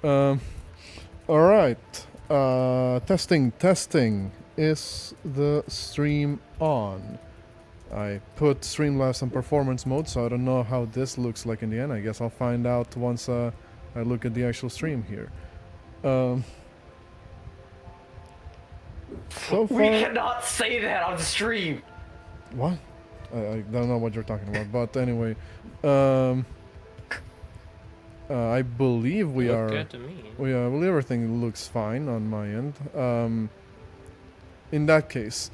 Um, all right. Testing. Is the stream on? I put Streamlabs on performance mode, so I don't know how this looks like in the end. I guess I'll find out once I look at the actual stream here. So far, We cannot say that on the stream. what? I don't know what you're talking about, but anyway, I believe we Look are. good to me. I believe everything looks fine on my end. In that case,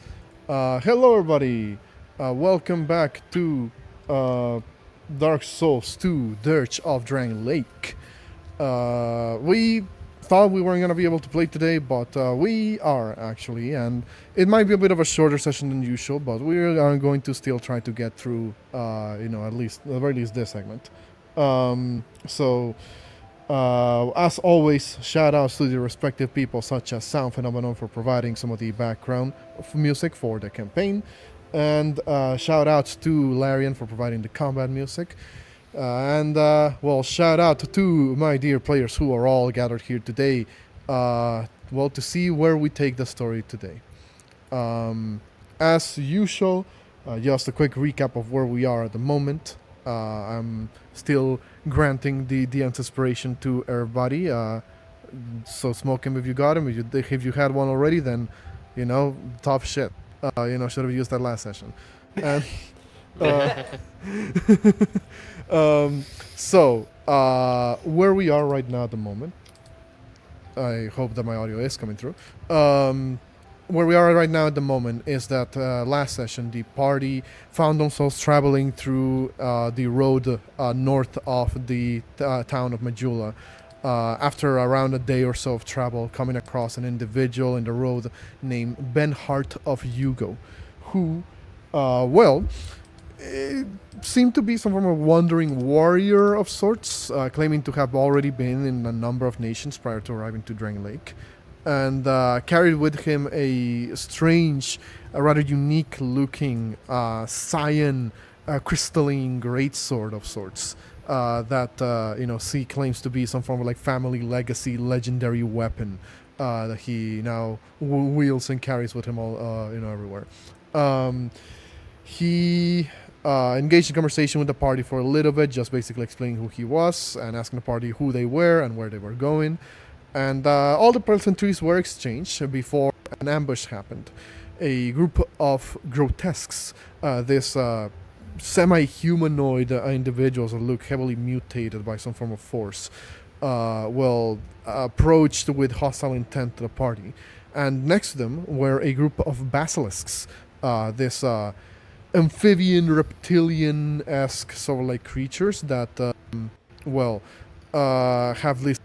hello everybody. Welcome back to Dark Souls 2: Dirge of Drangleic. We thought we weren't gonna be able to play today, but we are actually, and it might be a bit of a shorter session than usual, but we are going to still try to get through, at the very least this segment. As always, shout outs to the respective people such as Sound Phenomenon for providing some of the background music for the campaign, and shout outs to Larian for providing the combat music. Shout out to my dear players who are all gathered here today, to see where we take the story today. As usual, just a quick recap of where we are at the moment. I'm still granting the DM's inspiration to everybody. So smoke him if you got him. If you had one already, then, top shit. Should have used that last session. And, where we are right now at the moment, I hope that my audio is coming through. Where we are right now at the moment is that last session, the party found themselves traveling through the road north of the town of Majula. After around a day or so of travel, coming across an individual in the road named Benhart of Hugo, who, seemed to be some form of wandering warrior of sorts, claiming to have already been in a number of nations prior to arriving to Drangleic, and carried with him a strange, rather unique-looking cyan crystalline greatsword of sorts that C claims to be some form of like family legacy legendary weapon that he now wields and carries with him all everywhere. He engaged in conversation with the party for a little bit, just basically explaining who he was and asking the party who they were and where they were going. And all the pleasantries were exchanged before an ambush happened. A group of grotesques, this semi-humanoid individuals that look heavily mutated by some form of force, approached with hostile intent to the party. And next to them were a group of basilisks, this amphibian, reptilian-esque sort of like creatures that, have this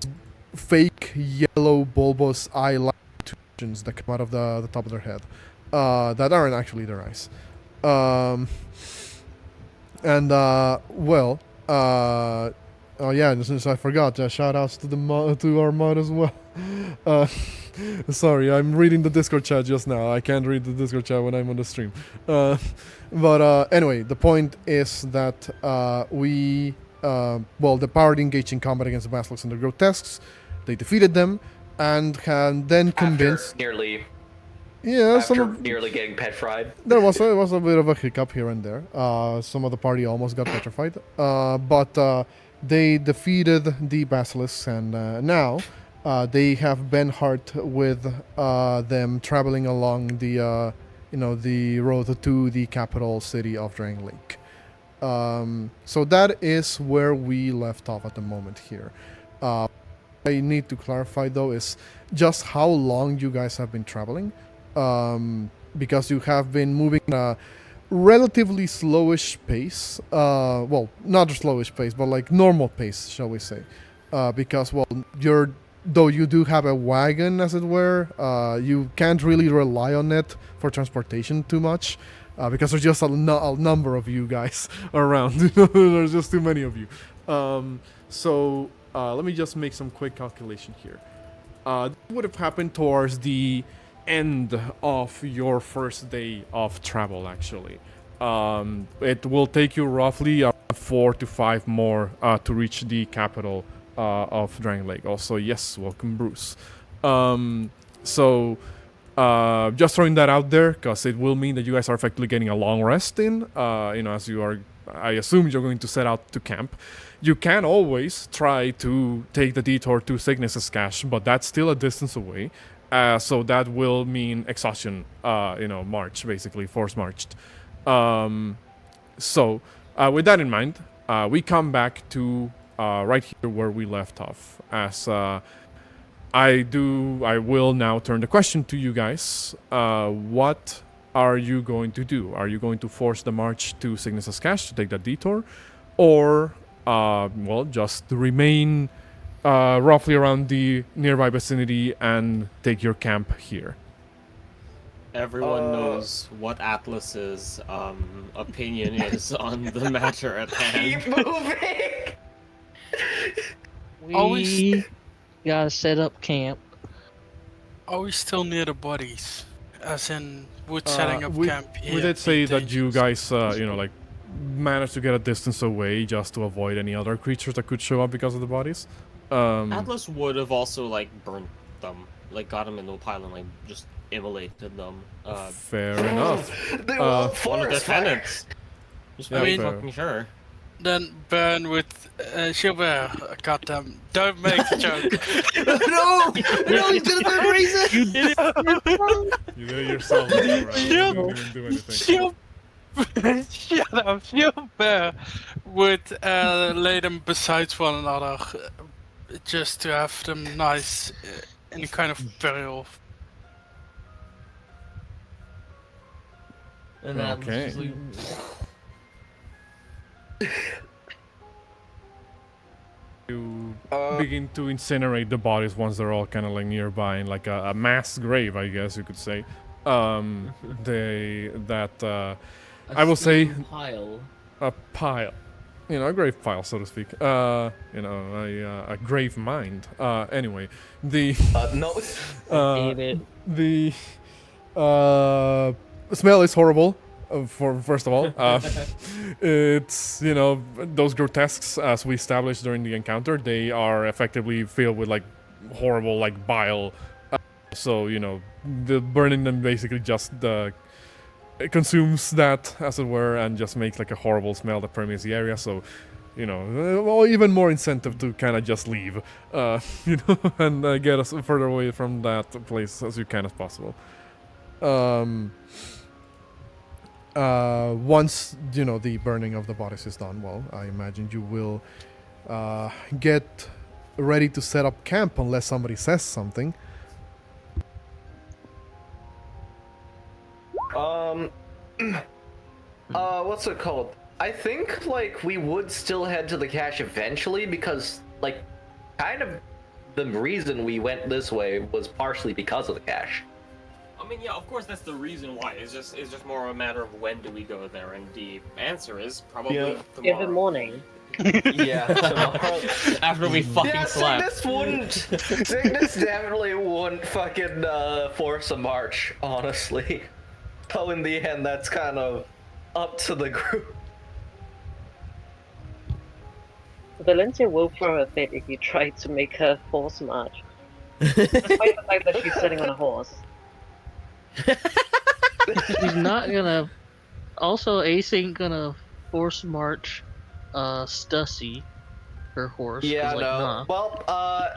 fake yellow bulbous eye-like protrusions that come out of the top of their head that aren't actually their eyes. Since I forgot, shout outs to to our mod as well. Sorry, I'm reading the Discord chat just now. I can't read the Discord chat when I'm on the stream. Anyway, the point is that the party engaged in combat against the Basilisks and the Grotesques. They defeated them and then convinced. Nearly getting petrified. There was a bit of a hiccup here and there. Some of the party almost got petrified. But they defeated the Basilisks, and now they have Benhart with them traveling along the road to the capital city of Drangleic. So that is where we left off at the moment here. I need to clarify though is just how long you guys have been traveling, because you have been moving at a relatively slowish pace. Not a slowish pace, but like normal pace, shall we say? Because though you do have a wagon, as it were, you can't really rely on it for transportation too much. Because there's just a number of you guys around. There's just too many of you. Let me just make some quick calculation here. This would have happened towards the end of your first day of travel, actually. It will take you roughly 4 to 5 more to reach the capital of Drangleic. Also, yes, welcome, Bruce. So, just throwing that out there, because it will mean that you guys are effectively getting a long rest in. As you are, I assume you're going to set out to camp. You can always try to take the detour to Signis' cache, but that's still a distance away. So that will mean exhaustion, march, basically, force marched. So, with that in mind, we come back to right here where we left off. As I will now turn the question to you guys. What are you going to do? Are you going to force the march to Signis' cache to take that detour? Or, just remain roughly around the nearby vicinity and take your camp here? Everyone knows what Atlas's opinion is on the matter at hand. Keep moving. We gotta set up camp. Are we still near the bodies? As in, would setting up camp here we did be say that you dangerous? guys, managed to get a distance away just to avoid any other creatures that could show up because of the bodies. Atlas would have also burnt them, got them into a pile and just immolated them. Fair enough. They won't One of the forest fire. tenants. Just Yeah, be fair. fucking sure. Then burn with Gilbert. Goddamn! Don't make the joke. No, he's gonna burn Razor. You did it yourself, right? You didn't do anything. Shut up, Gilbert would lay them beside one another, just to have them nice in a kind of burial. And then Okay. just leave- You begin to incinerate the bodies once they're all kind of nearby in a mass grave, I guess you could say. I will say pile. a pile, a grave pile, so to speak. A grave mind. Anyway, the No. Hate it. the smell is horrible. For first of all, it's those grotesques, as we established during the encounter, they are effectively filled with horrible bile. So the burning them basically just it consumes that, as it were, and just makes a horrible smell that permeates the area. So even more incentive to kind of just leave, and get us further away from that place as you can as possible. Once the burning of the bodies is done, I imagine you will get ready to set up camp unless somebody says something. What's it called? I think we would still head to the cache eventually because kind of the reason we went this way was partially because of the cache. I mean, yeah, of course that's the reason why. It's just more a matter of when do we go there, and the answer is probably tomorrow. Every morning. Yeah, tomorrow. After we fucking slept. Signis definitely wouldn't fucking force a march, honestly. So in the end, that's kind of up to the group. Valencia will throw a fit if you try to make her force march. Despite the fact that she's sitting on a horse. She's not gonna. Also, Ace ain't gonna force march Stussy, her horse. Yeah, 'cause, no. nah. Well,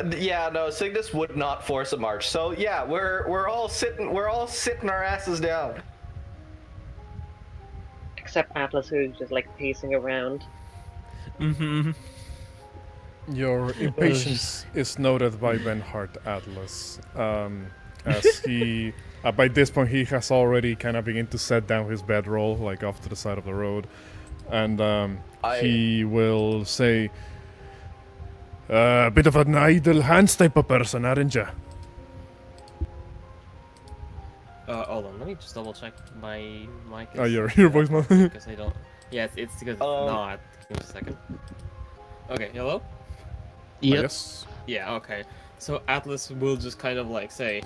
no. Signis would not force a march. So yeah, we're all sitting our asses down. Except Atlas, who's just pacing around. Mm-hmm. Your impatience is noted by Benhart Atlas, as he, by this point, he has already kind of begun to set down his bedroll, off to the side of the road, and he will say, "A bit of an idle hands type of person, aren't you?" Hold on, let me just double check my mic. Your voice, man. Because I don't. Yeah, it's because it's not. Give me a second. Okay, hello? Yep. Yes. Yeah, okay. So Atlas will just kind of say,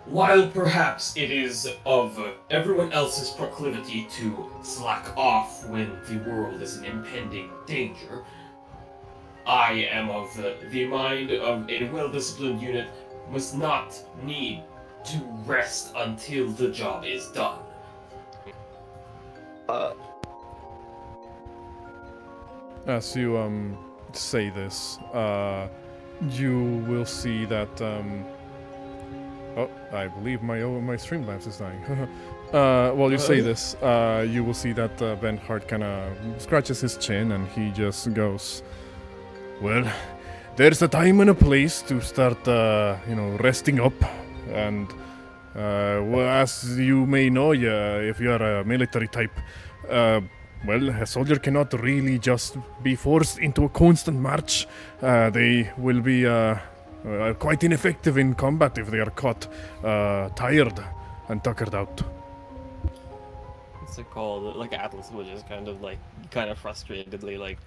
While perhaps it is of everyone else's proclivity to slack off when the world is in impending danger, I am of the mind of a well-disciplined unit must not need to rest until the job is done. As you say this, you will see that oh, I believe my Streamlabs is dying. While you say this, you will see that Vangurad kind of scratches his chin and he just goes, "Well, there's a time and a place to start, resting up. And well, as you may know, if you are a military type, well, a soldier cannot really just be forced into a constant march. They will be quite ineffective in combat if they are caught tired and tuckered out." What's it called? Like Atlas was just kind of frustratedly like,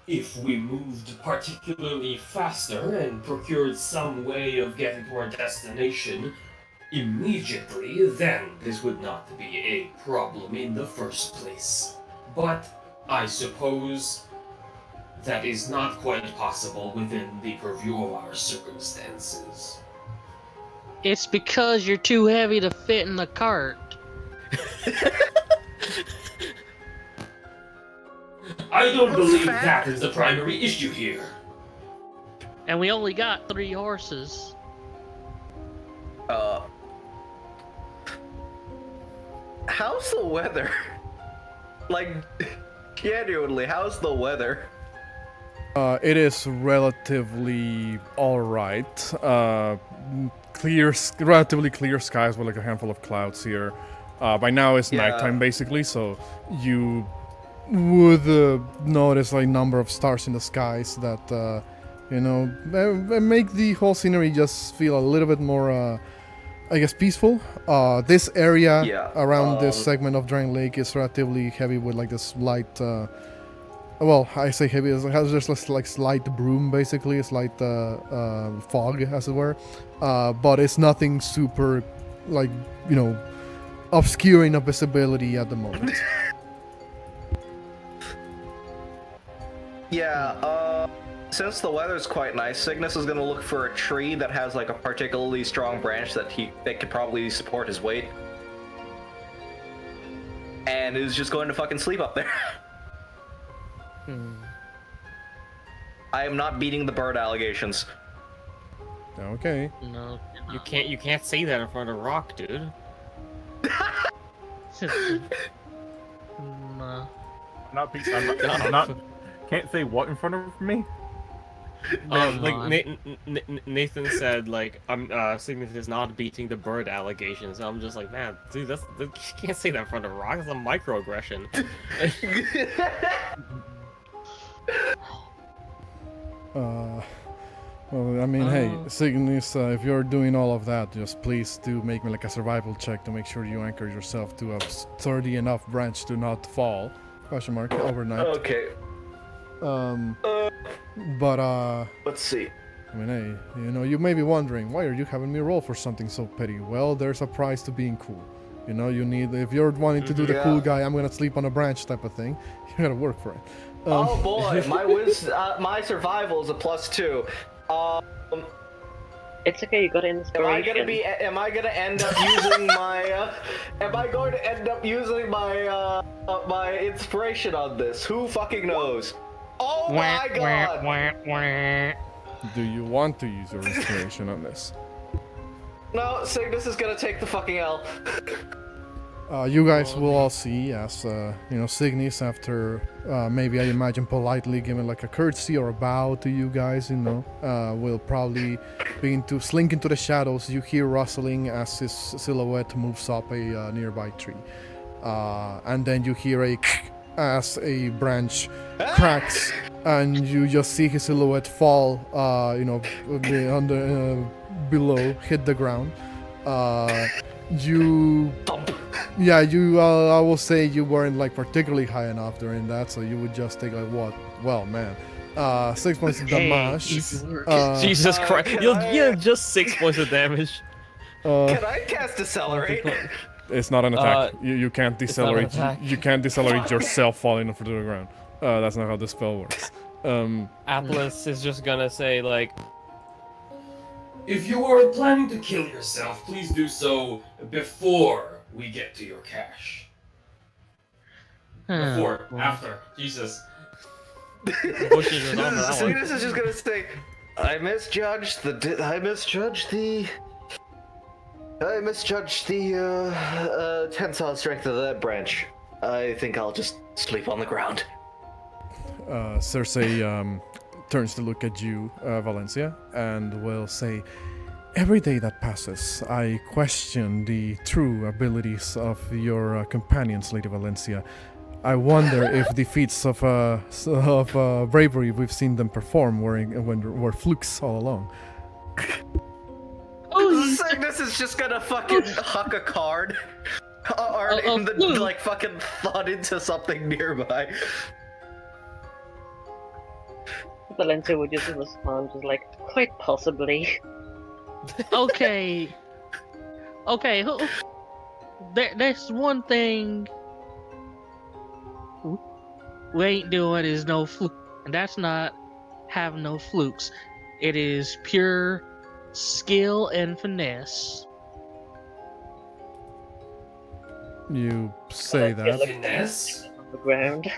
If we moved particularly faster and procured some way of getting to our destination immediately, then this would not be a problem in the first place. But I suppose that is not quite possible within the purview of our circumstances. It's because you're too heavy to fit in the cart. I don't believe that is the primary issue here. And we only got 3 horses. How's the weather? Like, genuinely, how's the weather? It is relatively alright. Relatively clear skies with like a handful of clouds here. By now it's nighttime basically, so you would notice like number of stars in the skies that make the whole scenery just feel a little bit more peaceful. This area around this segment of Drangleic is relatively heavy with like this light I say heavy, it has just like slight broom basically, slight fog as it were, but it's nothing super like obscuring of visibility at the moment. Since the weather's quite nice, Signis is gonna look for a tree that has like a particularly strong branch that could probably support his weight, and is just going to fucking sleep up there. I am not beating the bird allegations. Okay. No. you can't say that in front of Rock, dude. Nah. I'm not. Can't say what in front of me. Nathan said like Signis is not beating the bird allegations. I'm just like, man, dude, you can't say that in front of Rock. That's a microaggression. Well, I mean, hey, Signis, if you're doing all of that, just please do make me like a survival check to make sure you anchor yourself to a sturdy enough branch to not fall. Question mark, overnight. Okay. Let's see. I mean, hey, you may be wondering, why are you having me roll for something so petty? Well, there's a price to being cool. You need, if you're wanting to do the cool guy, I'm gonna sleep on a branch type of thing, you gotta work for it. Oh boy, my survival is a +2. It's okay, you got inspiration. Am I gonna end up using my? Am I going to end up using my my inspiration on this? Who fucking knows? Oh my god! Do you want to use your inspiration on this? No, Signis is gonna take the fucking L. You guys will all see as Signis, after maybe I imagine politely giving like a courtesy or a bow to you guys, will probably begin to slink into the shadows. You hear rustling as his silhouette moves up a nearby tree, and then you hear as a branch cracks, and you just see his silhouette fall, below, hit the ground. I will say you weren't like particularly high enough during that, so you would just take like what? Well, man, 6 points of damage. Jesus Christ! You'll just 6 points of damage. Can I cast Decelerate? It's not an attack. You can't decelerate. You can't decelerate yourself falling onto the ground. That's not how the spell works. Atlas is just gonna say like, If you are planning to kill yourself, please do so before we get to your cache. Before, after, Jesus. Bushes is on that one. Signis is just gonna say, I misjudged the tensile strength of that branch. I think I'll just sleep on the ground. Cersei turns to look at you, Valencia, and will say, every day that passes, I question the true abilities of your companions, Lady Valencia. I wonder if the feats of bravery we've seen them perform were flukes all along. Signis is just gonna fucking huck a card. Or like fucking thought into something nearby. Valencia would just respond, just like, quite possibly. Okay. Okay, there's one thing we ain't doing is no fluke. And that's not have no flukes. It is pure skill and finesse. You say that. Finesse? On the ground.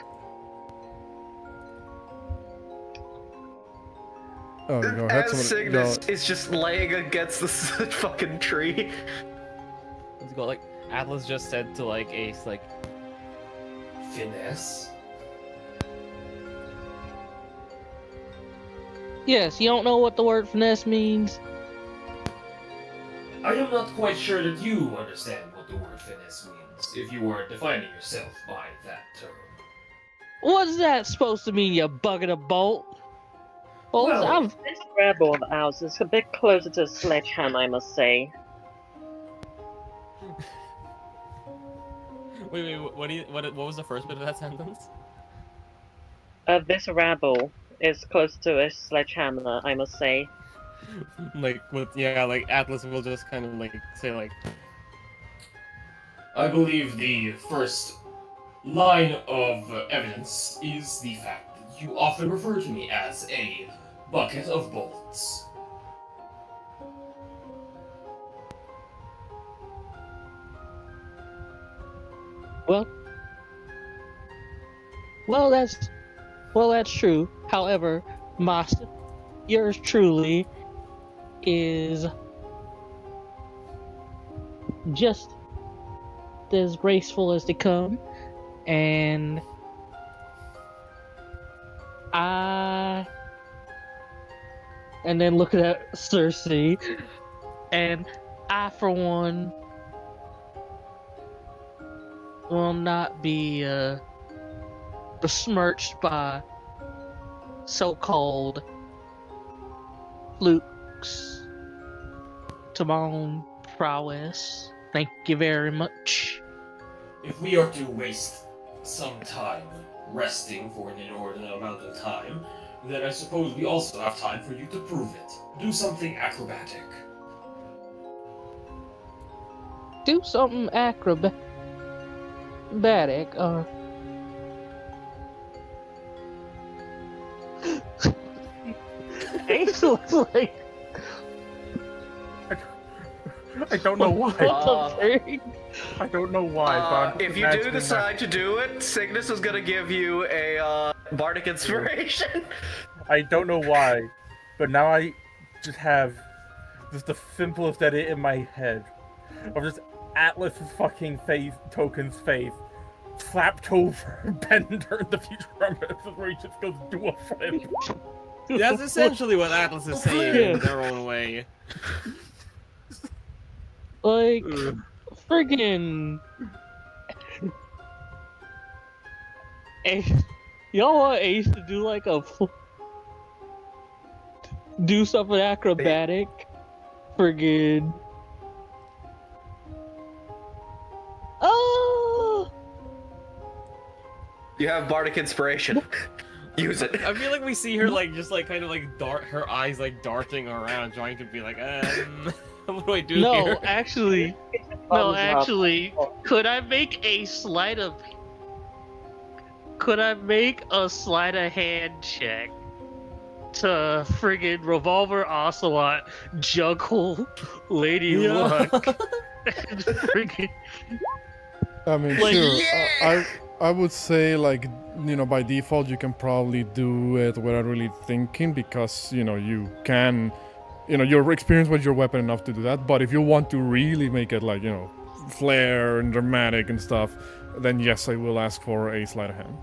Oh, go ahead. As Somebody, Signis is just laying against this fucking tree. Let's go. Like Atlas just said to like Ace, like, Finesse? Yes, you don't know what the word finesse means? I am not quite sure that you understand what the word finesse means, if you were defining yourself by that term. What's that supposed to mean, you bucket of bolt? Well, This rebel of ours is a bit closer to a sledgehammer, I must say. wait, what was the first bit of that sentence? This rabble is close to a sledgehammer, I must say. Like like Atlas will just kind of like say like, I believe the first line of evidence is the fact that you often refer to me as a bucket of bolts. Well, that's true. However, yours truly is just as graceful as they come, and then looking at Cersei, and I, for one, will not be besmirched by so-called flukes to my own prowess. Thank you very much. If we are to waste some time resting for an inordinate amount of time, then I suppose we also have time for you to prove it. Do something acrobatic. Do something acrobatic, Ace looks like... I don't know why. I don't know why, but if you do decide to do it, Signis is gonna give you a bardic inspiration. I don't know why, but now I just have just the simplest edit in my head of just Atlas's fucking face, Token's face, slapped over Bender in the future where he just goes do a flip. that's essentially what Atlas is saying in their own way. Like, friggin' Ace, y'all want Ace to do like do something acrobatic? Friggin' oh! You have bardic inspiration. Use it. I feel like we see her like just like kind of like dart, her eyes like darting around, trying to be like, what do I do here? Actually, could I make a sleight of could I make a sleight of hand check to friggin' Revolver Ocelot juggle Lady Luck? And friggin' I mean, Like, sure. I would say, like, you know, by default, you can probably do it without really thinking because, you know, you can, you know, you're experienced with your weapon enough to do that. But if you want to really make it, like, you know, flair and dramatic and stuff, then yes, I will ask for a sleight of hand.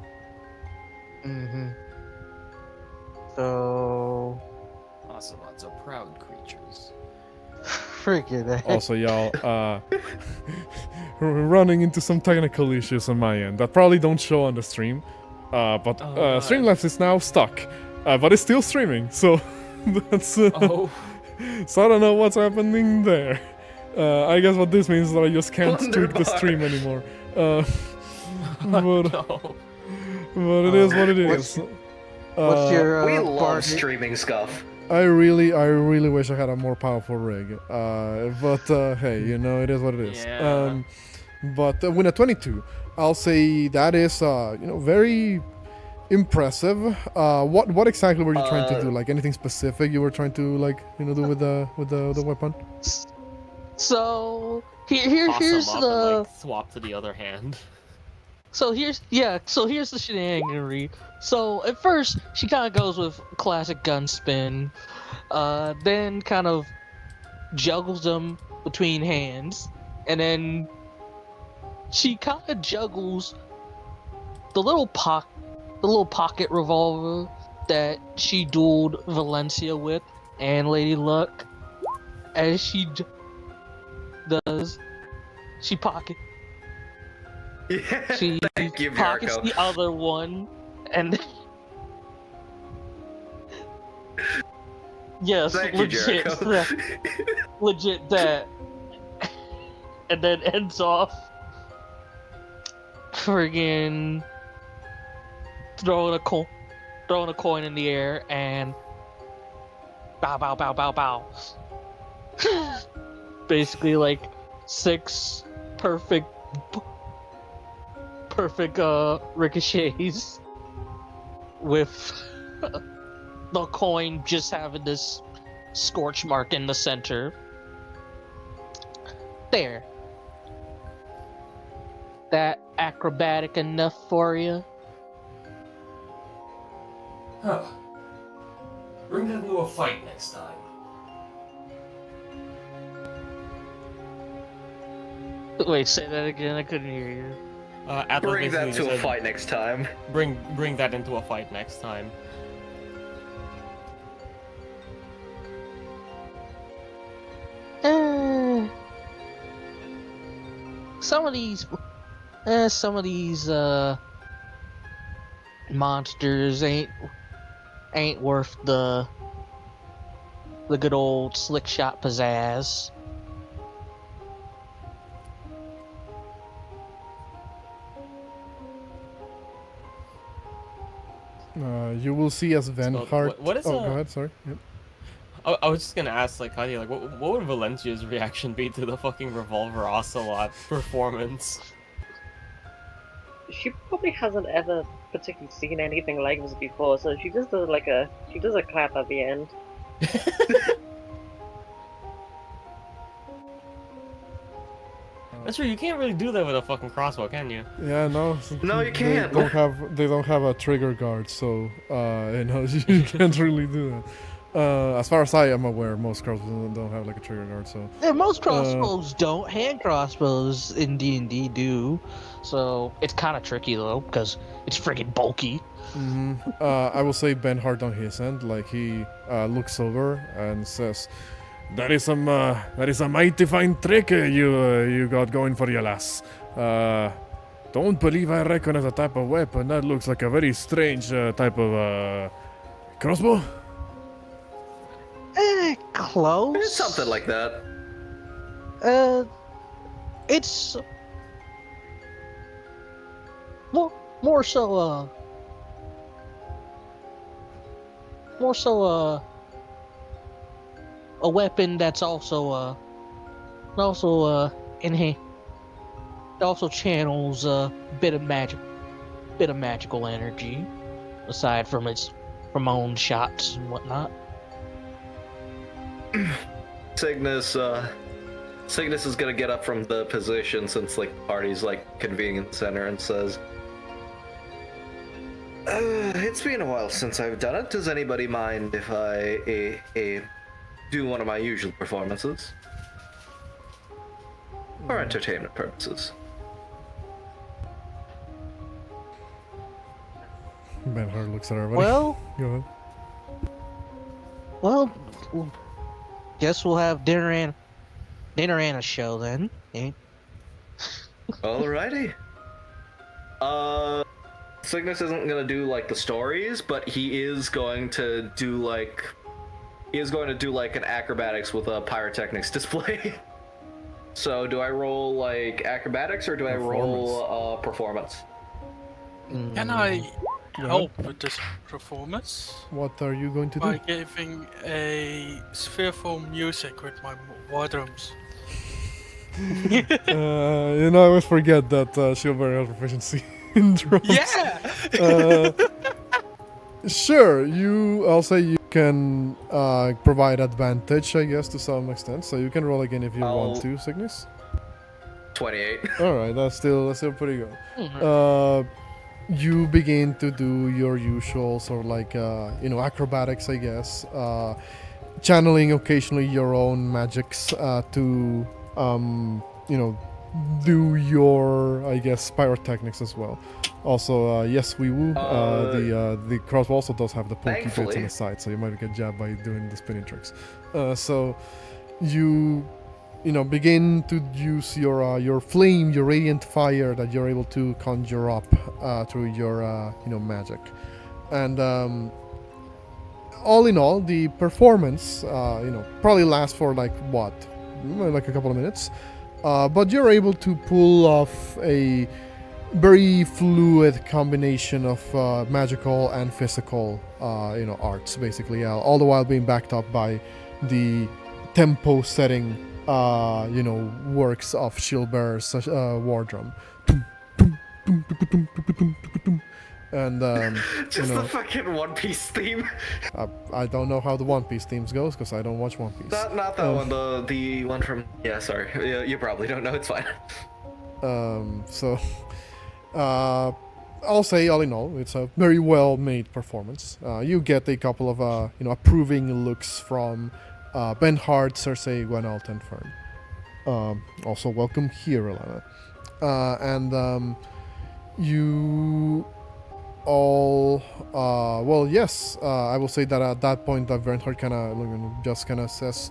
Mm-hmm. So, Ocelots are proud creatures. freaking heck. Also, y'all, we're running into some technical issues on my end that probably don't show on the stream. But Streamlabs is now stuck, but it's still streaming, so that's. So I don't know what's happening there. I guess what this means is that I just can't tweak the stream anymore. But it is what it is. What's your we love party? streaming stuff. I really wish I had a more powerful rig. But hey, you know, it is what it is. Yeah. But with a 22, I'll say that is, you know, very impressive. What exactly were you trying to do? Like anything specific you were trying to, like, you know, do with the weapon? So here's Toss 'em up the and, like, swap to the other hand. so here's the shenaniganry. So at first she kind of goes with classic gun spin, then kind of juggles them between hands, and then she kind of juggles the little pocket revolver that she dueled Valencia with and Lady Luck. As she does, she pockets Thank you, pockets Jericho. the other one, and yes, Thank you, legit, Jericho. legit that, and then ends off friggin' throwing a coin in the air and bow bow bow bow bow. Basically, like 6 perfect ricochets with the coin just having this scorch mark in the center. There. That acrobatic enough for you? Huh. Bring that into a fight next time. Wait, say that again. I couldn't hear you. Atlas Bring that basically to a said, fight next time. Bring that into a fight next time. Some of these monsters ain't worth the good old slick shot pizzazz. You will see as Vangurad. what is oh, a- go ahead. Sorry. Yep. I was just gonna ask, like, Katia, like, what would Valencia's reaction be to the fucking Revolver Ocelot performance? She probably hasn't ever particularly seen anything like this before, so she just does a clap at the end. That's true. You can't really do that with a fucking crossbow, can you? Yeah, no. No, you can't. They don't have a trigger guard, so you know, you can't really do that. As far as I am aware, most crossbows don't have like a trigger guard, so. Yeah, most crossbows don't. Hand crossbows in D&D do. So it's kind of tricky though, because it's freaking bulky. I will say Benhart on his end, like he looks over and says, "That is a mighty fine trick you got going for you, lass. Don't believe I recognize a type of weapon. That looks like a very strange type of crossbow." Close. Something like that. It's more so a weapon that's also in here. It also channels a bit of magic. bit of magical energy, aside from its own shots and whatnot. Signis is gonna get up from the position since like the party's like convenient center and says, "It's been a while since I've done it. Does anybody mind if I do one of my usual performances for entertainment purposes?" Benhard looks at everybody. Well, Go ahead. well, guess we'll have dinner and a show then. Eh? Alrighty. Signis isn't gonna do like the stories, but he is going to do like an acrobatics with a pyrotechnics display. So do I roll like acrobatics or do I roll performance? Can I help with this performance What are you going to by do? giving a sphereful music with my war drums? I always forget that Shieldbearer has proficiency in drums. Yeah! Sure, I'll say you can provide advantage, I guess, to some extent. So you can roll again if you want to, Signis. 28. Alright, that's still pretty good. You begin to do your usual sort of like, acrobatics, I guess. Channeling occasionally your own magics to, do your, I guess, pyrotechnics as well. Also, yes, we woo. The crossbow also does have the pokey bits on Thankfully. the side, so you might get jabbed by doing the spinning tricks. So you begin to use your flame, your radiant fire that you're able to conjure up through your magic, and all in all, the performance probably lasts for like a couple of minutes, but you're able to pull off a very fluid combination of magical and physical arts, basically, all the while being backed up by the tempo setting works of Shieldbearer's war drum. And Just the fucking One Piece theme. I don't know how the One Piece themes goes because I don't watch One Piece. Not that one. The one from. Yeah, sorry. You probably don't know. It's fine. I'll say, all in all, it's a very well-made performance. You get a couple of approving looks from Benhard, Cersei, Gwenalt, and Fern. Also, welcome here, Alana. And you all, yes, I will say that at that point, that Bernhard just kind of says,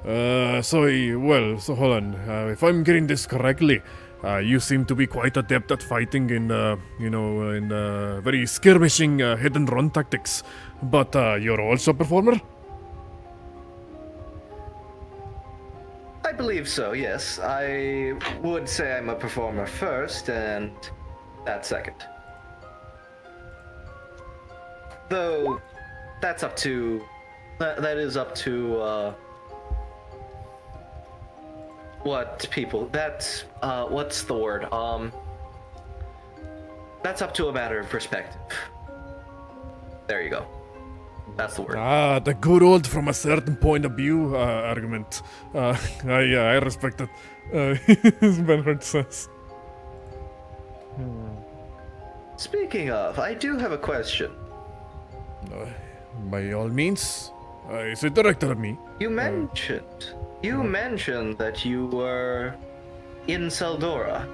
So hold on. If I'm getting this correctly, you seem to be quite adept at fighting in very skirmishing hit and run tactics. But you're also a performer? I believe so, yes. I would say I'm a performer first, and that second. Though, that's up to... That is up to, what people... That's, what's the word? That's up to a matter of perspective. There you go. That's the word. Ah, the good old from a certain point of view argument. I respect it. Benhard says. Speaking of, I do have a question. By all means. Is it directed at me? You mentioned that you were in Seldora.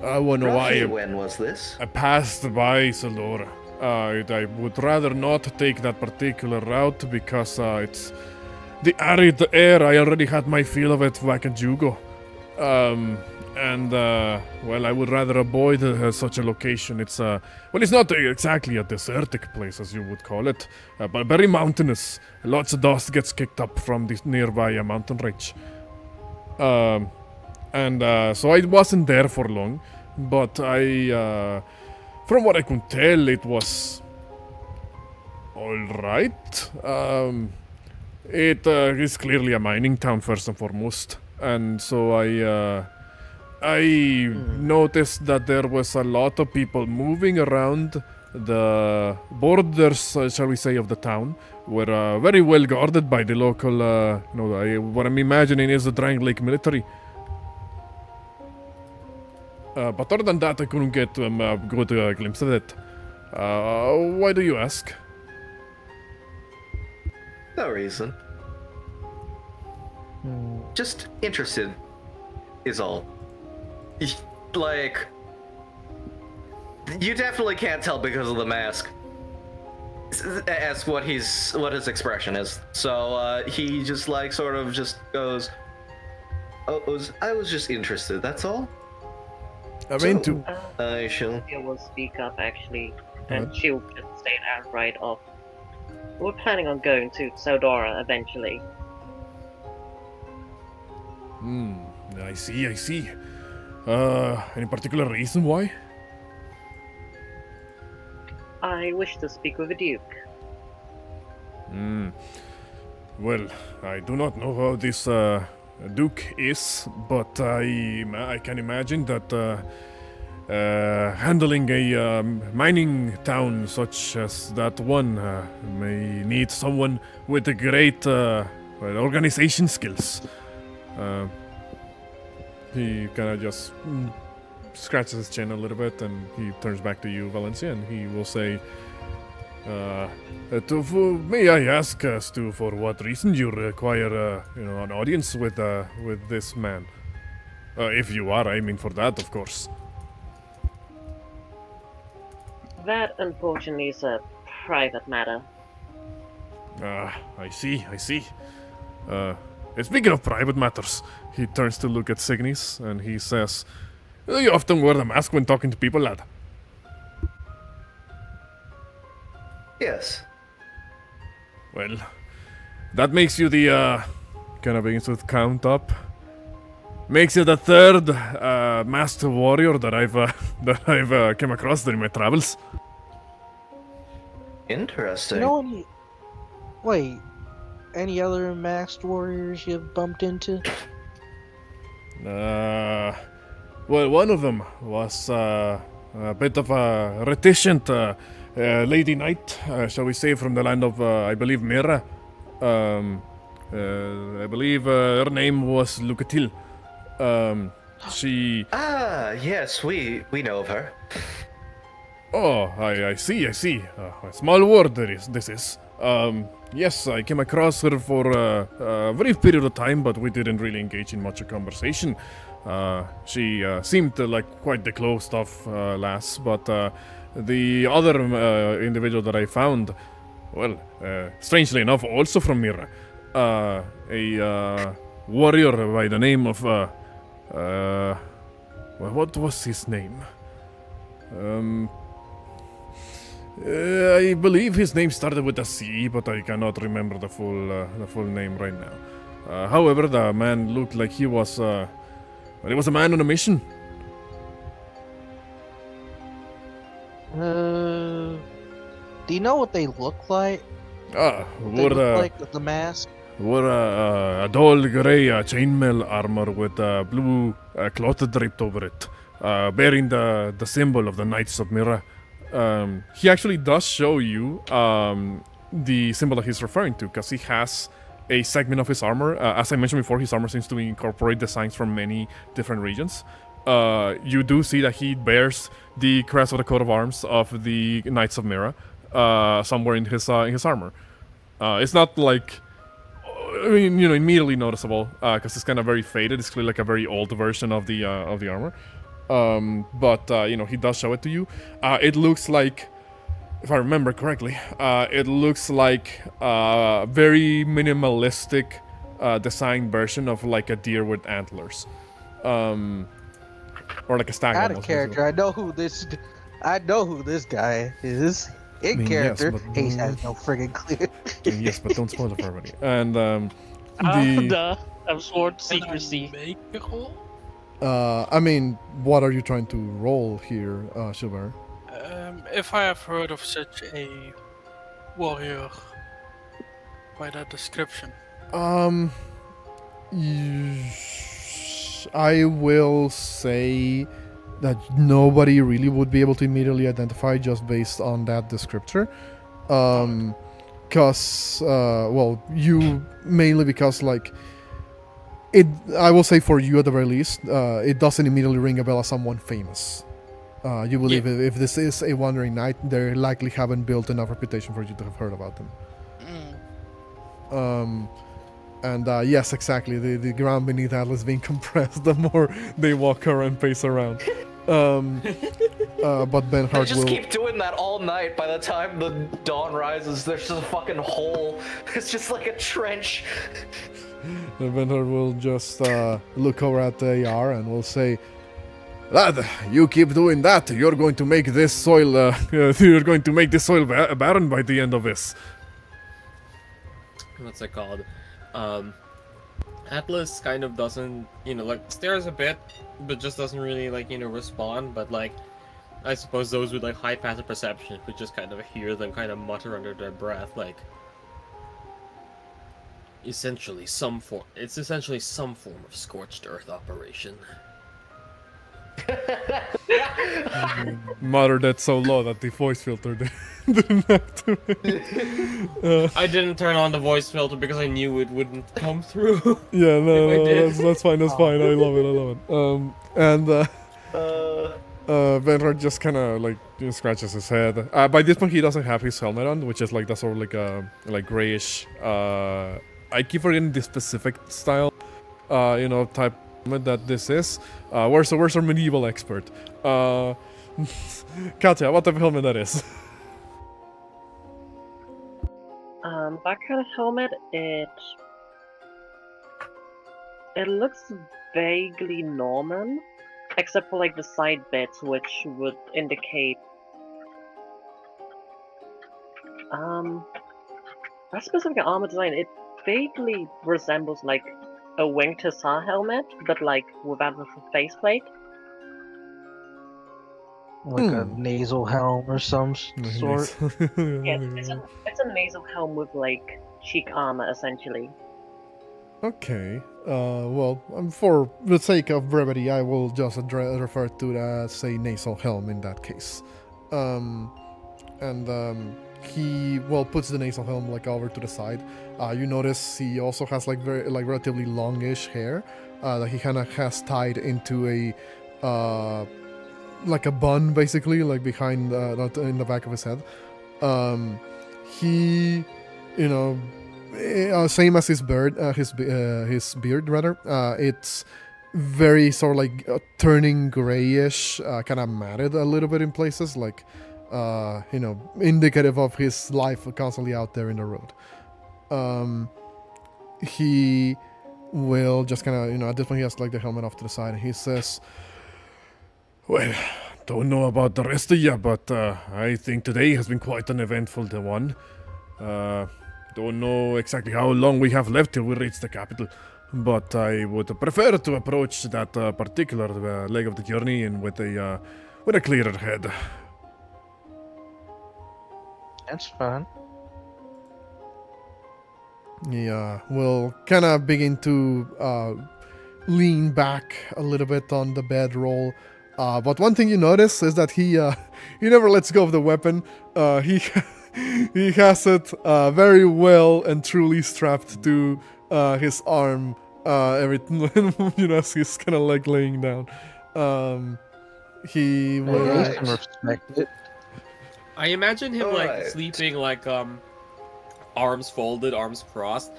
I wonder Roughly why. when was this? I passed by Seldora. I would rather not take that particular route because it's the arid air. I already had my feel of it back in Jugo. I would rather avoid such a location. It's it's not exactly a desertic place as you would call it, but very mountainous. Lots of dust gets kicked up from this nearby mountain range. So I wasn't there for long, but from what I could tell, it was all right. It is clearly a mining town first and foremost, and so I noticed that there was a lot of people moving around the borders, shall we say, of the town. Were very well guarded by the local, what I'm imagining is the Drangleic military. But other than that, I couldn't get a good glimpse of it. Why do you ask? No reason. Just interested, is all. Like, you definitely can't tell because of the mask. As what his expression is. So he just like sort of just goes, I was just interested. That's all. I mean, to I shall. She will speak up actually, and she'll just state outright of, we're planning on going to Sodora eventually. I see. Any particular reason why? I wish to speak with the Duke. Well, I do not know how this Duke is, but I can imagine that handling a mining town such as that one may need someone with a great organization skills. He kind of just scratches his chin a little bit, and he turns back to you, Valencia, and he will say, may I ask as to for what reason you require, an audience with this man? If you are aiming for that, of course. That, unfortunately, is a private matter. I see. Speaking of private matters, he turns to look at Signis, and he says, you often wear the mask when talking to people, lad. Yes. Well, that makes you the, kind of begins with count up. Makes you the third masked warrior that I've came across during my travels. Interesting. You know any other masked warriors you've bumped into? Well, one of them was a bit of a reticent lady knight, shall we say, from the land of, I believe, Mira. I believe her name was Lucatil. She... yes, we know of her. Oh, I see. A small world this is. Yes, I came across her for a brief period of time, but we didn't really engage in much of conversation. She seemed like quite the closed-off lass, but the other individual that I found, well, strangely enough, also from Mira, a warrior by the name of, what was his name? I believe his name started with a C, but I cannot remember the full name right now. However, the man looked like he was a man on a mission. Do you know what they look like? They Wore look like with the mask. wore a dull gray chainmail armor with blue cloth draped over it, bearing the symbol of the Knights of Mira. He actually does show you the symbol that he's referring to, because he has a segment of his armor. As I mentioned before, his armor seems to incorporate designs from many different regions. You do see that he bears the crest of the coat of arms of the Knights of Mira somewhere in his armor. It's not like, immediately noticeable, because it's kind of very faded. It's clearly like a very old version of the armor. But he does show it to you. It looks like, if I remember correctly, it looks like a very minimalistic design version of like a deer with antlers. Or like a stag. Out of almost, character, I know who this guy is. In character, yes, but he has no friggin' clue. Yes, but don't spoil it for everybody. And I've sworn secrecy. Make a roll? I mean, what are you trying to roll here, Silver? If I have heard of such a warrior by that description. I will say that nobody really would be able to immediately identify just based on that descriptor. Because, well, you mainly because, like, it, I will say for you at the very least, it doesn't immediately ring a bell as someone famous. You believe if this is a wandering knight, they likely haven't built enough reputation for you to have heard about them. And yes, exactly. The ground beneath Atlas being compressed the more they walk around, pace around. But They Benhard just will. keep doing that all night. By the time the dawn rises, there's just a fucking hole. It's just like a trench. Benhard will just look over at the AR and will say, "Lad, you keep doing that. You're going to make this soil. You're going to make this soil barren by the end of this." What's it called? Atlas kind of doesn't, like, stares a bit, but just doesn't really, like, respond. But, like, I suppose those with, like, high passive perception could just kind of hear them kind of mutter under their breath, like, essentially some form of scorched earth operation. Muttered that so low that the voice filter didn't activate. I didn't turn on the voice filter because I knew it wouldn't come through. Yeah, no, If I did. that's fine. That's fine. I love it. And Benhard just kind of like scratches his head. By this point, he doesn't have his helmet on, which is like that sort of like a grayish. I keep forgetting the specific style, type helmet that this is. Where's our medieval expert? Katya, what type of helmet that is? That kind of helmet, it looks vaguely Norman, except for like the side bits, which would indicate that specific armor design. It vaguely resembles like a winged hussar helmet, but like without the faceplate. Like a nasal helm or some sort. Yeah, it's a nasal helm with like cheek armor essentially. Okay. Well, for the sake of brevity, I will just refer to that, say, nasal helm in that case. He puts the nasal helm like over to the side. You notice he also has like relatively longish hair that he kind of has tied into a like a bun, basically, like behind not in the back of his head. He, same as his beard, his beard rather. It's very sort of like turning grayish, kind of matted a little bit in places, like indicative of his life constantly out there in the road. He will just kind of, at this point he has like the helmet off to the side, and he says, "Well, don't know about the rest of you, but I think today has been quite an eventful one. Don't know exactly how long we have left till we reach the capital, but I would prefer to approach that particular leg of the journey and with a clearer head." That's fine. Yeah, we'll kind of begin to lean back a little bit on the bedroll. But one thing you notice is that he never lets go of the weapon. He has it very well and truly strapped to his arm. Every as he's kind of like laying down. He will. Yeah, I can respect it. I imagine him like Alright. sleeping like arms folded, arms crossed,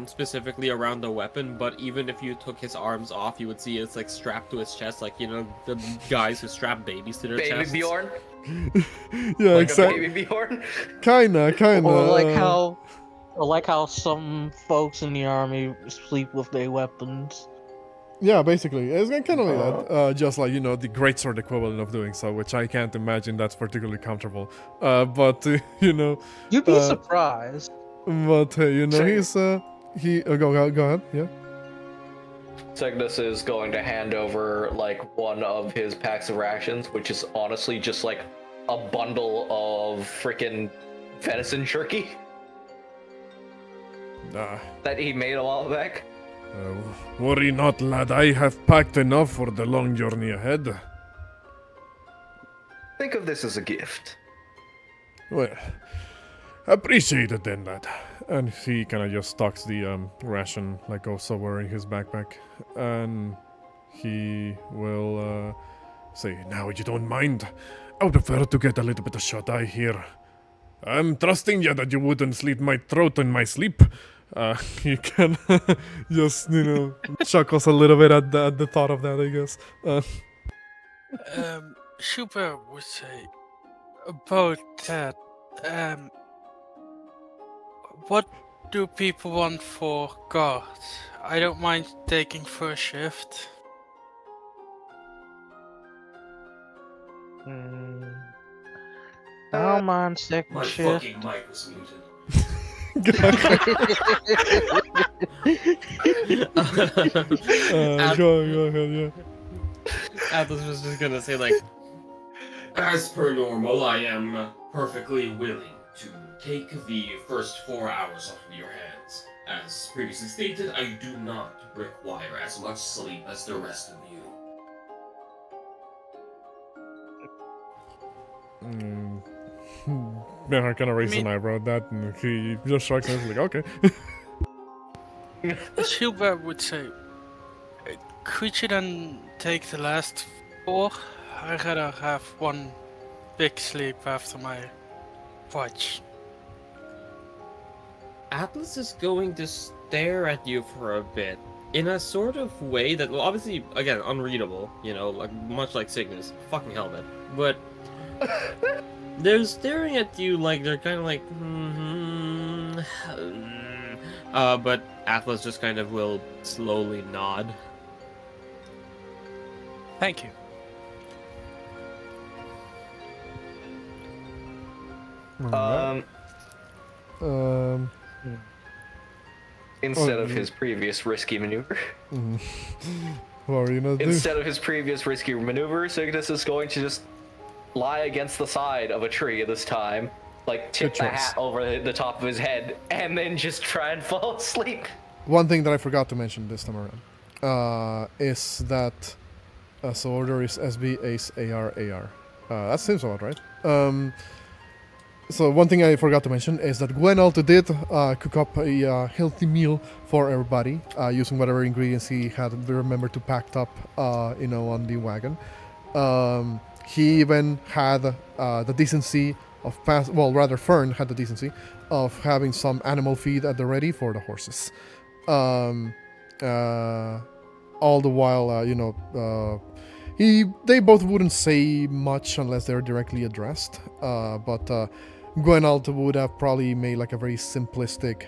specifically around the weapon. But even if you took his arms off, you would see it's like strapped to his chest, like the guys who strap babies to their Baby chests. Bjorn? Yeah, Like exactly. a baby Bjorn? Kinda. Or like how some folks in the army sleep with their weapons. Yeah, basically, it's kind of like that. Just like the greatsword equivalent of doing so, which I can't imagine that's particularly comfortable. But You'd be surprised. But he's go ahead. Yeah. Signis is going to hand over like one of his packs of rations, which is honestly just like a bundle of freaking venison jerky that he made a while back. Worry not, lad. I have packed enough for the long journey ahead. Think of this as a gift. Well, appreciate it then, lad. And he kind of just tucks the ration, like also wearing his backpack. And he will say, now you don't mind. I would prefer to get a little bit of shut-eye here. I'm trusting you that you wouldn't slit my throat in my sleep. He can just, chuckles a little bit at the thought of that, I guess. Super would say about that. What do people want for guard? I don't mind taking first shift. I don't mind second My shift. fucking mic was muted. Go ahead, yeah. Atlas was just gonna say like, As per normal, I am perfectly willing to take the first 4 hours off of your hands. As previously stated, I do not require as much sleep as the rest of you. Benhart kind of raises an eyebrow at that, and he just shrugs and is like, okay. Super would say, could you then take the last 4? I'd rather have one big sleep after my watch. Atlas is going to stare at you for a bit in a sort of way that, well, obviously, again, unreadable, like much like Signis. Fucking hell, man. But they're staring at you like they're kind of like, but Atlas just kind of will slowly nod. Thank you. Instead of his previous risky maneuver. What are you gonna do? Instead of his previous risky maneuver, Signis is going to just lie against the side of a tree this time, like tip Good the choice. hat over the top of his head, and then just try and fall asleep. One thing that I forgot to mention this time around is that so order is SB, Ace, AR, AR. That seems about right. So one thing I forgot to mention is that Gwen also did cook up a healthy meal for everybody using whatever ingredients he had remembered to pack up, on the wagon. He even had the decency of Fern had the decency of having some animal feed at the ready for the horses. All the while, they both wouldn't say much unless they're directly addressed. But Gwenald would have probably made like a very simplistic,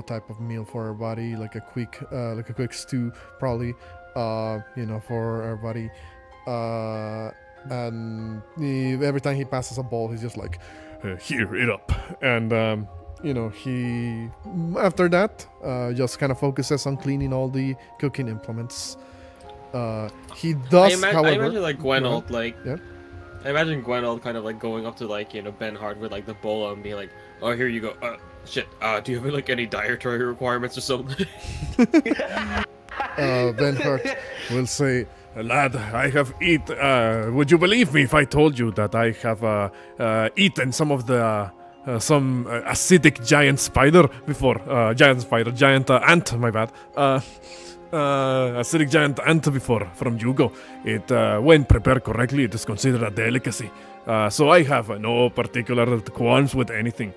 type of meal for everybody, like a quick stew, probably, for everybody. And every time he passes a bowl, he's just like, Here, eat up. and he after that just kind of focuses on cleaning all the cooking implements. He does, I however, imagine like Gwenold, yeah. I imagine Gwenold kind of like going up to Benhart with like the bowl and being like, "Oh, here you go. Shit. Do you have like any dietary requirements or something?" Benhart will say, Lad, I have would you believe me if I told you that I have eaten some of the some acidic giant spider before? Giant ant, my bad. Acidic giant ant before from Yugo. It, when prepared correctly, it is considered a delicacy. So I have no particular qualms with anything.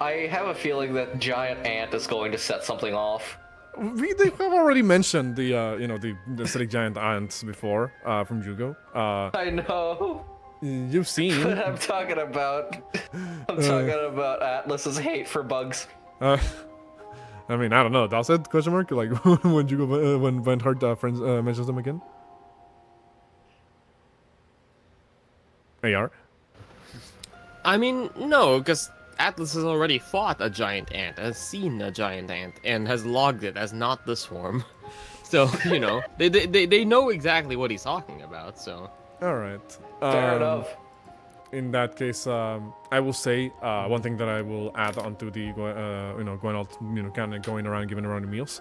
I have a feeling that giant ant is going to set something off. they have already mentioned the the acidic giant ants before from Yugo. I know. You've seen. But I'm talking about Atlas's hate for bugs. I mean, I don't know. Does it? Question mark. Like when Yugo, when Benhart friends mentions them again. AR. I mean, no, because Atlas has already fought a giant ant, has seen a giant ant, and has logged it as not the swarm. So, they know exactly what he's talking about, so. All right. Fair enough. in that case, I will say one thing that I will add onto the going out, kind of going around, giving around the meals.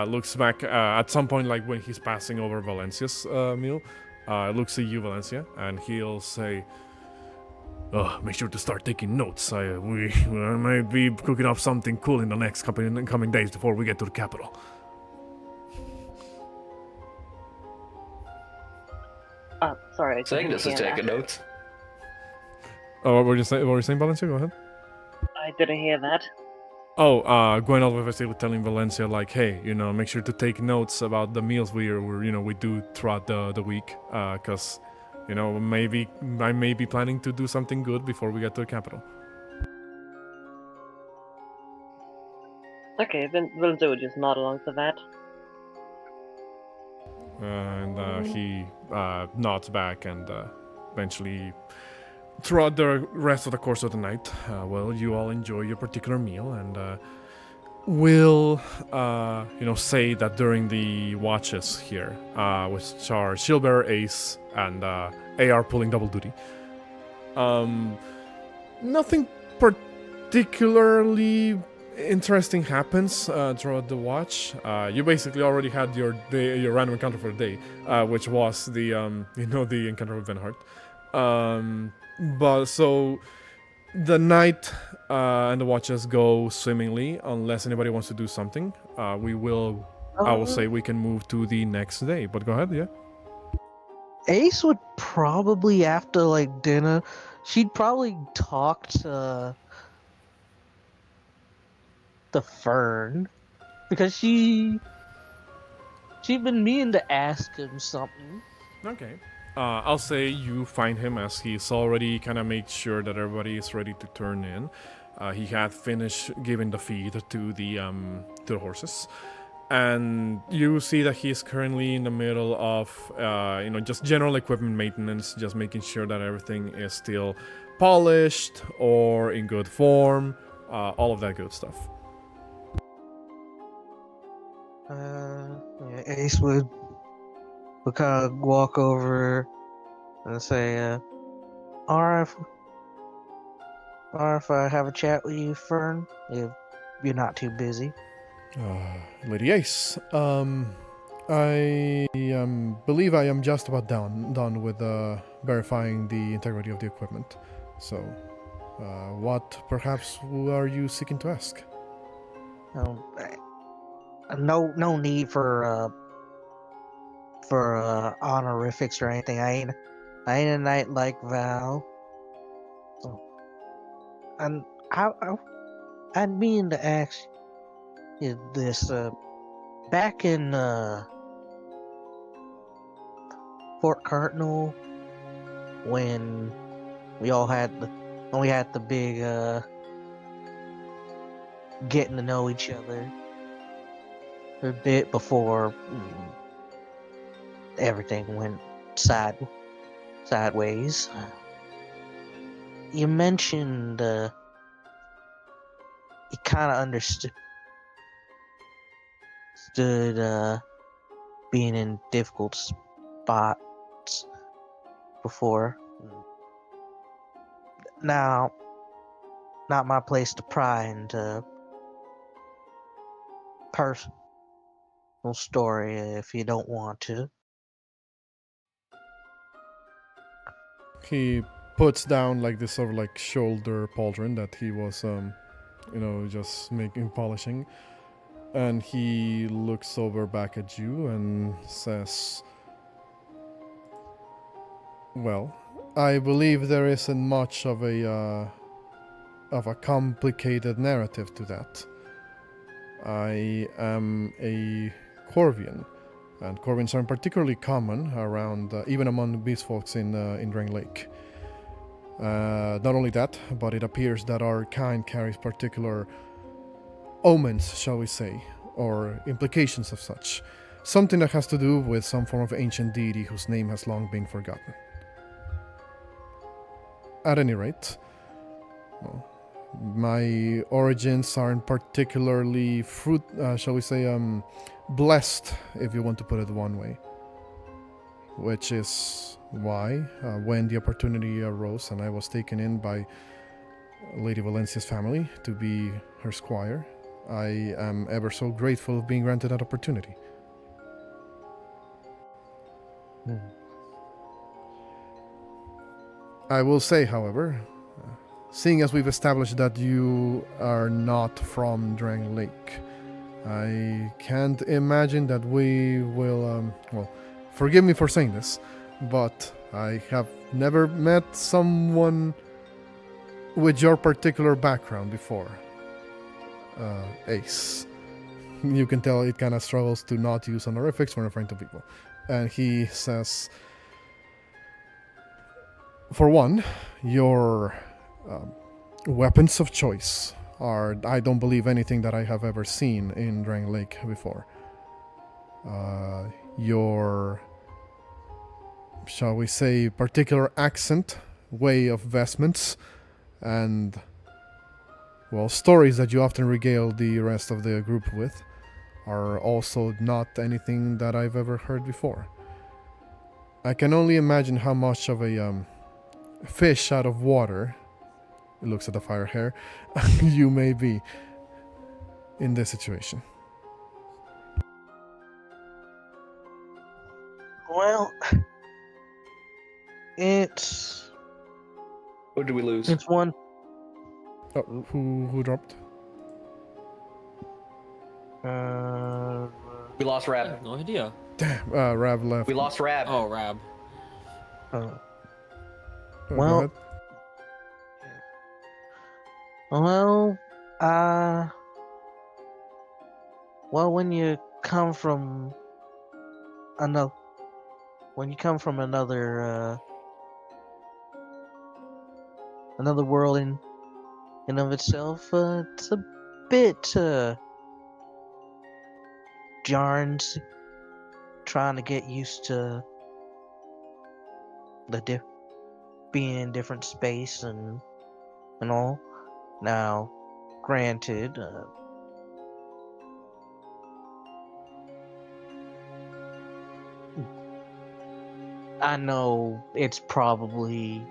Looks back at some point, like when he's passing over Valencia's meal. Looks at you, Valencia, and he'll say, make sure to start taking notes. We might be cooking up something cool in the next coming days before we get to the capital. Sorry. I Saying didn't this is hear taking that. notes. Oh, what were you saying? What were you saying, Valencia? Go ahead. I didn't hear that. Oh, going out with basically telling Valencia like, hey, make sure to take notes about the meals we do throughout the week, because maybe I may be planning to do something good before we get to the capital. Okay, then Valenzo would just nod along to that. And he nods back, and eventually, throughout the rest of the course of the night, you all enjoy your particular meal, and will say that during the watches here, which are Shieldbearer, Ace, and AR pulling double duty, nothing particularly interesting happens throughout the watch. You basically already had your random encounter for the day, which was the the encounter with Venhart. But so the night and the watches go swimmingly, unless anybody wants to do something. I will say we can move to the next day. But go ahead, yeah. Ace would probably, after like dinner, she'd probably talk to Fern, because she'd been meaning to ask him something. Okay. I'll say you find him as he's already kind of made sure that everybody is ready to turn in. He had finished giving the feed to the horses, and you see that he's currently in the middle of just general equipment maintenance, just making sure that everything is still polished or in good form, all of that good stuff. Ace would kind of walk over and say, alright if I have a chat with you, Fern, if you're not too busy. Lady Ace, I believe I am just about done with verifying the integrity of the equipment. So, what perhaps are you seeking to ask? No need for honorifics or anything. I ain't a knight like Val. So, and I'd mean to ask you this. Back in Fort Cardinal, when we had the big getting to know each other a bit before everything went sideways. You mentioned you kind of understood being in difficult spots before. Now, not my place to pry into personal story if you don't want to. He puts down like this sort of like shoulder pauldron that he was just polishing, and he looks over back at you and says, well, I believe there isn't much of a complicated narrative to that. I am a Corvian, and Corvians are particularly common around, even among beast folks in Drangleic. Not only that, but it appears that our kind carries particular omens, shall we say, or implications of such. Something that has to do with some form of ancient deity whose name has long been forgotten. At any rate, my origins aren't particularly blessed, if you want to put it one way. which is why, when the opportunity arose and I was taken in by Lady Valencia's family to be her squire, I am ever so grateful of being granted that opportunity. I will say, however, seeing as we've established that you are not from Drang Lake, I can't imagine that we will, well, forgive me for saying this, but I have never met someone with your particular background before. Ace. You can tell it kind of struggles to not use honorifics when referring to people. And he says, for one, your weapons of choice are, I don't believe, anything that I have ever seen in Drang Lake before. Your, shall we say, particular accent, way of vestments, and, well, stories that you often regale the rest of the group with are also not anything that I've ever heard before. I can only imagine how much of a fish out of water, it looks at the fire hair, you may be in this situation. Well, it's What did we lose? it's one. Oh, who dropped? We lost I Rab. have no idea. Damn, Rab left. We lost Rab. Oh, Rab. Oh, Well, go Well, well, when you come from another, another world in and of itself, it's a bit jarring, trying to get used to the being in different space and all. Now, granted, I know it's probably,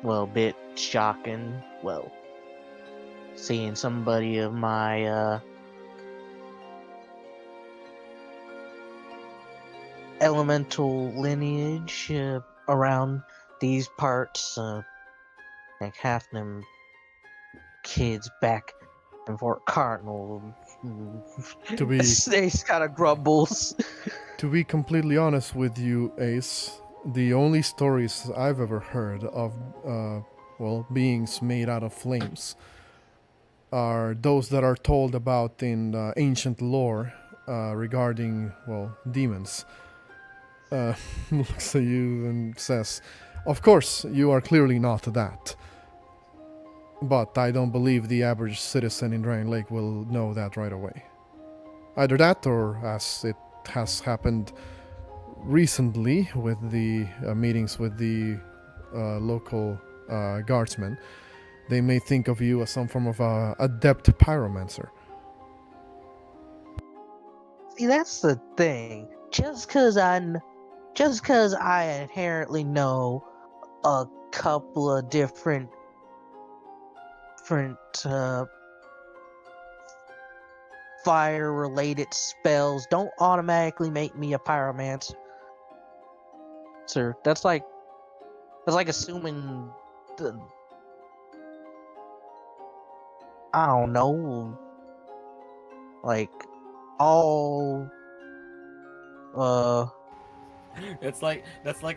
well, a bit shocking, well, seeing somebody of my, elemental lineage, around these parts, like half them kids back in Fort Cardinal. To be Ace kind of grumbles. To be completely honest with you, Ace, the only stories I've ever heard of, well, beings made out of flames are those that are told about in ancient lore regarding, well, demons. Looks at you and says, of course, you are clearly not that. But I don't believe the average citizen in Drang Lake will know that right away. Either that, or as it has happened recently with the meetings with the local guardsmen, they may think of you as some form of adept pyromancer. See, that's the thing. Just because I inherently know a couple of different fire-related spells don't automatically make me a pyromancer. Sir, that's like assuming I don't know, like all That's like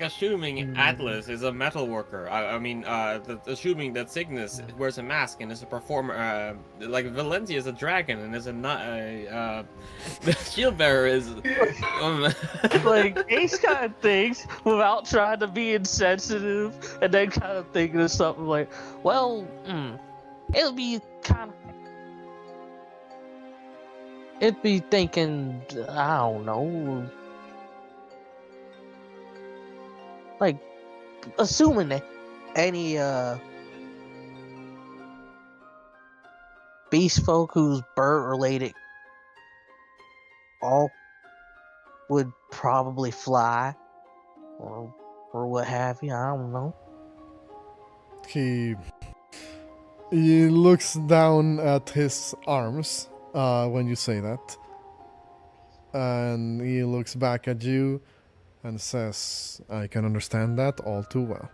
assuming Atlas is a metal worker. I mean, assuming that Signis wears a mask and is a performer. Like Valencia is a dragon and is the shield bearer is. Like Ace kind of thinks without trying to be insensitive, and then kind of thinking of something like, well, it'll be kind of. It'd be thinking, I don't know, like assuming that any beast folk who's bird related all would probably fly, or what have you. I don't know. He looks down at his arms when you say that, and he looks back at you and says, "I can understand that all too well."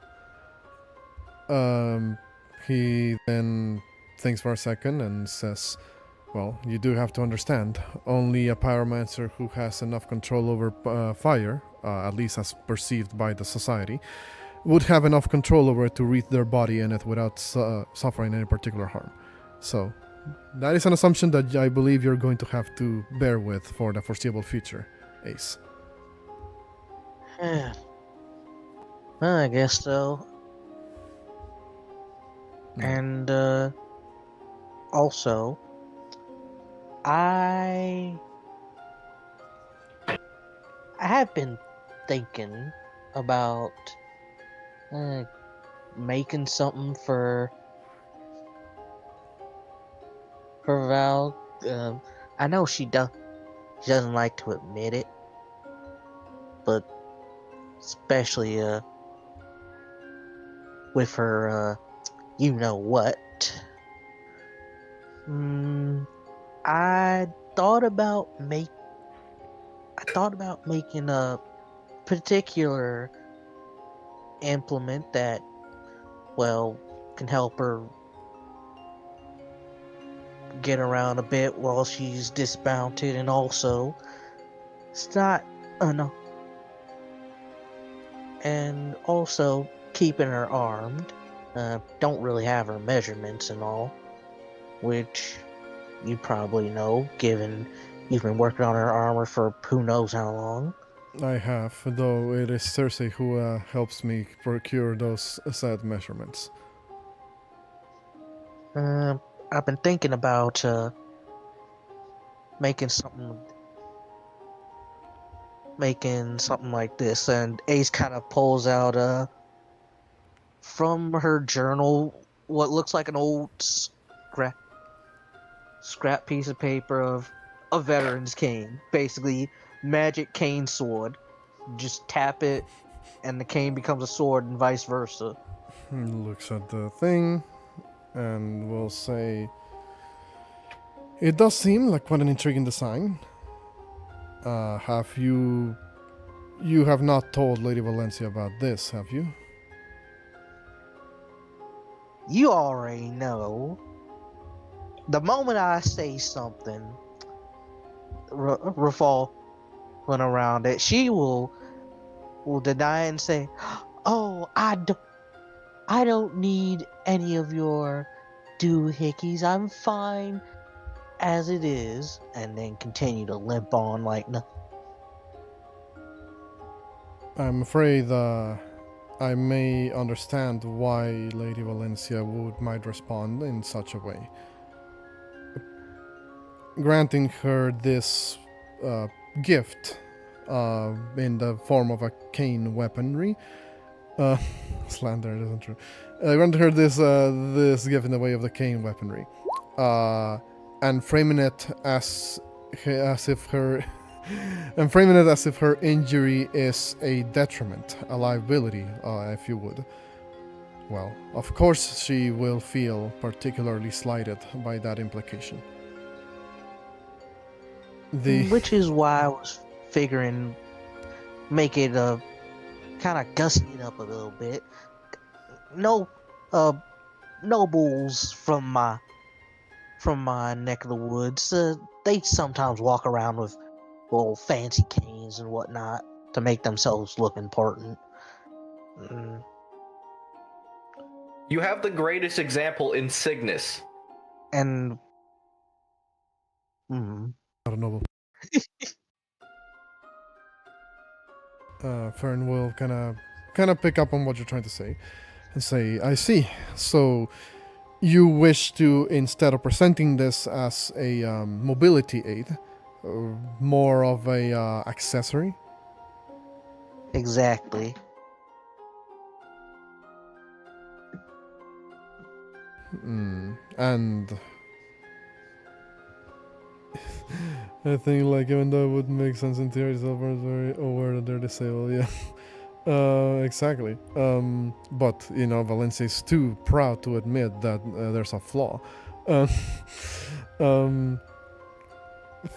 He then thinks for a second and says, "Well, you do have to understand, only a pyromancer who has enough control over fire, at least as perceived by the society, would have enough control over it to wreath their body in it without suffering any particular harm. So, that is an assumption that I believe you're going to have to bear with for the foreseeable future, Ace." Yeah. Well, I guess so. And also, I have been thinking about making something for Val. I know she doesn't like to admit it, but especially with her you know what. I thought about making a particular implement that, well, can help her get around a bit while she's dismounted, and also it's not no, and also keeping her armed. Don't really have her measurements and all, which you probably know, given you've been working on her armor for who knows how long. I have, though it is Cersei who helps me procure those said measurements. I've been thinking about making something like this, and Ace kind of pulls out from her journal what looks like an old scrap piece of paper of a veteran's cane, basically magic cane sword. Just tap it and the cane becomes a sword, and vice versa. Looks at the thing and will say, "It does seem like quite an intriguing design. You have not told Lady Valencia about this, have you?" You already know. The moment I say something, Rafal went around it, she will deny and say, "Oh, I don't need any of your doohickeys. I'm fine as it is," and then continue to limp on like nothing. I'm afraid I may understand why Lady Valencia might respond in such a way. Granting her this gift in the form of a cane weaponry, slander isn't true. Granted her this gift in the way of the cane weaponry, and framing it as if her injury is a detriment, a liability, if you would. Well, of course she will feel particularly slighted by that implication. Which is why I was figuring make it kind of gusty it up a little bit. No, nobles from my neck of the woods, they sometimes walk around with little fancy canes and whatnot to make themselves look important. You have the greatest example in Signis. And not a noble. Fern will kind of pick up on what you're trying to say and say, "I see. So you wish to, instead of presenting this as a mobility aid, more of a accessory?" Exactly. And I think like even though it would make sense in theory, Silver is very aware that they're disabled. Yeah. Exactly. But you know, Valencia is too proud to admit that there's a flaw. Uh,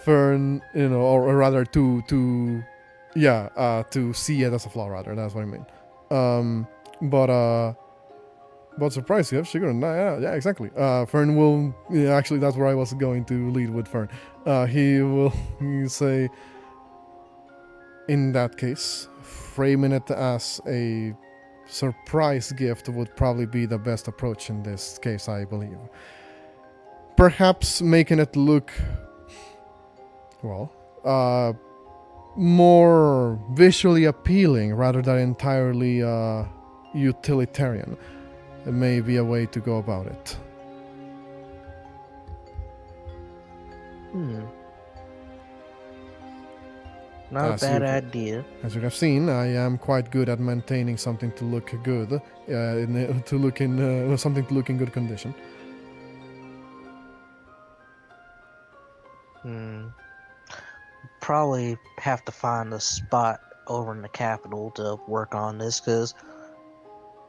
Fern, you know, or rather to see it as a flaw. Rather, that's what I mean. But surprise, you have sugar. Yeah, exactly. Fern will. Yeah, actually, that's where I was going to lead with Fern. He will say, in that case, framing it as a surprise gift would probably be the best approach in this case, I believe. Perhaps making it look, well, more visually appealing rather than entirely utilitarian. It may be a way to go about it. Not As a bad you- idea. As you have seen, I am quite good at maintaining something to look good, something to look in good condition. Probably have to find a spot over in the capital to work on this, because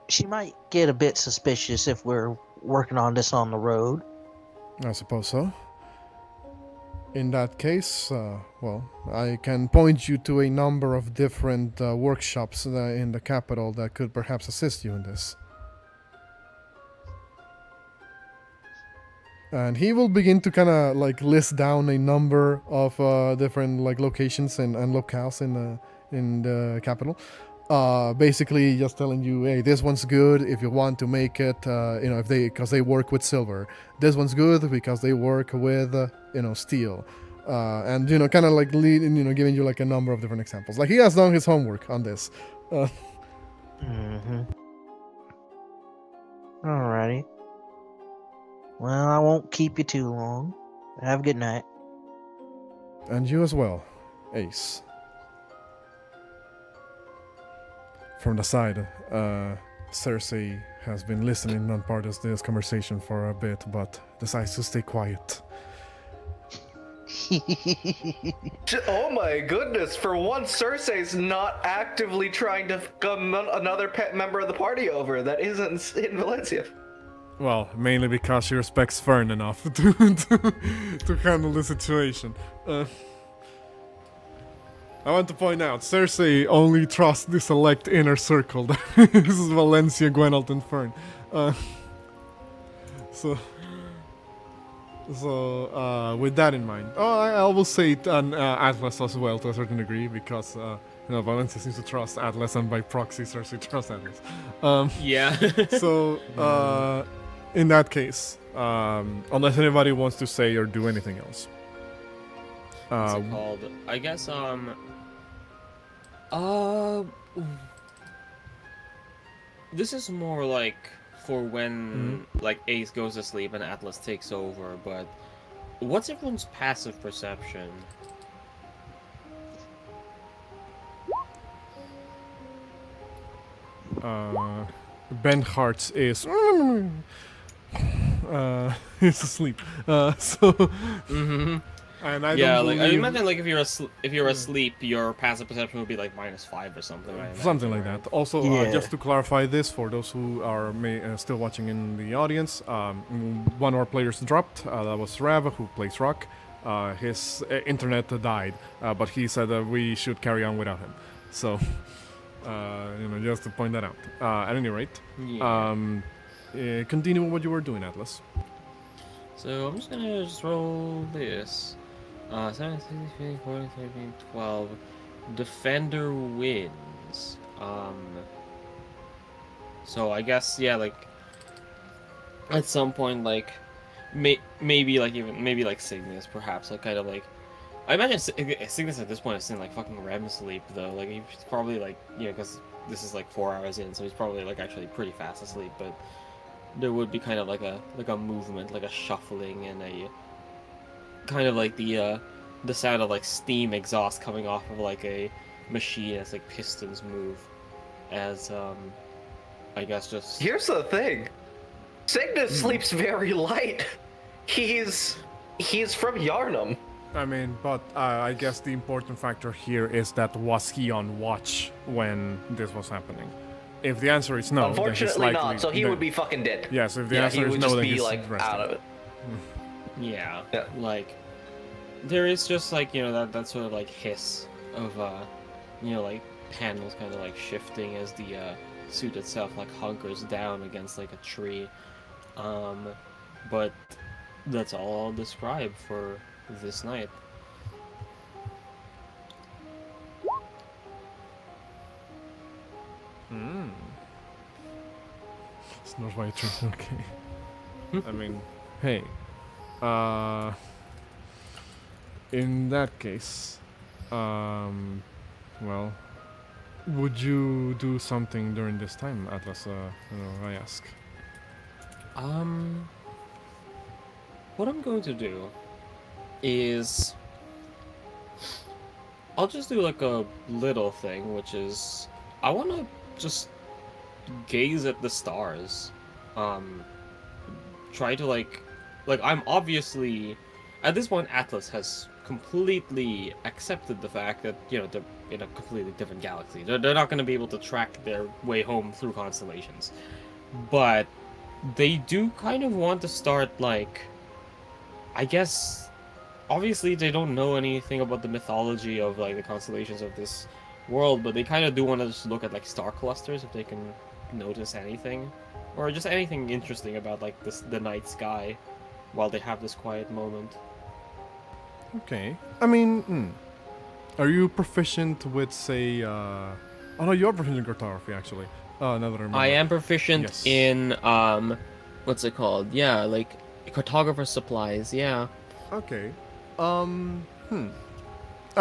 she might get a bit suspicious if we're working on this on the road. I suppose so. In that case, well, I can point you to a number of different workshops in the capital that could perhaps assist you in this. And he will begin to kind of like list down a number of different like locations and locales in the capital. Basically, just telling you, hey, this one's good if you want to make it. You know, because they work with silver. This one's good because they work with steel. And you know, kind of like giving you like a number of different examples. Like he has done his homework on this. Alrighty. Well, I won't keep you too long. Have a good night. And you as well, Ace. From the side, Cersei has been listening on part of this conversation for a bit, but decides to stay quiet. Oh my goodness, for once Cersei's not actively trying to become another pet member of the party over that isn't in Valencia. Well, mainly because she respects Fern enough to handle the situation. I want to point out, Cersei only trusts the select inner circle. This is Valencia, Gwenalt, and Fern. So with that in mind, I will say Atlas as well to a certain degree, because Valencia seems to trust Atlas, and by proxy, Cersei trusts Atlas. Yeah. So, in that case, unless anybody wants to say or do anything else. What's it called? I guess, this is more like for when, like, Ace goes to sleep and Atlas takes over, but what's everyone's passive perception? Ben Hart's is he's asleep. And I don't like I believe- imagine, like if you're asleep, your passive perception would be like -5 or something. I imagine, Something like right? that. Also, Yeah. just to clarify this for those who are still watching in the audience, one of our players dropped. That was Rav, who plays Rock. His internet died, but he said that we should carry on without him. So, just to point that out. At any rate, Yeah. continue with what you were doing, Atlas. So I'm just gonna roll this. 7, 13, 14, 13, 12. Defender wins. So I guess, yeah, like at some point, like maybe like Signis, perhaps, like kind of like. I imagine Signis at this point is in like fucking REM sleep though. Like he's probably like, because this is like 4 hours in, so he's probably like actually pretty fast asleep. But there would be kind of like a movement, like a shuffling, and a kind of like the sound of like steam exhaust coming off of like a machine as like pistons move, as I guess just. Here's the thing. Signis sleeps very light. He's from Yarnum. I mean, but I guess the important factor here is that was he on watch when this was happening? If the answer is no, then he's Unfortunately likely, not, so he then- would be fucking dead. Yes, if the Yeah, answer he is would no, just then be he's like resting. out of it. Yeah. Yeah. Like, there is just like, you know, that sort of like hiss of, you know, like panels kind of like shifting as the suit itself like hunkers down against like a tree. But that's all I'll describe for this night. It's not my turn. Okay. I mean, hey. In that case, well, would you do something during this time, Atlas? I ask. What I'm going to do is I'll just do like a little thing, which is I want to just gaze at the stars. Try to like I'm obviously at this point Atlas has completely accepted the fact that, you know, they're in a completely different galaxy. They're not going to be able to track their way home through constellations. But they do kind of want to start, like, I guess, obviously they don't know anything about the mythology of, like, the constellations of this world, but they kind of do want to just look at, like, star clusters if they can notice anything. Or just anything interesting about, like, the night sky while they have this quiet moment. Okay. I mean, are you proficient with, say, oh no, you're proficient in cartography, actually. Now that I remember. I am proficient Yes. in, what's it called? Yeah, like, cartographer supplies, yeah. Okay. I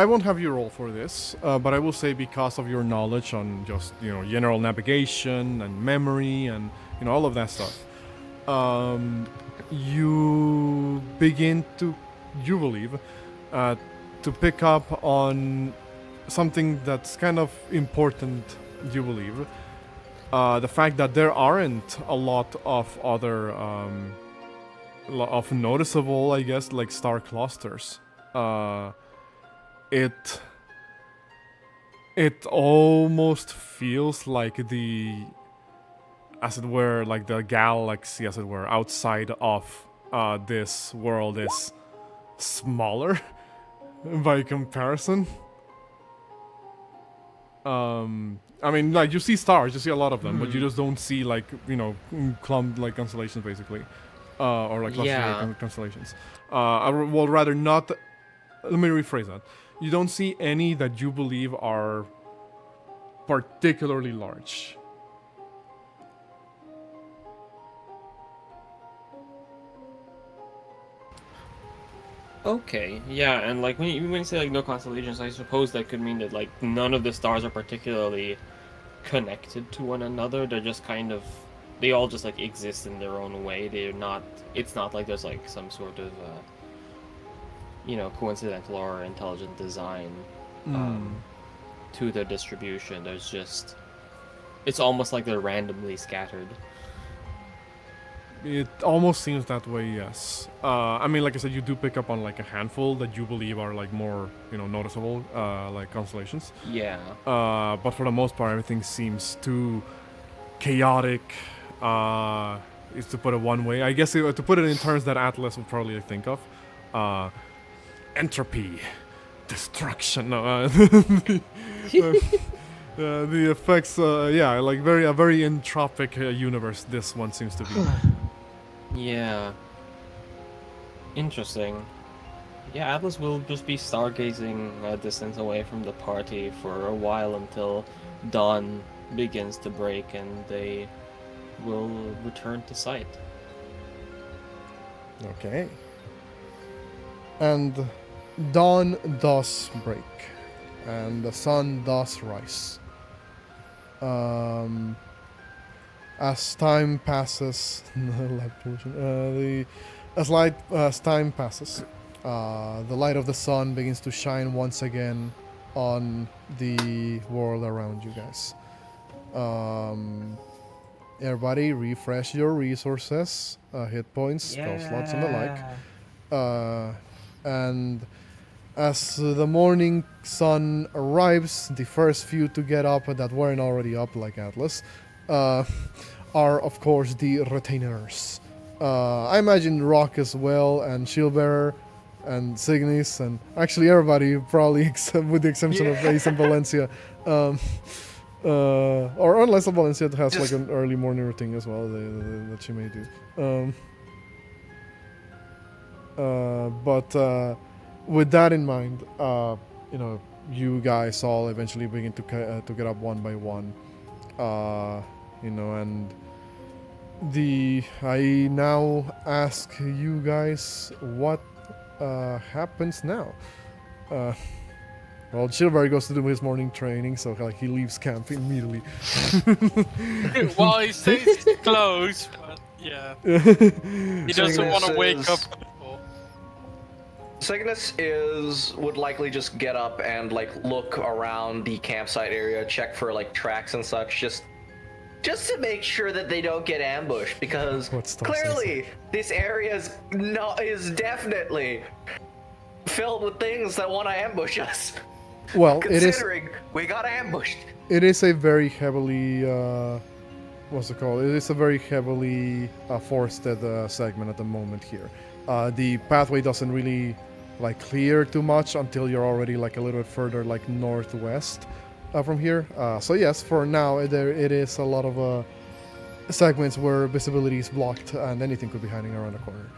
won't have you roll for this, but I will say because of your knowledge on just, you know, general navigation and memory and, you know, all of that stuff, you begin to, you believe, to pick up on something that's kind of important, you believe. The fact that there aren't a lot of other, of noticeable, I guess, like star clusters. It almost feels like the, as it were, like the galaxy, as it were, outside of this world is smaller by comparison. I mean, like, you see stars, you see a lot of them, but you just don't see, like, you know, clump, like, constellations, basically. Or, like, clusters of constellations. Well, rather not... Let me rephrase that. You don't see any that you believe are particularly large. Okay, yeah, and like when you say like no constellations, I suppose that could mean that like none of the stars are particularly connected to one another. They're just kind of, they all just like exist in their own way. They're not, it's not like there's like some sort of you know, coincidental or intelligent design to their distribution. There's just, it's almost like they're randomly scattered. It almost seems that way, yes. I mean, like I said, you do pick up on like a handful that you believe are like more, you know, noticeable, like constellations. Yeah. But for the most part, everything seems too chaotic. Is to put it one way. I guess to put it in terms that Atlas would probably think of. Entropy, destruction. No, the effects. Yeah, like a very entropic universe. This one seems to be. Yeah. Interesting. Yeah, Atlas will just be stargazing a distance away from the party for a while until dawn begins to break and they will return to sight. Okay. And dawn does break, and the sun does rise. As time passes, light pollution. As time passes, the light of the sun begins to shine once again on the world around you guys. Everybody, refresh your resources, hit points, spell slots, and the like. And as the morning sun arrives, the first few to get up that weren't already up, like Atlas, are of course the retainers. I imagine Rock as well, and Shieldbearer, and Signis, and actually everybody, probably except with the exception of Ace and Valencia. Or unless Valencia has like an early morning routine as well that she may do. But with that in mind, you guys all eventually begin to get up one by one. And I now ask you guys what happens now. Well, Shilberry goes to do his morning training, so like he leaves camp immediately. Well, he stays close, but yeah, he doesn't want to wake up. Signis would likely just get up and like look around the campsite area, check for like tracks and such, just to make sure that they don't get ambushed, because clearly this area is definitely filled with things that want to ambush us. Well, considering we got ambushed. It is a very heavily what's it called? It is a very heavily forested segment at the moment here. The pathway doesn't really like clear too much until you're already like a little bit further like northwest from here. So yes, for now it is a lot of segments where visibility is blocked and anything could be hiding around the corner.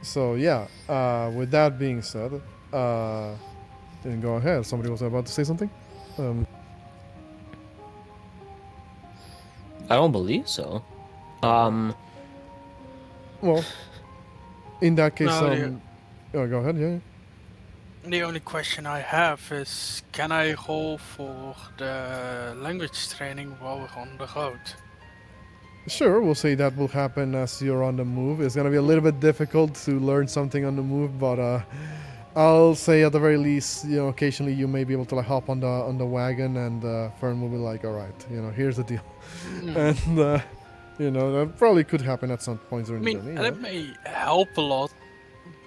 So yeah, with that being said, then go ahead. Somebody was about to say something? I don't believe so. Well, in that case, No, go ahead, yeah. The only question I have is, can I roll for the language training while we're on the road? Sure, we'll say that will happen as you're on the move. It's gonna be a little bit difficult to learn something on the move, but I'll say at the very least, occasionally you may be able to like hop on the wagon, and Fern will be like, "All right, here's the deal," and that probably could happen at some points during the journey. And it may help a lot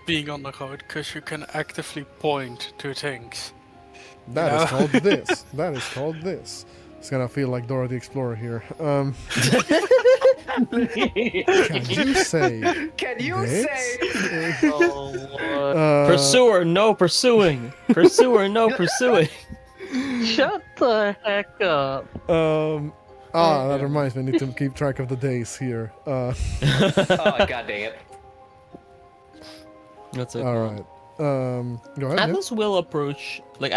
being on the road, because you can actively point to things. That is called this. That is called this. It's gonna feel like Dora the Explorer here. Can you say? Can you say? Pursuer, no pursuing. Pursuer, no pursuing. Shut the heck up. That reminds me. I need to keep track of the days here. Oh, god dang it. That's it. All right. Go ahead. Atlas will approach, like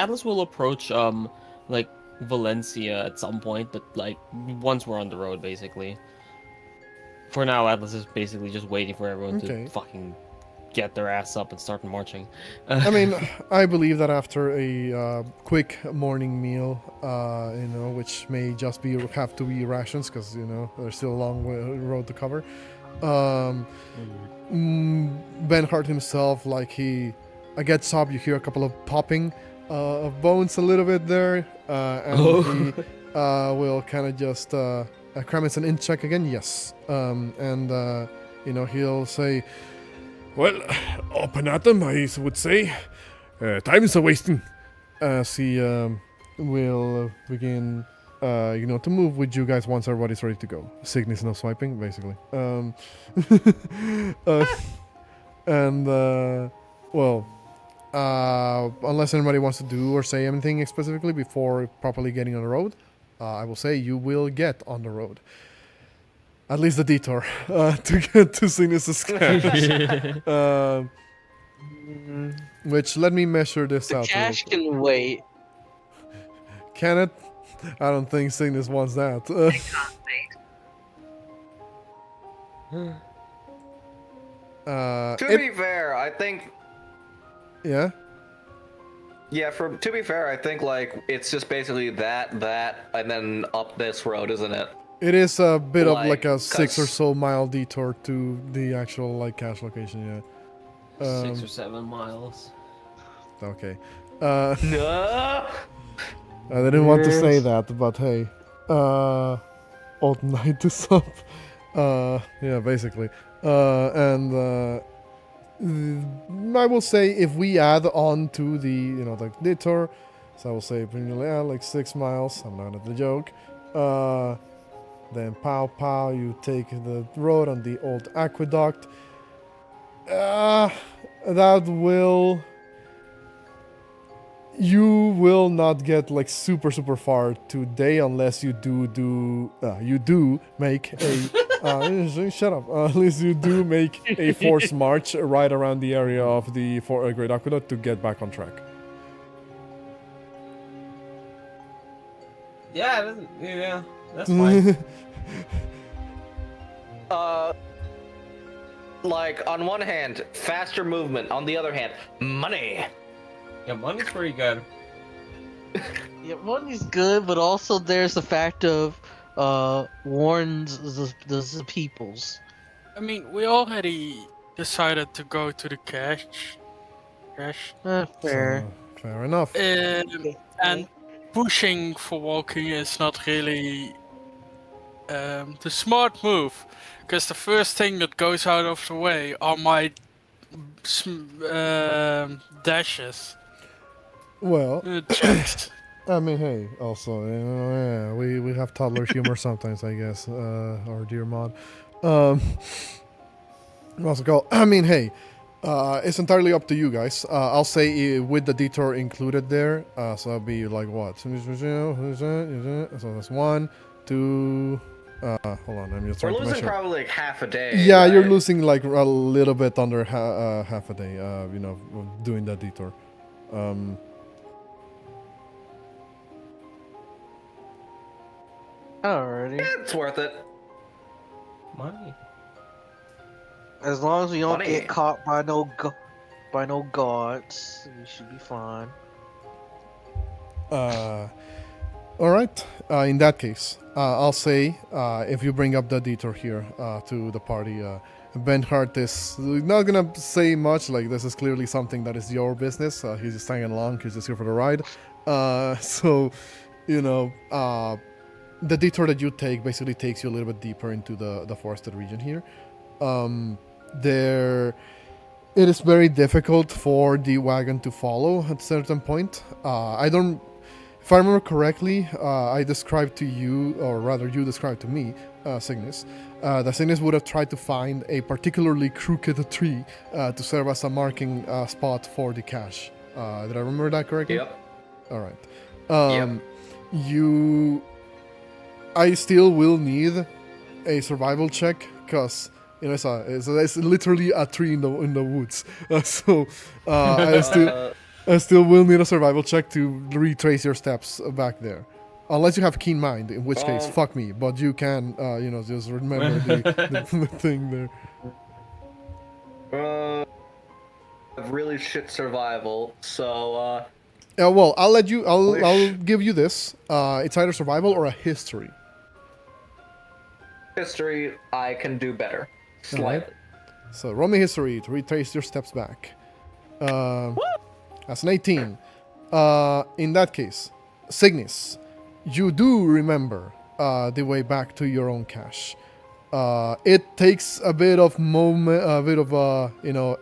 Valencia at some point, but like once we're on the road, basically. For now, Atlas is basically just waiting for everyone to fucking get their ass up and start marching. I mean, I believe that after a quick morning meal, which may just have to be rations, because there's still a long road to cover. Ben Hart himself, like he gets up, you hear a couple of popping of bones a little bit there, and he will kind of just cram it's an in check again, yes, and he'll say, "Well, open at them, I would say. Time is a wasting." As he will begin, to move with you guys once everybody's ready to go. Signis no swiping, basically. Unless anybody wants to do or say anything specifically before properly getting on the road, I will say you will get on the road. At least the detour to get to Signis' cache. Which, let me measure this out. Cash can wait. Can it? I don't think Signis wants that. I can't wait. To be fair, I think. Yeah. Yeah, to be fair, I think like it's just basically that, and then up this road, isn't it? It is a bit of like a 6 or so mile detour to the actual like cache location. Yeah. 6 or 7 miles. Okay. No. I didn't want to say that, but hey, old night is up. Yeah, basically. And I will say if we add on to the, you know, like detour, so I will say like 6 miles. I'm not gonna joke. Then pow, you take the road on the old aqueduct. That will... You will not get like super far today unless you do make a shut up. Unless you do make a forced march right around the area of the Great Aqueduct to get back on track. Yeah, that's fine. Like, on one hand, faster movement. On the other hand, money. Yeah, money's pretty good. Yeah, money's good, but also there's the fact of warns the peoples. I mean, we already decided to go to the cache. Fair. So, fair enough. And pushing for walking is not really the smart move, because the first thing that goes out of the way are my dashes. Well, checks. I mean, hey, also, you know, yeah, we have toddler humor sometimes, I guess, our dear mod. What's it called? I mean, hey, it's entirely up to you guys. I'll say with the detour included there, so that'll be like what? So that's 1, 2. Hold on, I'm just We're trying to losing measure. probably like half a day. Yeah, right? you're losing like a little bit under half a day, you know, doing that detour. Alrighty. It's worth it. Money. As long as we don't Funny. get caught by no guards, we should be fine. All right. In that case, I'll say if you bring up the detour here to the party, Vangurad is not gonna say much. Like, this is clearly something that is your business. He's just tagging along. He's just here for the ride. So, you know, the detour that you take basically takes you a little bit deeper into the forested region here. It is very difficult for the wagon to follow at a certain point. If I remember correctly, I described to you, or rather you described to me, Signis, that Signis would have tried to find a particularly crooked tree to serve as a marking spot for the cache. Did I remember that correctly? Yep. All right. I still will need a survival check, because you know it's literally a tree in the woods. So I still will need a survival check to retrace your steps back there, unless you have keen mind, in which case fuck me. But you can you know, just remember the thing there. Really shit survival. So Well, I'll give you this. It's either survival or a history. history, I can do better. Slightly. Alright. So roll me history to retrace your steps back. That's an 18. In that case, Signis, you do remember the way back to your own cache. It takes a bit of you know,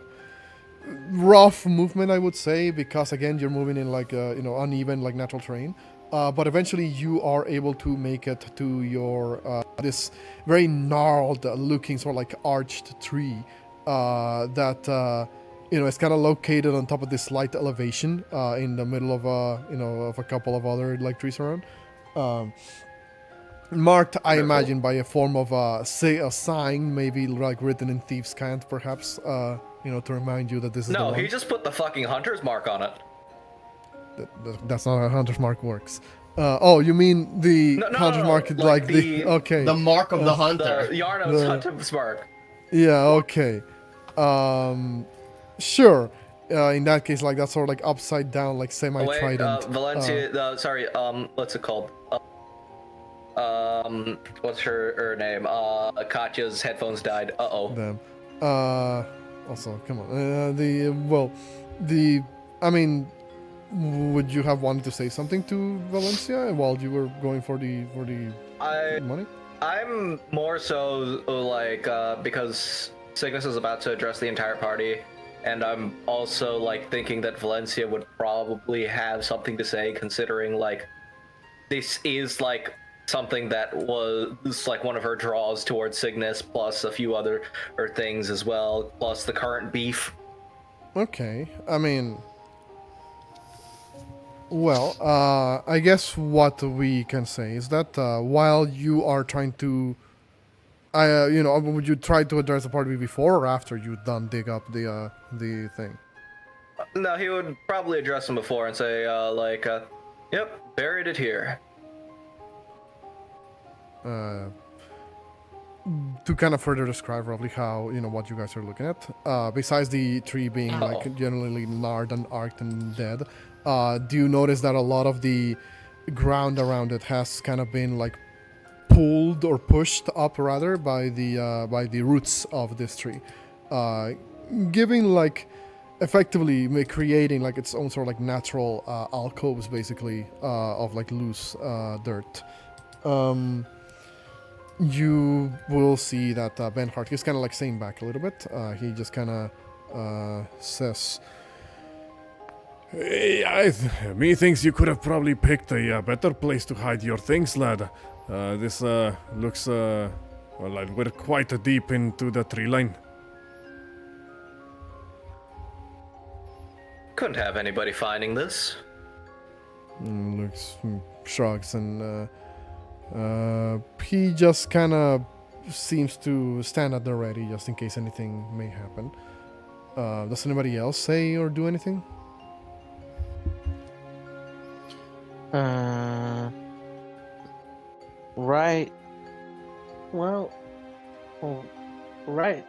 rough movement, I would say, because again you're moving in like you know, uneven, like natural terrain. But eventually you are able to make it to your this very gnarled looking sort of like arched tree that you know, it's kind of located on top of this slight elevation in the middle of you know, of a couple of other like trees around. Marked, I imagine, by a form of a sign, maybe like written in thieves' cant, perhaps, you know, to remind you that this is the No, one. he just put the fucking hunter's mark on it. That's not how hunter's mark works. Oh, you mean the hunter's mark, like the okay, the mark of the hunter, the Yarno's hunter's mark. Yeah, okay. Sure. In that case, like that's sort of like upside down, like semi-trident. Valencia, sorry, what's it called? What's her name? Katya's headphones died. Uh-oh. Damn. Also, come on. I mean, would you have wanted to say something to Valencia while you were going for the money? I'm more so like because Signis is about to address the entire party. And I'm also like thinking that Valencia would probably have something to say, considering like this is like something that was like one of her draws towards Signis, plus a few other things as well, plus the current beef. Okay, I mean, well, I guess what we can say is that while you are trying to, would you try to address the party before or after you done dig up the thing? No, he would probably address him before and say, yep, buried it here. To kind of further describe roughly how, what you guys are looking at, besides the tree being like generally gnarled and arced and dead, do you notice that a lot of the ground around it has kind of been like pulled or pushed up rather by the roots of this tree, giving like effectively creating like its own sort of like natural alcoves basically of like loose dirt. You will see that Ben Hart, he's kind of like staying back a little bit. He just kind of says, Hey, me thinks you could have probably picked a better place to hide your things, lad. This looks, like we're quite deep into the tree line. Couldn't have anybody finding this. Looks, shrugs, and he just kind of seems to stand at the ready just in case anything may happen. Does anybody else say or do anything? Right. Well, right.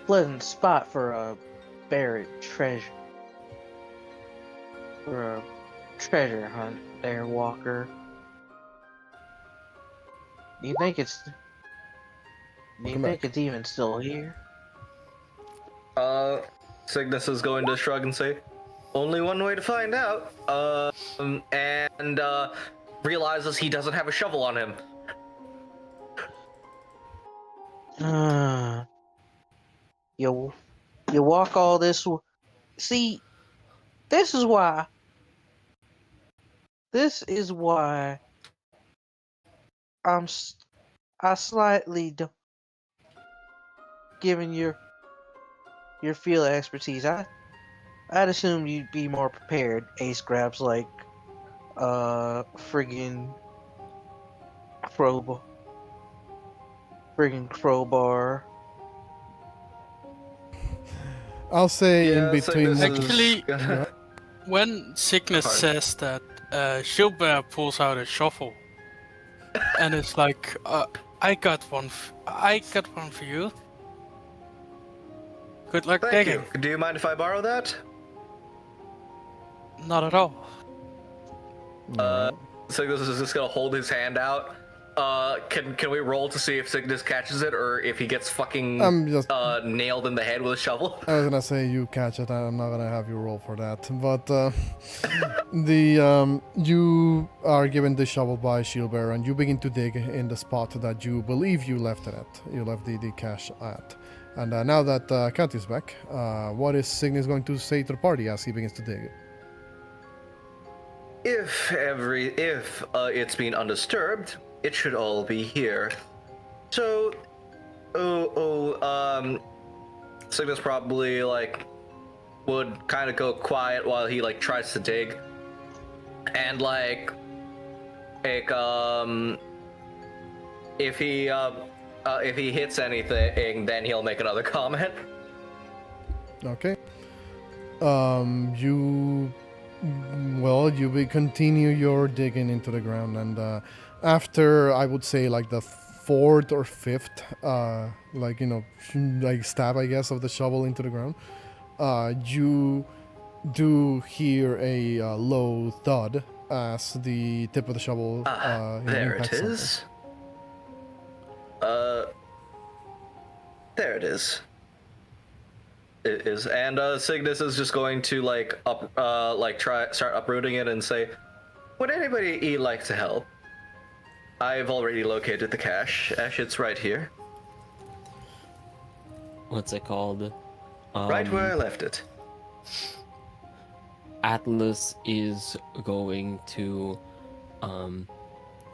Pleasant spot for a buried treasure. For a treasure hunt there, Walker. Do you think it's even still here? Signis is going to shrug and say, only one way to find out. And realizes he doesn't have a shovel on him. You walk all this. See, this is why. I slightly given your field expertise. I'd assume you'd be more prepared. Ace grabs like friggin' crowbar. I'll say in between. Actually, when Signis says that, Gilbert pulls out a shovel, and it's like, I got one for you. Good luck Thank digging. you. Do you mind if I borrow that? Not at all. Signis is just gonna hold his hand out. Can we roll to see if Signis catches it or if he gets fucking nailed in the head with a shovel? I was gonna say you catch it. I'm not gonna have you roll for that. But you are given the shovel by Shieldbearer, and you begin to dig in the spot that you believe you left it at. You left the cache at. And now that Kat is back, what is Signis going to say to the party as he begins to dig? If it's been undisturbed, it should all be here. So, Signis probably like would kind of go quiet while he like tries to dig, and if he hits anything, then he'll make another comment. Okay. You will continue your digging into the ground, and after I would say like the fourth or fifth, stab, I guess, of the shovel into the ground, you do hear a low thud as the tip of the shovel there impacts it is. There it is. It is, and Signis is just going to start uprooting it and say, "Would anybody like to help? I've already located the cache. It's right here." What's it called? Right where I left it. Atlas is going to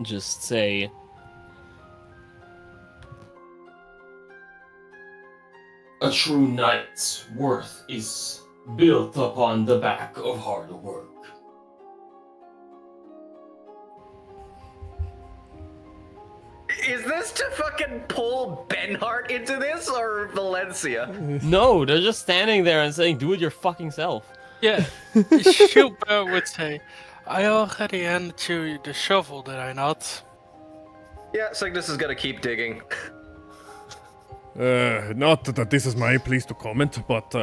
just say, A true knight's worth is built upon the back of hard work. Is this to fucking pull Benhart into this or Valencia? no, they're just standing there and saying, do it your fucking self. Yeah, Schubert would say, I already handed you the shovel, did I not? Yeah, Signis is gonna keep digging. Not that this is my place to comment, but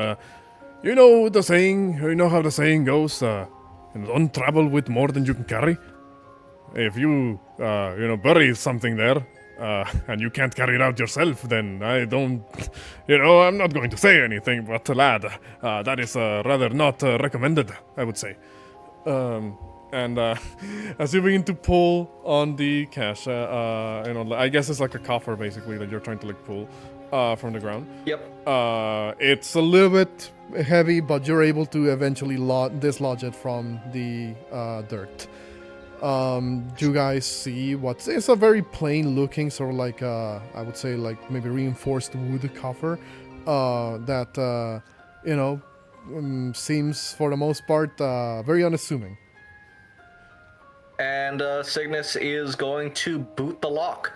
you know the saying, you know how the saying goes, don't travel with more than you can carry. If you, bury something there, and you can't carry it out yourself, then I don't, I'm not going to say anything, but lad, that is rather not recommended, I would say. And as you begin to pull on the cash, I guess it's like a coffer basically that you're trying to like pull from the ground. Yep. It's a little bit heavy, but you're able to eventually dislodge it from the dirt. You guys see it's a very plain looking sort of like I would say like maybe reinforced wood coffer that seems for the most part very unassuming. And Signis is going to boot the lock.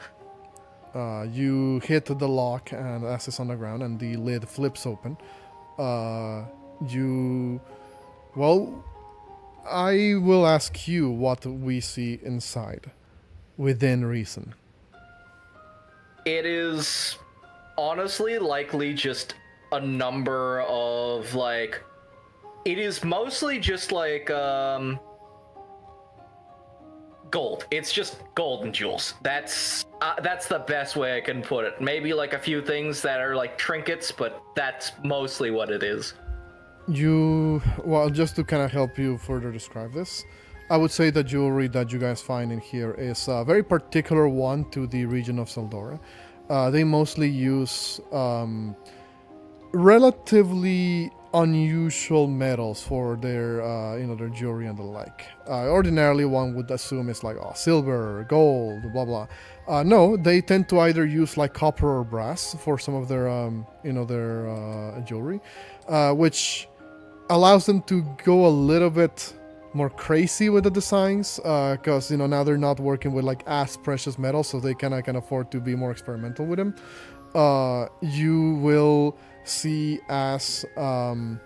You hit the lock and as it's on the ground and the lid flips open. I will ask you what we see inside, within reason. It is honestly likely just a number of like. It is mostly just like gold. It's just gold and jewels. That's the best way I can put it. Maybe like a few things that are like trinkets, but that's mostly what it is. Just to kind of help you further describe this, I would say the jewelry that you guys find in here is a very particular one to the region of Saldora. They mostly use relatively unusual metals for their their jewelry and the like. Ordinarily one would assume it's like silver, gold, blah blah. No, they tend to either use like copper or brass for some of their their jewelry, which allows them to go a little bit more crazy with the designs, because now they're not working with like as precious metals, so they can afford to be more experimental with them. You will see as the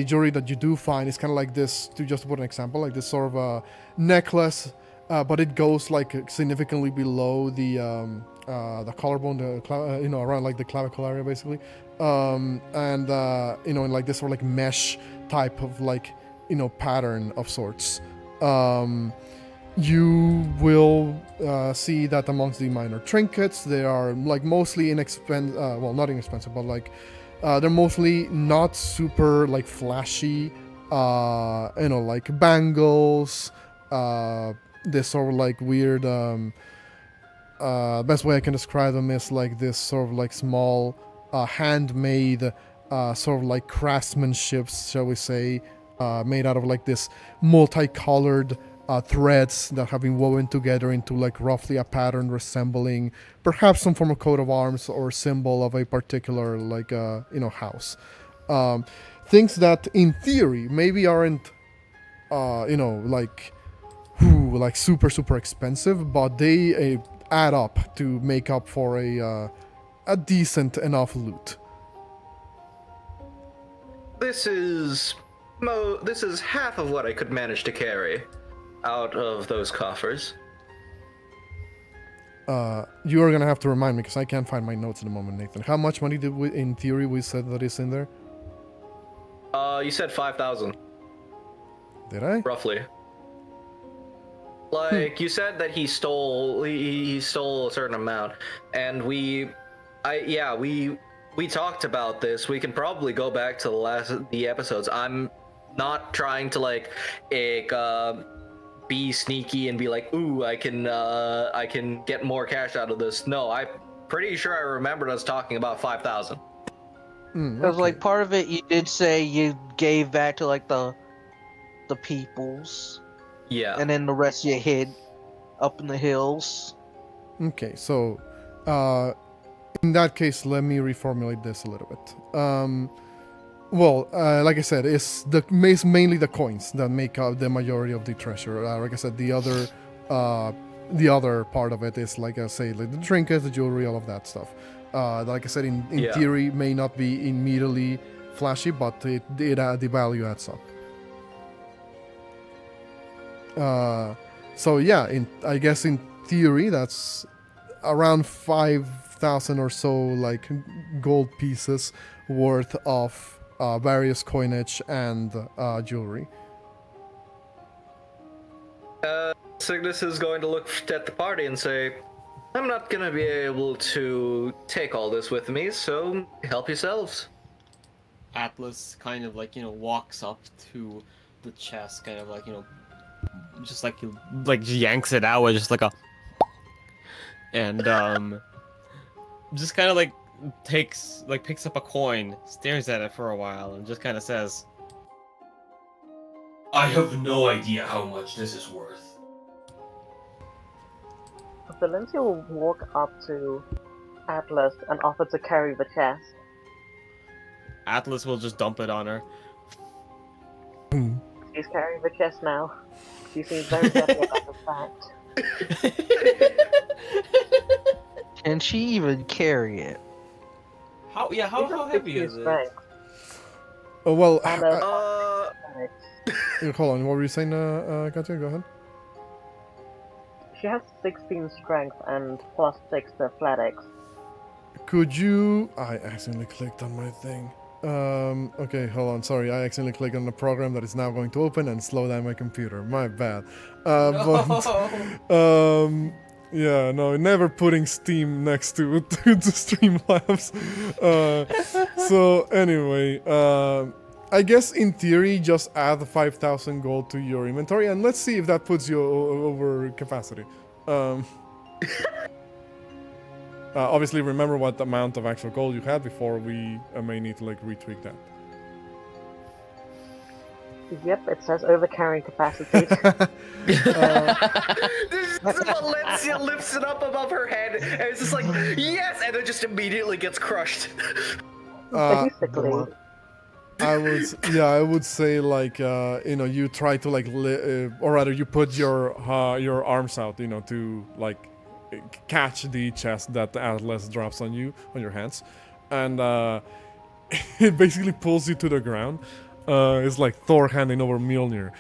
jewelry that you do find is kind of like this, to just put an example, like this sort of a necklace, but it goes like significantly below the collarbone, around like the clavicle area basically, and in like this sort of like mesh type of like pattern of sorts. You will see that amongst the minor trinkets, they are like mostly not inexpensive, but like they're mostly not super like flashy, like bangles, this sort of like weird, best way I can describe them is like this sort of like small handmade sort of like craftsmanship, shall we say, made out of like this multicolored threads that have been woven together into like roughly a pattern resembling perhaps some form of coat of arms or symbol of a particular like house. Things that in theory maybe aren't like super expensive, but they add up to make up for a decent enough loot. This is half of what I could manage to carry out of those coffers. You are gonna have to remind me because I can't find my notes at the moment, Nathan. How much money did we, in theory, we said that is in there? You said 5,000. Did I? Roughly. Like you said that he stole a certain amount, and we talked about this. We can probably go back to the episodes. I'm not trying to like be sneaky and be like, ooh, I can get more cash out of this. No, I'm pretty sure I remembered us talking about 5,000. Because like part of it, you did say you gave back to like the peoples, and then the rest you hid up in the hills. Okay, so in that case, let me reformulate this a little bit. Well, like I said, it's mainly the coins that make up the majority of the treasure. Like I said, the other part of it is like I say, like the trinkets, the jewelry, all of that stuff. Like I said, in theory, may not be immediately flashy, but the value adds up. So yeah, I guess in theory, that's around 5,000 or so like gold pieces worth of various coinage and jewelry. Signis is going to look at the party and say, I'm not going to be able to take all this with me, so help yourselves. Atlas kind of like, walks up to the chest, kind of like, just like yanks it out with just like a, and just kind of like picks up a coin, stares at it for a while, and just kind of says, I have no idea how much this is worth. Valencia will walk up to Atlas and offer to carry the chest. Atlas will just dump it on her. She's carrying the chest now. She seems very happy about the fact. Can she even carry it? How heavy is it? Oh well. And, hold on. What were you saying, Katya? Go ahead. she has 16 strength and plus 6 to athletics. Could you? I accidentally clicked on my thing. Okay, hold on. Sorry, I accidentally clicked on the program that is now going to open and slow down my computer. My bad. Yeah, no, never putting Steam next to Streamlabs. So anyway, I guess in theory, just add 5,000 gold to your inventory, and let's see if that puts you over capacity. Obviously, remember what amount of actual gold you had before we may need to like retweak that. Yep, it says overcarrying capacity. Valencia lifts it up above her head, and it's just like, yes, and it just immediately gets crushed. Basically. I would say like you try to like or rather you put your arms out, to like catch the chest that the Atlas drops on your hands, and it basically pulls you to the ground. It's like Thor handing over Mjolnir.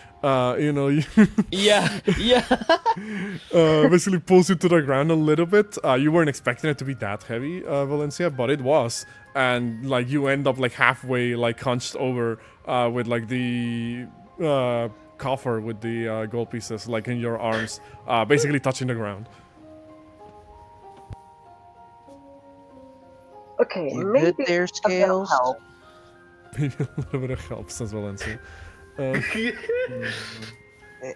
Basically pulls you to the ground a little bit. You weren't expecting it to be that heavy, Valencia, but it was. And like you end up like halfway like hunched over with like the coffer with the gold pieces like in your arms, basically touching the ground. Okay, You maybe good there, a bit of Scales? help. Maybe a little bit of help, says Valencia.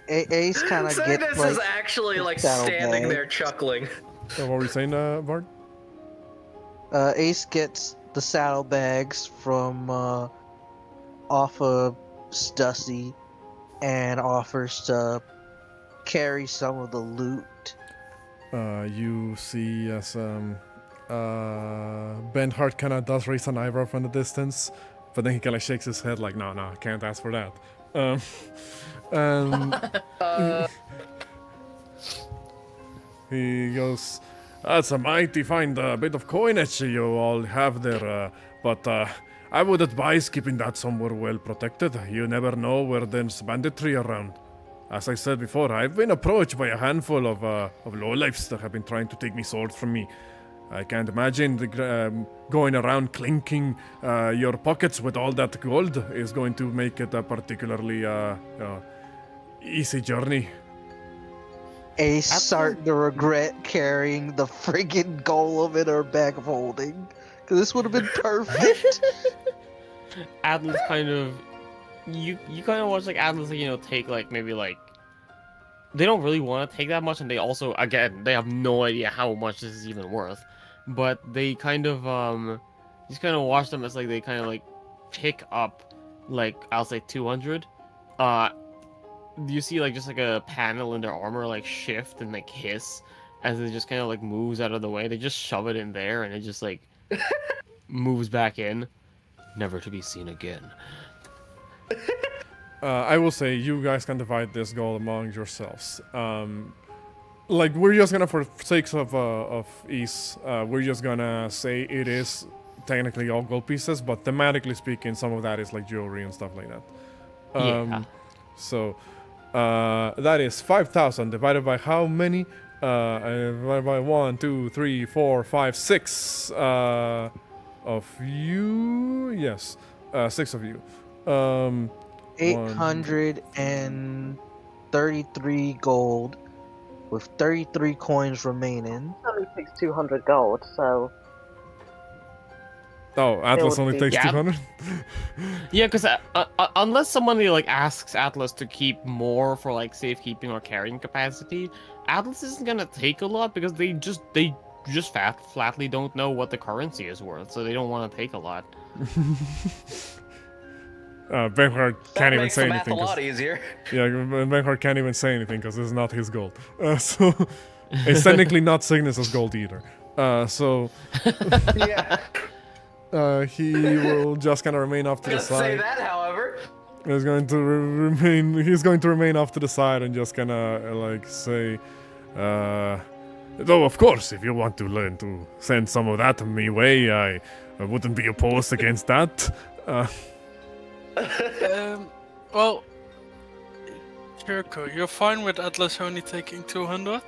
Ace kind of gets Signis like is actually like saddlebag. standing there chuckling. What were you saying, Bard? Ace gets the saddlebags from off of Stussy and offers to carry some of the loot. You see as Benhart kind of does raise an eyebrow from the distance, but then he kind of shakes his head like, no, I can't ask for that. And he goes, that's a mighty fine bit of coinage you all have there, but I would advise keeping that somewhere well protected. You never know where there's banditry around. As I said before, I've been approached by a handful of lowlifes that have been trying to take me swords from me. I can't imagine going around clinking your pockets with all that gold is going to make it a particularly easy journey. Ace starting to regret carrying the friggin' golem in her bag of holding. Because this would have been perfect. Atlas kind of, you kind of watch like Atlas, take like maybe like, they don't really want to take that much, and they also, again, they have no idea how much this is even worth, but they kind of just kind of watch them as like they kind of like pick up, like I'll say 200. You see like just like a panel in their armor like shift and like hiss as it just kind of like moves out of the way. They just shove it in there and it just like moves back in, never to be seen again. I will say you guys can divide this gold among yourselves. Like we're just gonna, for sakes of ease, we're just gonna say it is technically all gold pieces, but thematically speaking, some of that is like jewelry and stuff like that. Yeah. So that is 5,000 divided by how many? Divided by 1, 2, 3, 4, 5, 6 of you. Yes, 6 of you. 833 gold with 33 coins remaining. It only takes 200 gold, so Oh, Atlas would only be- takes Yeah. 200? Yeah, because unless somebody like asks Atlas to keep more for like safekeeping or carrying capacity, Atlas isn't gonna take a lot because they just flatly don't know what the currency is worth, so they don't want to take a lot. Vangurad That can't even makes say the math a anything. lot easier. Yeah, Vangurad can't even say anything because this is not his gold. So it's technically not Signis' gold either. So Yeah. he will just kind of remain off to the Just say side. that, however. He's going to remain. He's going to remain off to the side and just kind of like say, though of course, if you want to learn to send some of that me way, I wouldn't be opposed against that. Well, Jericho, you're fine with Atlas only taking 200?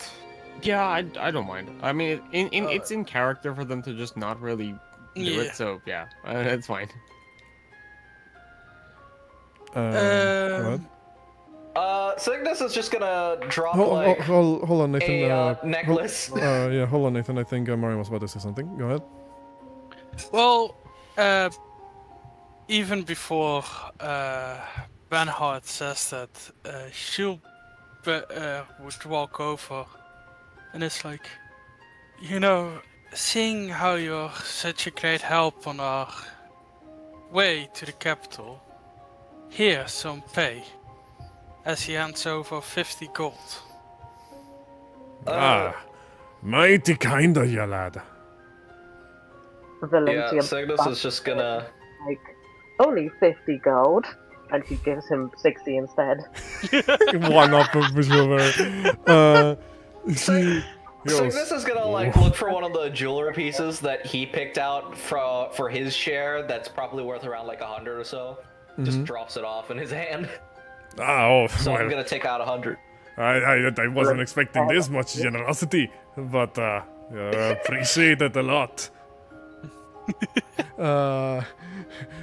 Yeah, I don't mind. I mean, it's in character for them to just not really do Yeah. it, so yeah, it's fine. Go ahead. Signis is just gonna drop Hold on, Nathan. a necklace. Yeah, hold on, Nathan. I think Marion was about to say something. Go ahead. Well, even before Benhard says that, she'll would walk over, and it's like, you know, seeing how you're such a great help on our way to the capital, here's some pay. As he hands over 50 gold. Mighty kind of you, lad. Yeah, Valencia Signis is just gonna. like only 50 gold, and she gives him 60 instead. One up for sure. He goes, Signis is gonna like look for one of the jewelry pieces that he picked out for his share. That's probably worth around like 100 or so. Just drops it off in his hand. So I'm gonna take out 100. I wasn't expecting this much generosity, but appreciate it a lot.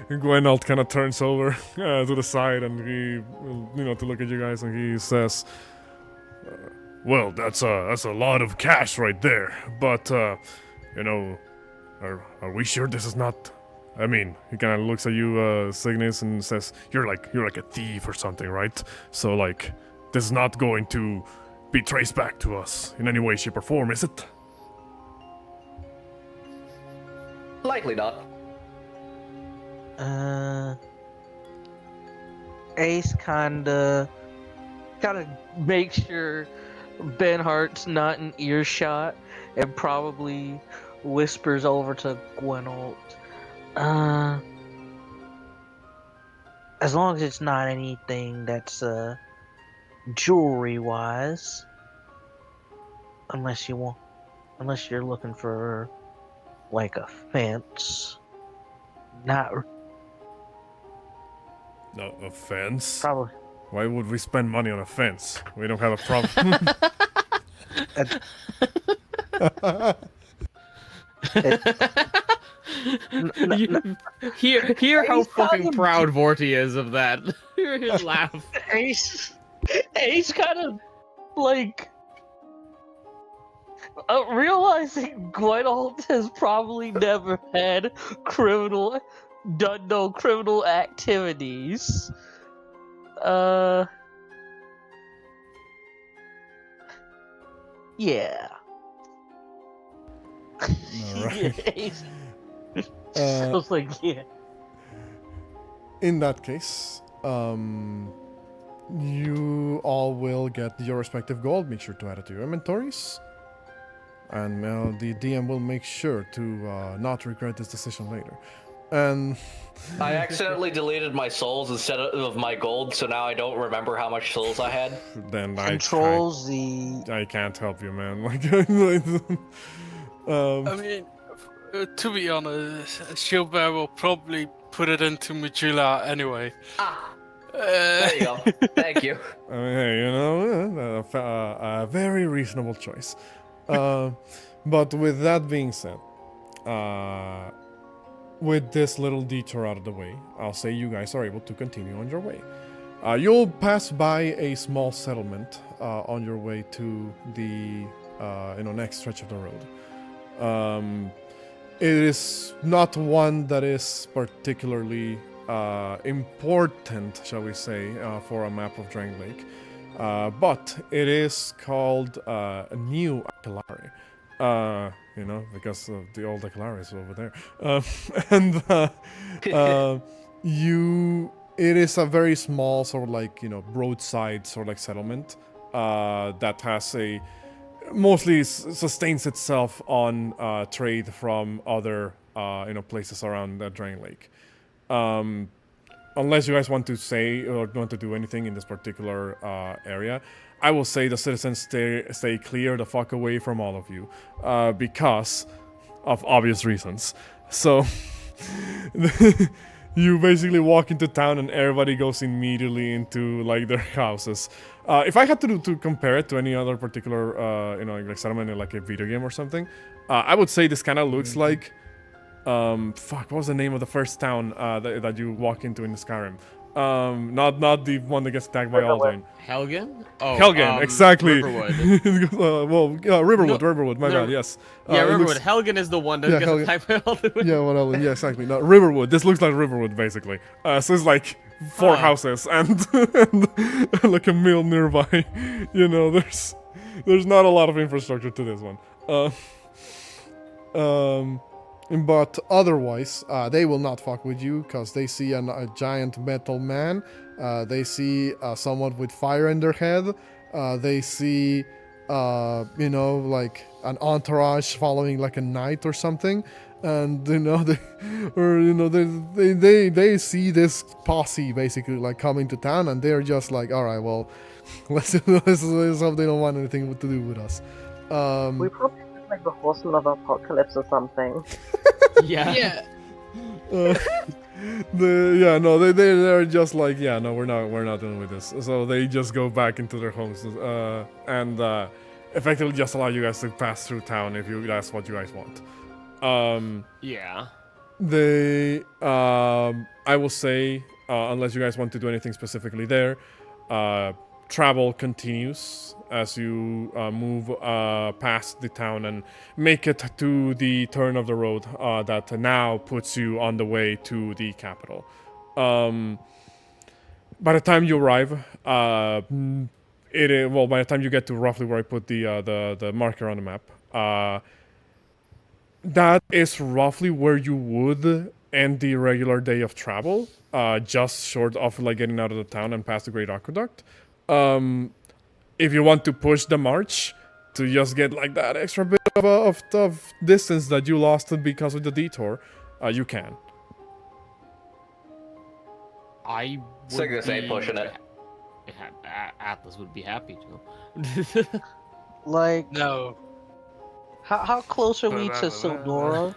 Gwynald kind of turns over to the side and he, to look at you guys, and he says, "Well, that's a lot of cash right there. But are we sure this is not?" I mean, he kind of looks at you, Signis, and says, "You're like a thief or something, right? So like, this is not going to be traced back to us in any way, shape, or form, is it?" Likely not. Ace kinda makes sure Benhart's not in earshot and probably whispers over to Gwenold. As long as it's not anything that's jewelry wise, unless you're looking for like a fence, not No offense. probably. Why would we spend money on a fence? We don't have a problem. Hear how fucking proud Vorti is of that. Hear his laugh. Ace kind of like realizing Gwenold has probably never had done no criminal activities. Yeah. Alright. Ace, I was like, yeah. In that case, you all will get your respective gold. Make sure to add it to your inventories. And the DM will make sure to not regret this decision later. And I accidentally deleted my souls instead of my gold, so now I don't remember how much souls I had. then Controls I can't help you, man. Like, I mean, to be honest, Shieldbear will probably put it into Medulla anyway. There you go. Thank you. I mean, hey, you know, a very reasonable choice. But with that being said, with this little detour out of the way, I'll say you guys are able to continue on your way. You'll pass by a small settlement on your way to the next stretch of the road. It is not one that is particularly important, shall we say, for a map of Drangleic. But it is called New Aquilare. Because of the old Aquilare is over there. It is a very small sort of like, roadside sort of like settlement that has mostly sustains itself on trade from other, places around Drangleic. Unless you guys want to say or want to do anything in this particular area, I will say the citizens stay clear the fuck away from all of you because of obvious reasons. So you basically walk into town and everybody goes immediately into like their houses. If I had to compare it to any other particular like settlement in like a video game or something, I would say this kind of looks like what was the name of the first town that you walk into in Skyrim? Not the one that gets attacked by Alduin. Helgen? Oh, Helgen, exactly. Riverwood. Riverwood. No, Riverwood. My bad. Yes. Riverwood. Helgen is the one that gets attacked by Alduin. Yeah, exactly. No, Riverwood. This looks like Riverwood, basically. So it's like 4 houses and like a mill nearby. There's not a lot of infrastructure to this one. But otherwise, they will not fuck with you because they see a giant metal man. They see someone with fire in their head. They see, like an entourage following like a knight or something. And they see this posse basically like coming to town, and they're just like, all right, well, let's hope they don't want anything to do with us. We probably look like the Horsemen of Apocalypse or something. Yeah. They're just like, yeah, no, we're not dealing with this. So they just go back into their homes and effectively just allow you guys to pass through town if that's what you guys want. Yeah. I will say, unless you guys want to do anything specifically there, travel continues as you move past the town and make it to the turn of the road that now puts you on the way to the capital. By the time you arrive, by the time you get to roughly where I put the marker on the map, that is roughly where you would end the regular day of travel, just short of like getting out of the town and past the Great Aqueduct. If you want to push the march to just get like that extra bit of distance that you lost because of the detour, you can. I would Signis ain't pushing it. Atlas would be happy to. Like, No. how close are we to Sildora?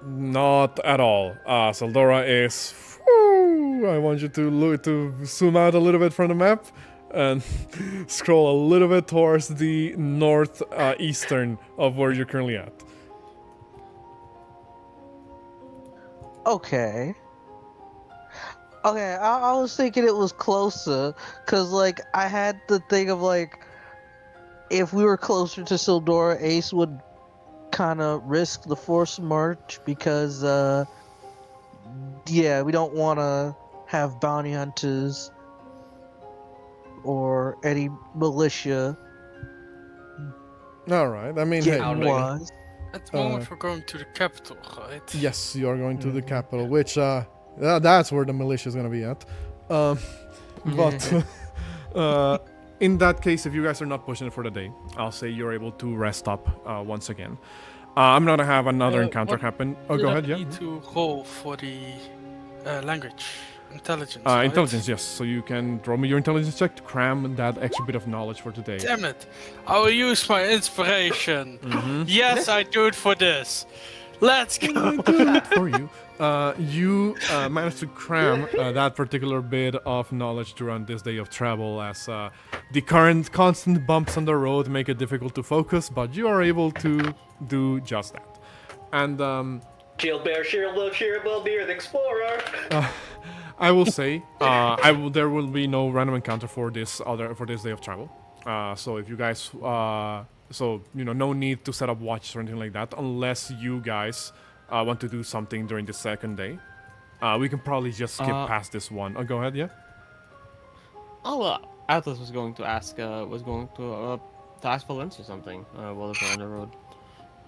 Not at all. Sildora is. I want you to zoom out a little bit from the map and scroll a little bit towards the northeastern of where you're currently at. Okay, I was thinking it was closer, because, like, I had the thing of, like, if we were closer to Sildora, Ace would kind of risk the forced march, because, we don't want to have bounty hunters or any militia All right. I mean, getting hey, was. At the moment, we're going to the capital, right? Yes, you are going to the capital, which that's where the militia is going to be at. But in that case, if you guys are not pushing it for the day, I'll say you're able to rest up once again. I'm gonna have another encounter what happen. Oh, Did go I ahead. Yeah. need to roll for the language intelligence. Right? Intelligence, yes. So you can throw me your intelligence check to cram that extra bit of knowledge for today. Damn it! I will use my inspiration. Yes, I do it for this. Let's go. I do it for you. You managed to cram that particular bit of knowledge during this day of travel, as the current constant bumps on the road make it difficult to focus, but you are able to do just that. And Shield bear, shield bear, the explorer. I will say, there will be no random encounter for this day of travel. So if you guys, no need to set up watches or anything like that, unless you guys want to do something during the second day. We can probably just skip past this one. Oh, go ahead, yeah. Atlas was going to ask Valencia something while they're on the road.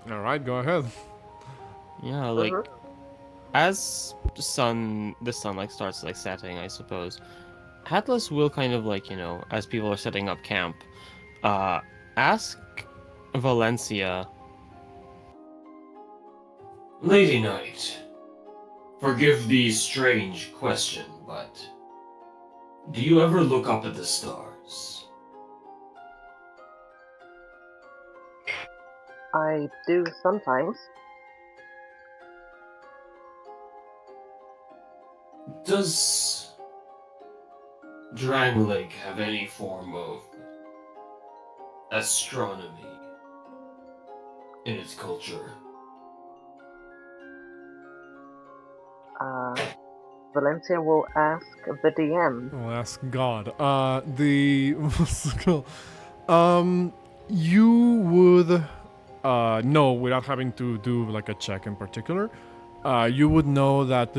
All right, go ahead. Yeah, like as the sun starts setting, I suppose. Atlas will kind of as people are setting up camp, ask Valencia. Lady Knight, forgive the strange question, but do you ever look up at the stars? I do sometimes. Does Drangleic have any form of astronomy in its culture? Valencia will ask the DM. I'll ask God. You would know without having to do a check in particular. You would know that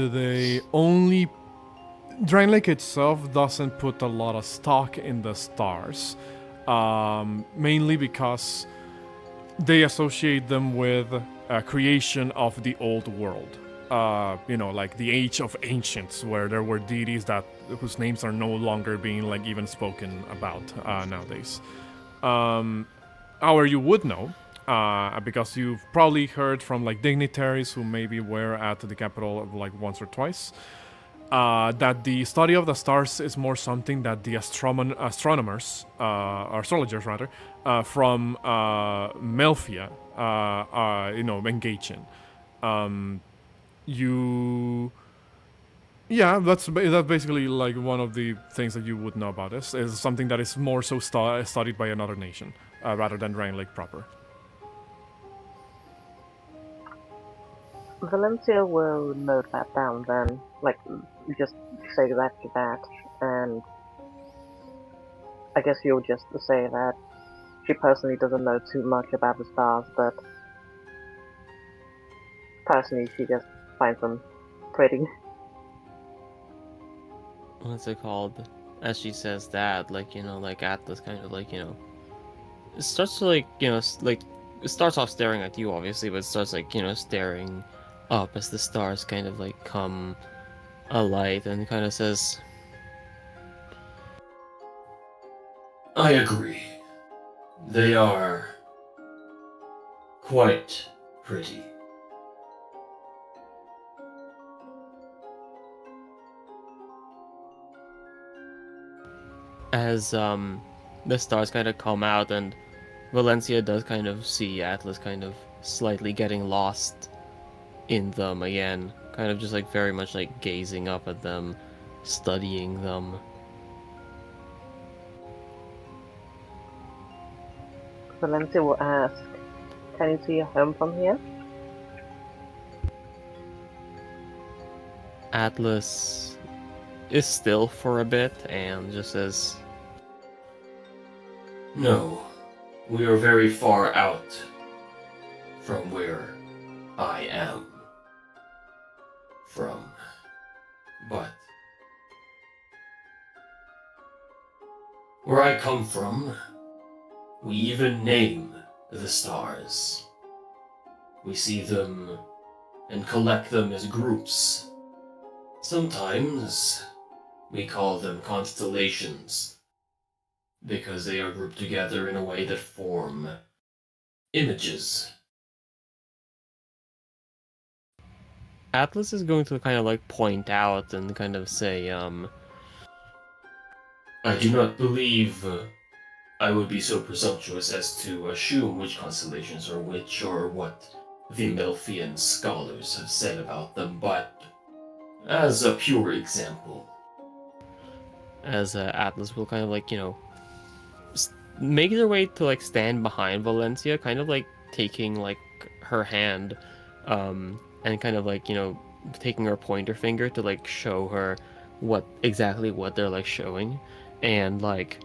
Drangleic itself doesn't put a lot of stock in the stars, mainly because they associate them with creation of the old world. Like the Age of Ancients, where there were deities whose names are no longer being even spoken about nowadays. However, you would know, because you've probably heard from dignitaries who maybe were at the capital once or twice, that the study of the stars is more something that the astronomers, or astrologers rather, from Melfia, engage in. That's basically one of the things that you would know about this. Is something that is more so studied by another nation rather than Drangleic proper. Valencia will note that down then. Just say exactly that. And I guess you'll just say that she personally doesn't know too much about the stars, but personally she just finds them pretty. What's it called? As she says that, Atlas kind of it starts to it starts off staring at you obviously, but it starts staring up as the stars kind of come alight and kind of says, I agree. They are quite pretty. as the stars kind of come out, and Valencia does kind of see Atlas kind of slightly getting lost in them again, kind of just very much gazing up at them, studying them. Valencia will ask, can you see your home from here? Atlas is still for a bit and just says, No, we are very far out from where I am from. But where I come from, we even name the stars. We see them and collect them as groups. Sometimes we call them constellations, because they are grouped together in a way that form images. Atlas is going to kind of like point out and kind of say, I do not believe I would be so presumptuous as to assume which constellations are which or what the Melfian scholars have said about them, but as a pure example. as Atlas will kind of like, make their way to like stand behind Valencia, kind of like taking like her hand, and kind of like, taking her pointer finger to like show her what they're like showing. And like,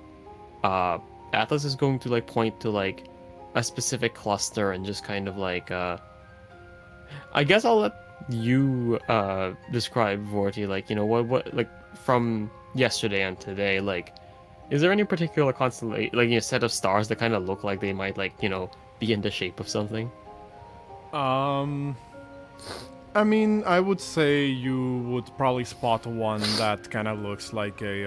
Atlas is going to like point to like a specific cluster and just kind of like, I guess I'll let you describe Vorti, like, what like from yesterday and today, like, is there any particular constellation, like, set of stars that kind of look like they might, like, be in the shape of something? I mean, I would say you would probably spot one that kind of looks like a,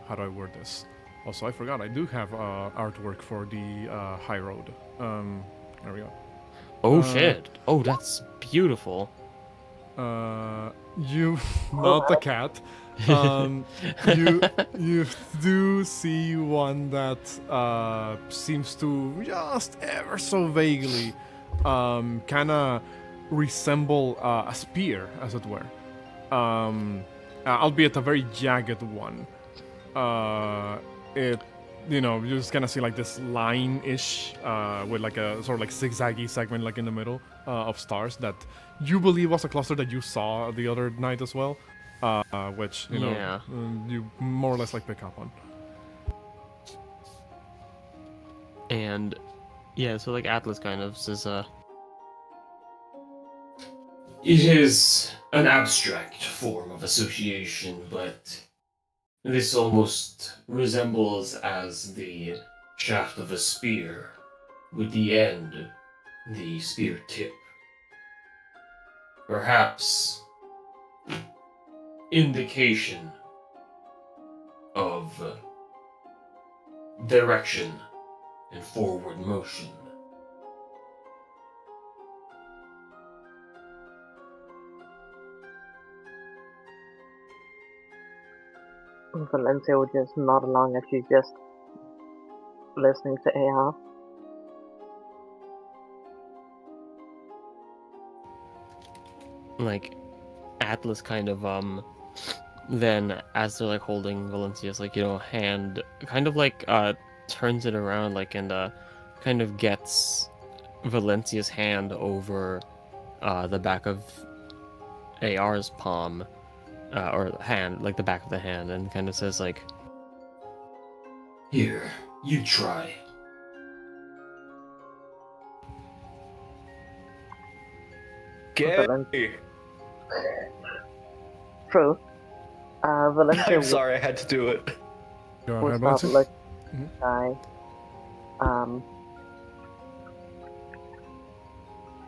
how do I word this? Also, I forgot, I do have artwork for the high road. There we go. Oh, shit. Oh, that's beautiful. You, not the cat. You do see one that seems to just ever so vaguely kind of resemble a spear, as it were, albeit a very jagged one. It, you just kind of see like this line-ish with like a sort of like zigzaggy segment like in the middle of stars that you believe was a cluster that you saw the other night as well. Which, Yeah. You more or less like pick up on. And yeah, so like Atlas kind of says, It is an abstract form of association, but this almost resembles as the shaft of a spear, with the end, the spear tip. Perhaps indication of direction and forward motion. Valencia would just nod along as she's just listening to AR. like, Atlas kind of, then as they're like holding Valencia's like, hand, kind of like, turns it around, like, and, kind of gets Valencia's hand over, the back of AR's palm, or hand, like the back of the hand, and kind of says like, Here, you try. Gay. True. Valencia I'm would sorry, I had to do it. Go would ahead, start Valencia. looking Mhm. at the sky.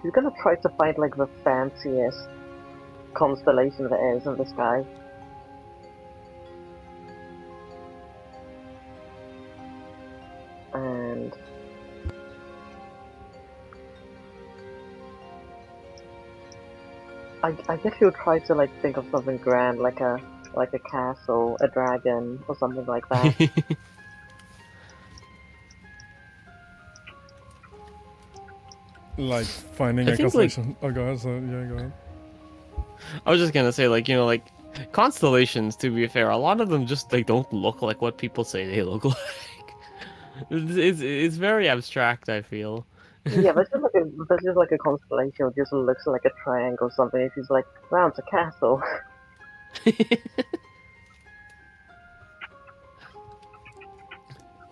She's gonna try to find like the fanciest constellation there is in the sky. And I guess she'll try to like think of something grand, like a castle, a dragon, or something like that. Like finding I a think, like- constellation. Oh, go ahead. So, yeah, go ahead. I was just gonna say, like, like, constellations, to be fair, a lot of them just, like, don't look like what people say they look like. It's very abstract, I feel. Yeah, that's just like a constellation. It just looks like a triangle or something. If she's like, wow, it's a castle.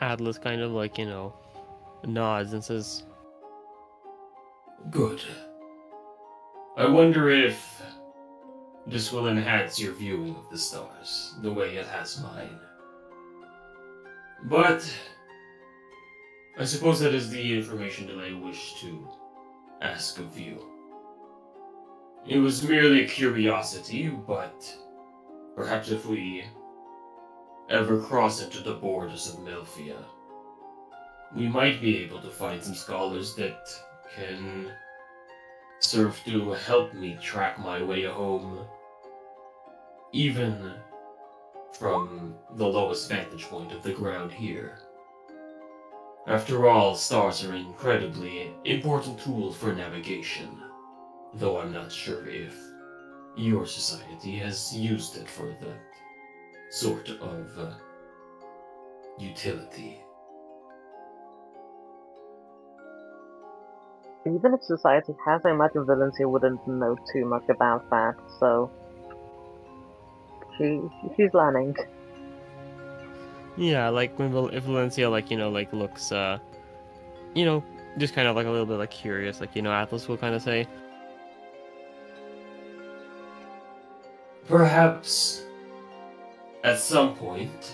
Atlas kind of, like, nods and says, Good. I wonder if this will enhance your viewing of the stars, the way it has mine. But I suppose that is the information that I wish to ask of you. It was merely a curiosity, but perhaps if we ever cross into the borders of Melfia, we might be able to find some scholars that can serve to help me track my way home, even from the lowest vantage point of the ground here. After all, stars are incredibly important tools for navigation, though I'm not sure if your society has used it for that sort of utility. Even if society has, I imagine Valencia wouldn't know too much about that, so she's learning. Yeah, like when if Valencia, like, like looks, just kind of like a little bit like curious, like, Atlas will kind of say. Perhaps, at some point,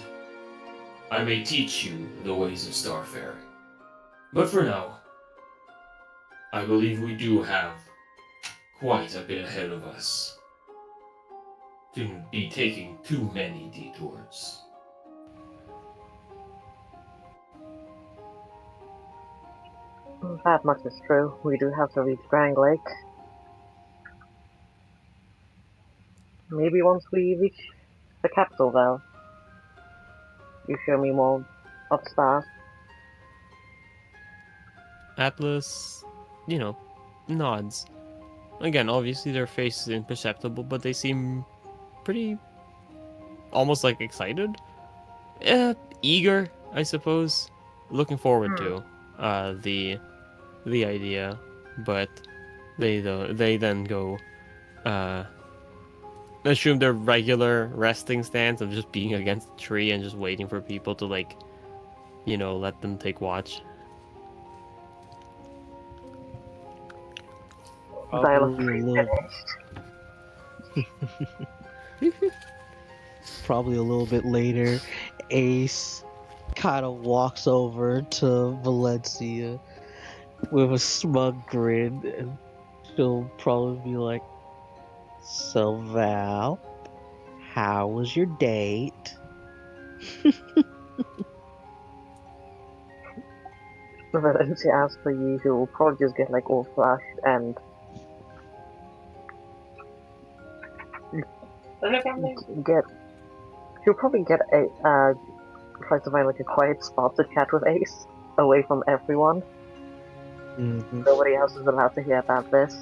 I may teach you the ways of starfaring. But for now, I believe we do have quite a bit ahead of us to be taking too many detours. That much is true. We do have to reach Drangleic. Maybe once we reach the capital, though. You show me more of stars. Atlas, nods. Again, obviously their face is imperceptible, but they seem pretty, almost like excited. Eager, I suppose. Looking forward to the idea, but they then go assume their regular resting stance of just being against the tree and just waiting for people to let them take watch. Probably a little, probably a little bit later, Ace kind of walks over to Valencia with a smug grin, and she'll probably be like, "So Val, how was your date?" Valencia asks the usual, probably just get all flushed and she'll probably get try to find a quiet spot to chat with Ace, away from everyone. Mm-hmm. Nobody else is allowed to hear about this.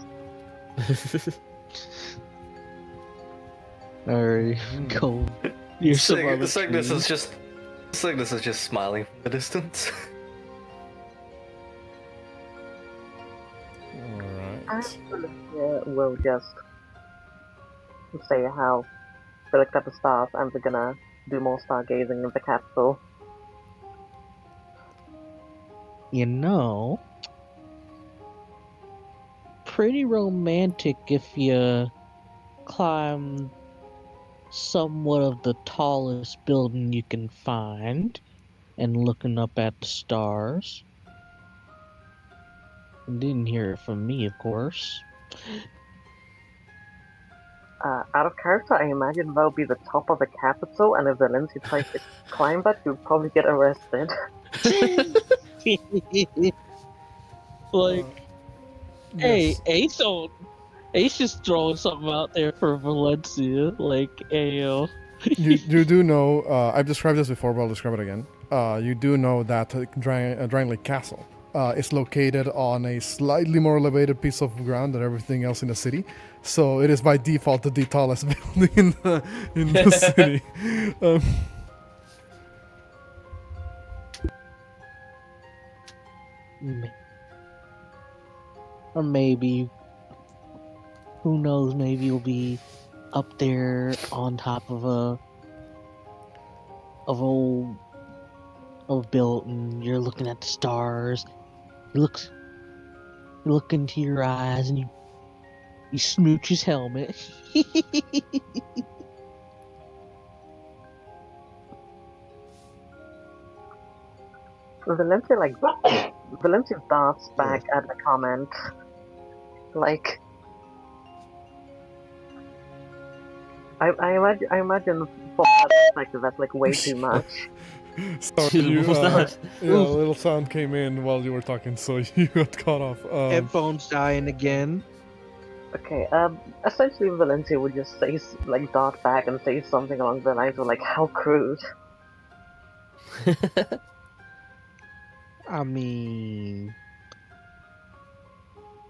Alright, go. Here's some other Signis is trees. just smiling from the distance. Alright. We'll just say how we looked at the stars and we're gonna do more stargazing in the capital. Pretty romantic if you climb somewhat of the tallest building you can find and looking up at the stars. You didn't hear it from me, of course. Out of character, I imagine that'll be the top of the capital, and if Valencia tries to climb that, you'll probably get arrested. Hey, Yes. Ace is throwing something out there for Valencia. Ayo. You do know, I've described this before, but I'll describe it again. You do know that Drangleic Castle is located on a slightly more elevated piece of ground than everything else in the city. So it is by default the tallest building in the city. Or maybe, who knows, maybe you'll be up there on top of a building. You're looking at the stars. You look into your eyes and you smooch his helmet. Valencia darts back at the comment. Like, I imagine from that perspective that's like way too much. Sorry, you, What was that? yeah, a little sound came in while you were talking, so you got cut off. Headphones dying again. Okay, essentially Valencia would just say, like, dart back and say something along the lines of, like, how crude. I mean,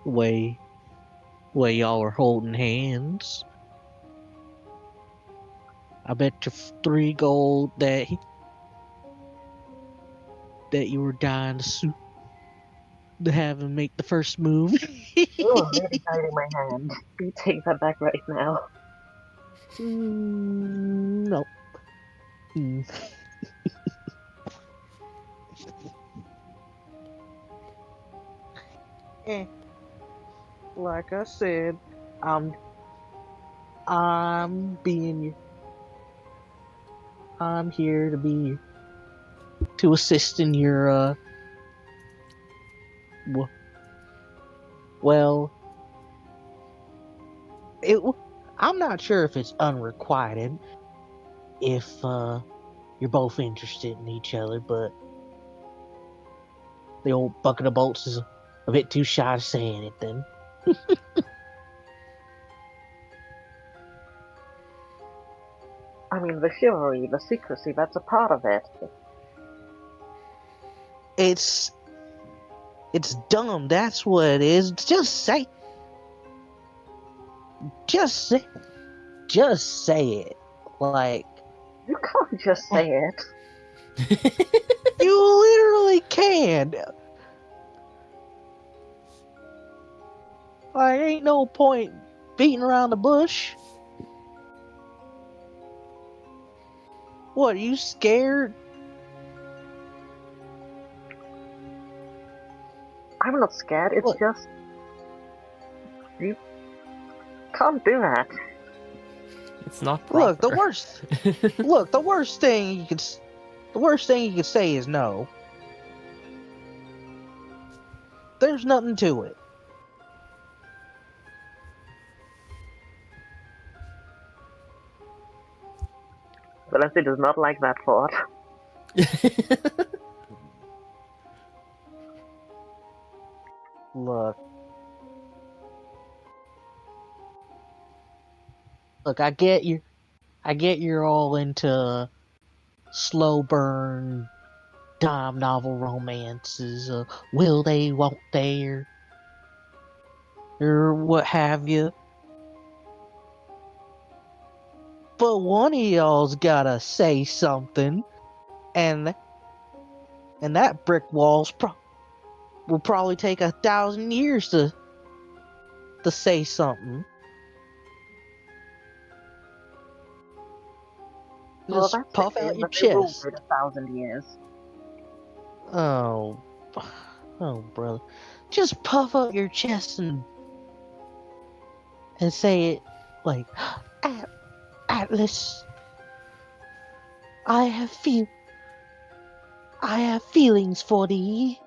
way y'all are holding hands. I bet you 3 gold that you were dying to have him make the first move. Oh, I'm really guiding my hand. You take that back right now. No. Eh. Like I said, I'm here to assist in your well, I'm not sure if it's unrequited if you're both interested in each other, but the old bucket of bolts is a bit too shy to say anything. I mean, the chivalry, the secrecy, that's a part of it. It's dumb, that's what it is. Just say it. Like, You can't just say it. you literally can. Like, ain't no point beating around the bush. What, are you scared? I'm not scared, it's What? just... You can't do that. It's not proper. Look, the worst thing you could say is no. There's nothing to it. Valencia does not like that thought. Look, I get you. I get you're all into slow burn, dime novel romances. Will they, won't they, or what have you. But one of y'all's gotta say something, and that brick wall's will probably take 1,000 years to say something. Well, Just that's puff okay, out your but they will chest. wait 1,000 years. Oh, brother. Just puff up your chest and say it like, Atlas, I have feelings for thee.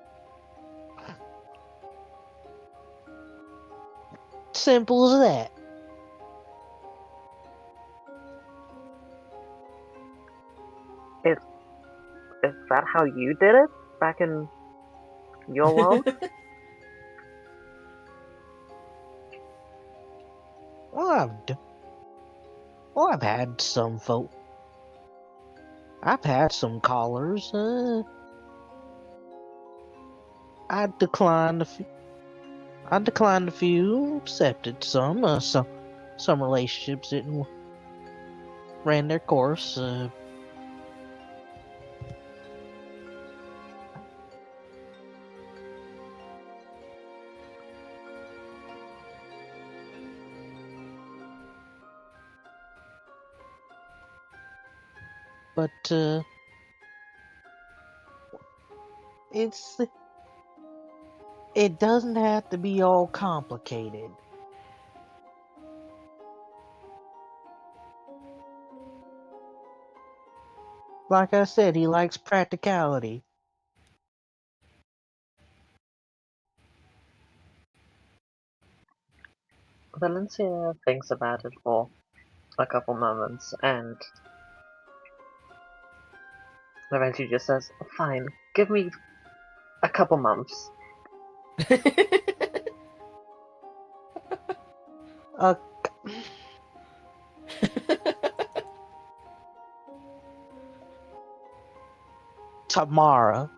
Simple as that. Is that how you did it? Back in your world? Well, I've had some folk. I've had some callers. I declined a few, accepted some. Some relationships didn't ran their course. But it doesn't have to be all complicated. Like I said, he likes practicality. Valencia thinks about it for a couple moments and eventually just says, "Fine, give me a couple months." Uh, tomorrow.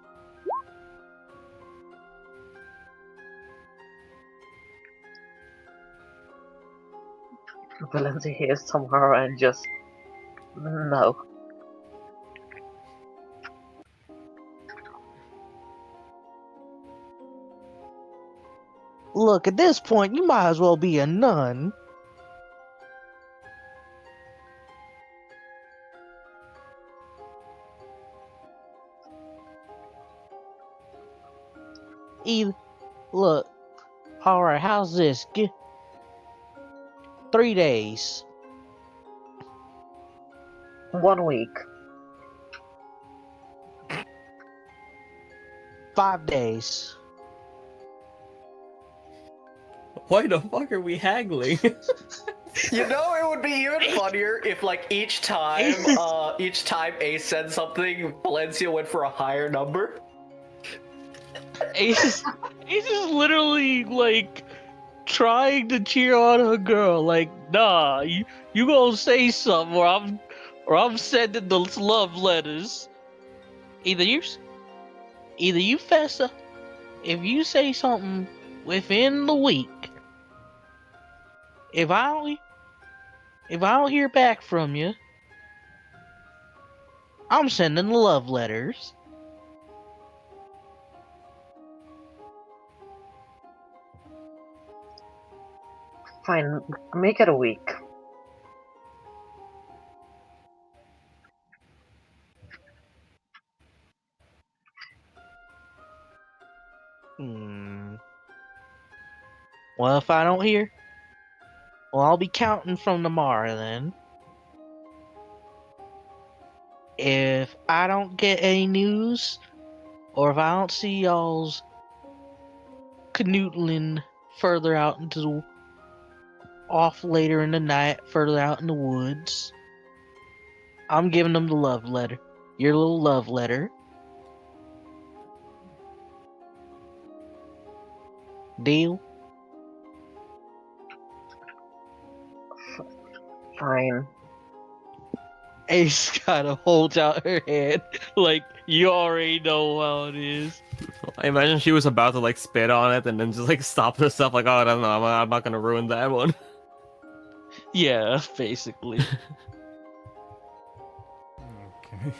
Valencia hears tomorrow and just no. Look, at this point, you might as well be a nun. Either, look, alright, how's this? 3 days. 1 week. 5 days. Why the fuck are we haggling? You know, it would be even funnier if, like, each time Ace said something, Valencia went for a higher number. Ace is literally like trying to cheer on her girl. Like, nah, you gonna say something, or I'm sending those love letters. Either you fess up. If you say something within the week, if I don't hear back from you, I'm sending love letters. Fine, make it a week. Well, if I don't hear, well, I'll be counting from tomorrow then. If I don't get any news, or if I don't see y'all's canoodling further out into off later in the night, further out in the woods, I'm giving them the love letter. Your little love letter. Deal? Fine. Ace kind of holds out her hand, like, you already know how it is. I imagine she was about to like spit on it and then just like stop herself, like, oh, I don't know, I'm not gonna ruin that one. Yeah, basically. Okay.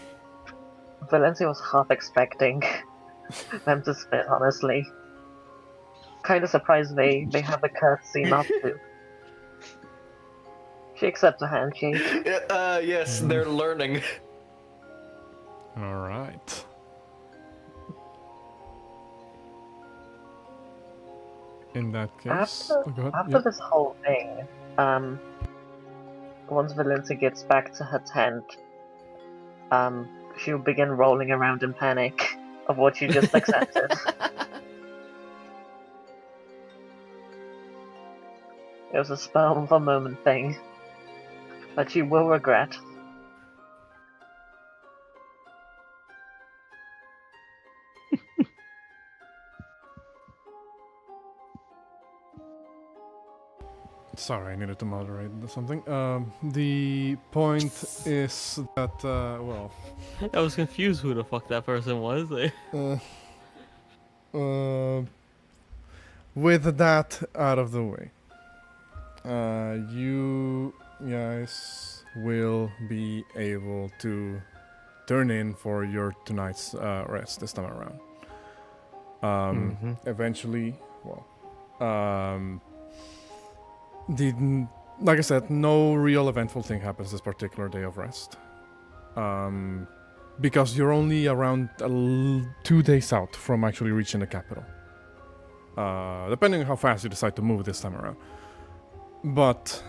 Valencia was half expecting them to spit, honestly. Kinda surprised they have the courtesy not to. She accepts a handshake. Yes, they're learning. All right. In that case, After, go ahead. after Yeah. this whole thing, once Valencia gets back to her tent, she'll begin rolling around in panic of what she just accepted. It was a spur of a moment thing that she will regret. Sorry, I needed to moderate something. The point is that, well, I was confused who the fuck that person was. With that out of the way, you guys will be able to turn in for your tonight's rest this time around. Eventually, well, like I said, no real eventful thing happens this particular day of rest. Because you're only around 2 days out from actually reaching the capital. Depending on how fast you decide to move this time around. But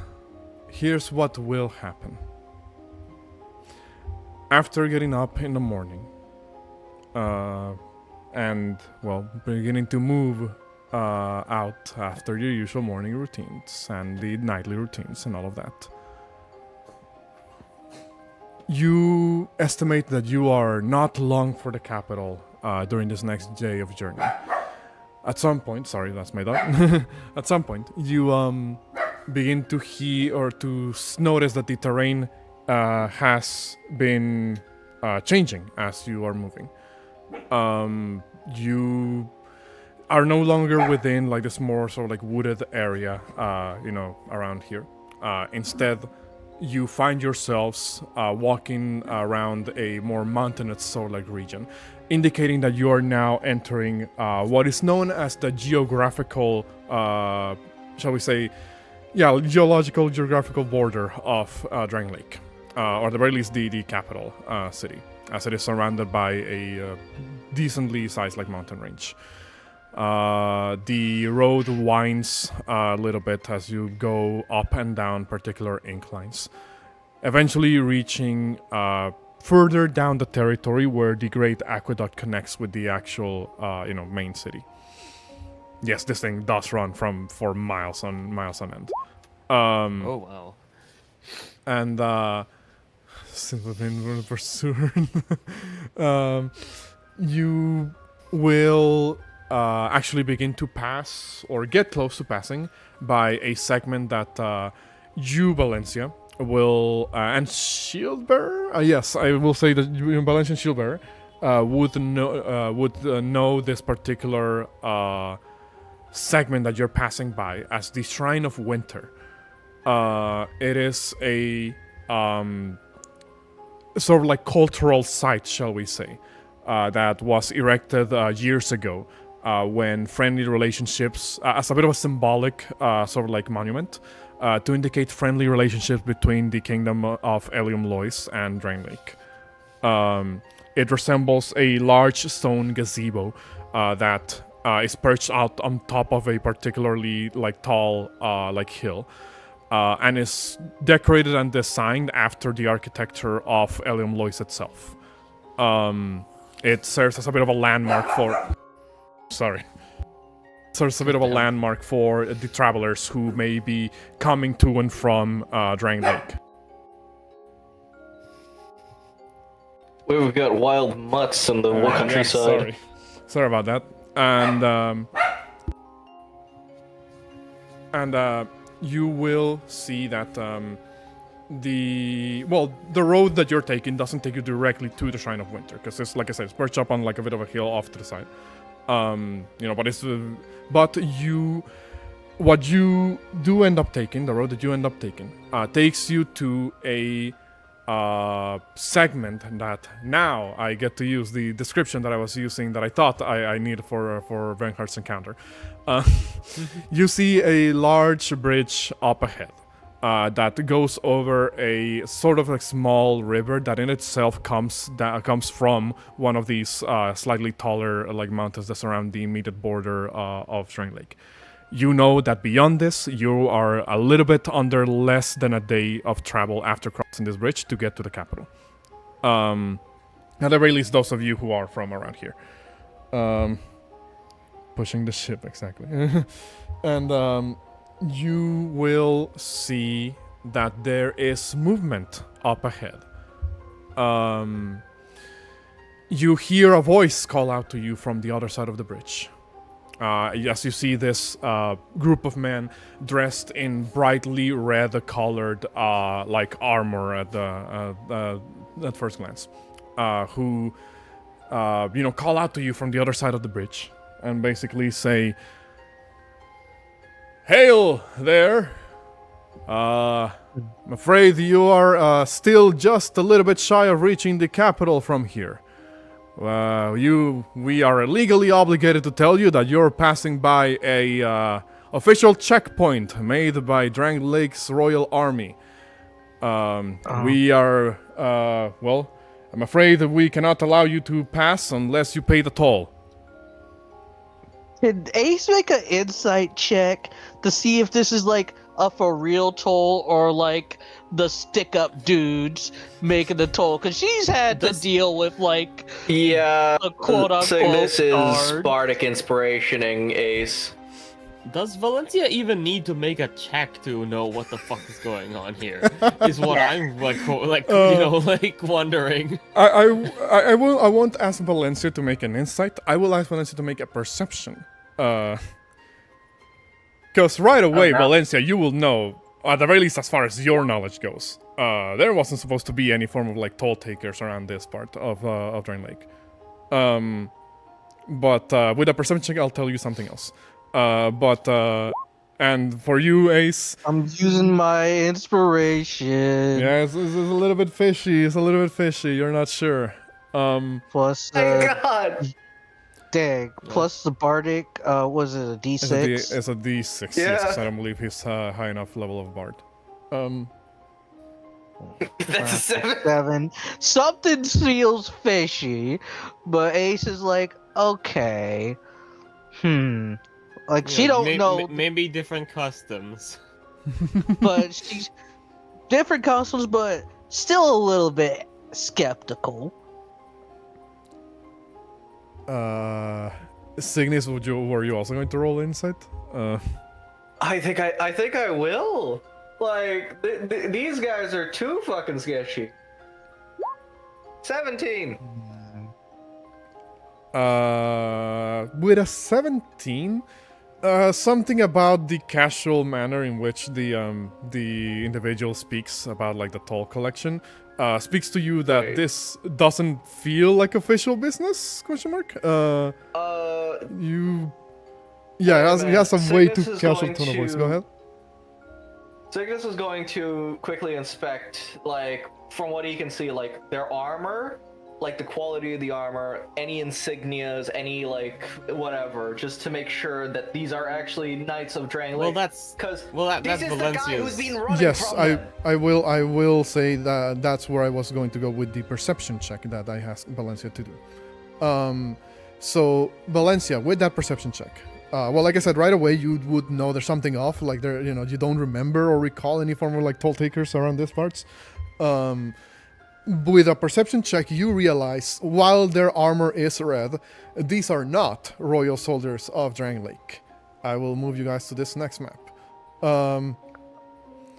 here's what will happen. After getting up in the morning, and, well, beginning to move out after your usual morning routines and the nightly routines and all of that. You estimate that you are not long for the capital during this next day of journey. At some point, sorry, that's my dog. At some point, you begin to hear or to notice that the terrain has been changing as you are moving. You are no longer within like this more sort of like wooded area, around here. Instead, you find yourselves walking around a more mountainous sort of like region, indicating that you are now entering what is known as the geographical, shall we say, geographical border of Drangleic, or at the very least the capital city, as it is surrounded by a decently sized like mountain range. The road winds a little bit as you go up and down particular inclines, eventually reaching further down the territory where the Great Aqueduct connects with the actual, main city. Yes, this thing does run for miles on end. Oh wow. And since we've been pursued, you will actually begin to pass or get close to passing by a segment that you, Valencia, will and Shieldbearer. Yes, I will say that you, Valencia and Shieldbearer, would know this particular segment that you're passing by as the Shrine of Winter. It is a sort of like cultural site, shall we say, that was erected years ago when friendly relationships, as a bit of a symbolic sort of like monument, to indicate friendly relationships between the kingdom of Elium Lois and Drangleic. It resembles a large stone gazebo that is perched out on top of a particularly like tall like hill, and is decorated and designed after the architecture of Elium Lois itself. It serves as a bit of a landmark for... serves a bit of a landmark for the travelers who may be coming to and from Drangleic. We've got wild mutts in the countryside. Sorry about that. And you will see that the road that you're taking doesn't take you directly to the Shrine of Winter, because it's, like I said, it's perched up on like a bit of a hill off to the side. What you do end up taking, the road that you end up taking, takes you to a segment that now I get to use the description that I was using that I thought I needed for Vangurrad's encounter. You see a large bridge up ahead that goes over a sort of a small river that in itself comes from one of these slightly taller like mountains that surround the immediate border of Drangleic. You know that beyond this, you are a little bit under less than a day of travel after crossing this bridge to get to the capital. At the very least, those of you who are from around here. Pushing the ship, exactly. And you will see that there is movement up ahead. You hear a voice call out to you from the other side of the bridge. As you see this group of men dressed in brightly red-colored like armor at first glance, who call out to you from the other side of the bridge and basically say, "Hail there! I'm afraid you are still just a little bit shy of reaching the capital from here. We are legally obligated to tell you that you're passing by a official checkpoint made by Drangleic's royal army. We are, I'm afraid that we cannot allow you to pass unless you pay the toll." Can Ace make an insight check to see if this is like a for real toll or like the stick up dudes making the toll? Because she's had to deal with like a quote unquote Signis is guard. bardic inspirationing Ace. Does Valencia even need to make a check to know what the fuck is going on here? Is what I'm like wondering. I won't ask Valencia to make an insight. I will ask Valencia to make a perception. Because right away, no. Valencia, you will know, at the very least as far as your knowledge goes, there wasn't supposed to be any form of like toll takers around this part of Drangleic. But with a perception check, I'll tell you something else. And for you, Ace, I'm using my inspiration. yeah, it's a little bit fishy. It's a little bit fishy. You're not sure. Plus, My God. dang. Plus the bardic. Was it a D6? It's a D6. Yeah. Yes, I don't believe he's high enough level of bard. That's a 7. 7. Something feels fishy, but Ace is like, okay. Like, she don't know, Maybe different customs. but she's different customs, but still a little bit skeptical. Signis, were you also going to roll insight? I think I will. Like these guys are too fucking sketchy. 17. With a 17, something about the casual manner in which the individual speaks about like the toll collection speaks to you that Right. this doesn't feel like official business? Question mark. You. Yeah, he has a way too Cygnus is casual going tone of voice. to- Go ahead. Cygnus is going to quickly inspect, like, from what he can see, like, their armor, like, the quality of the armor, any insignias, any, like, whatever, just to make sure that these are actually Knights of Drangleic. Well, that's Because that's this is the guy who's Valencia's. been running Yes, from I them. I will say that that's where I was going to go with the perception check that I asked Valencia to do. So Valencia, with that perception check, well, like I said, right away you would know there's something off. Like there, you don't remember or recall any form of like toll takers around these parts. With a perception check, you realize while their armor is red, these are not royal soldiers of Drangleic. I will move you guys to this next map.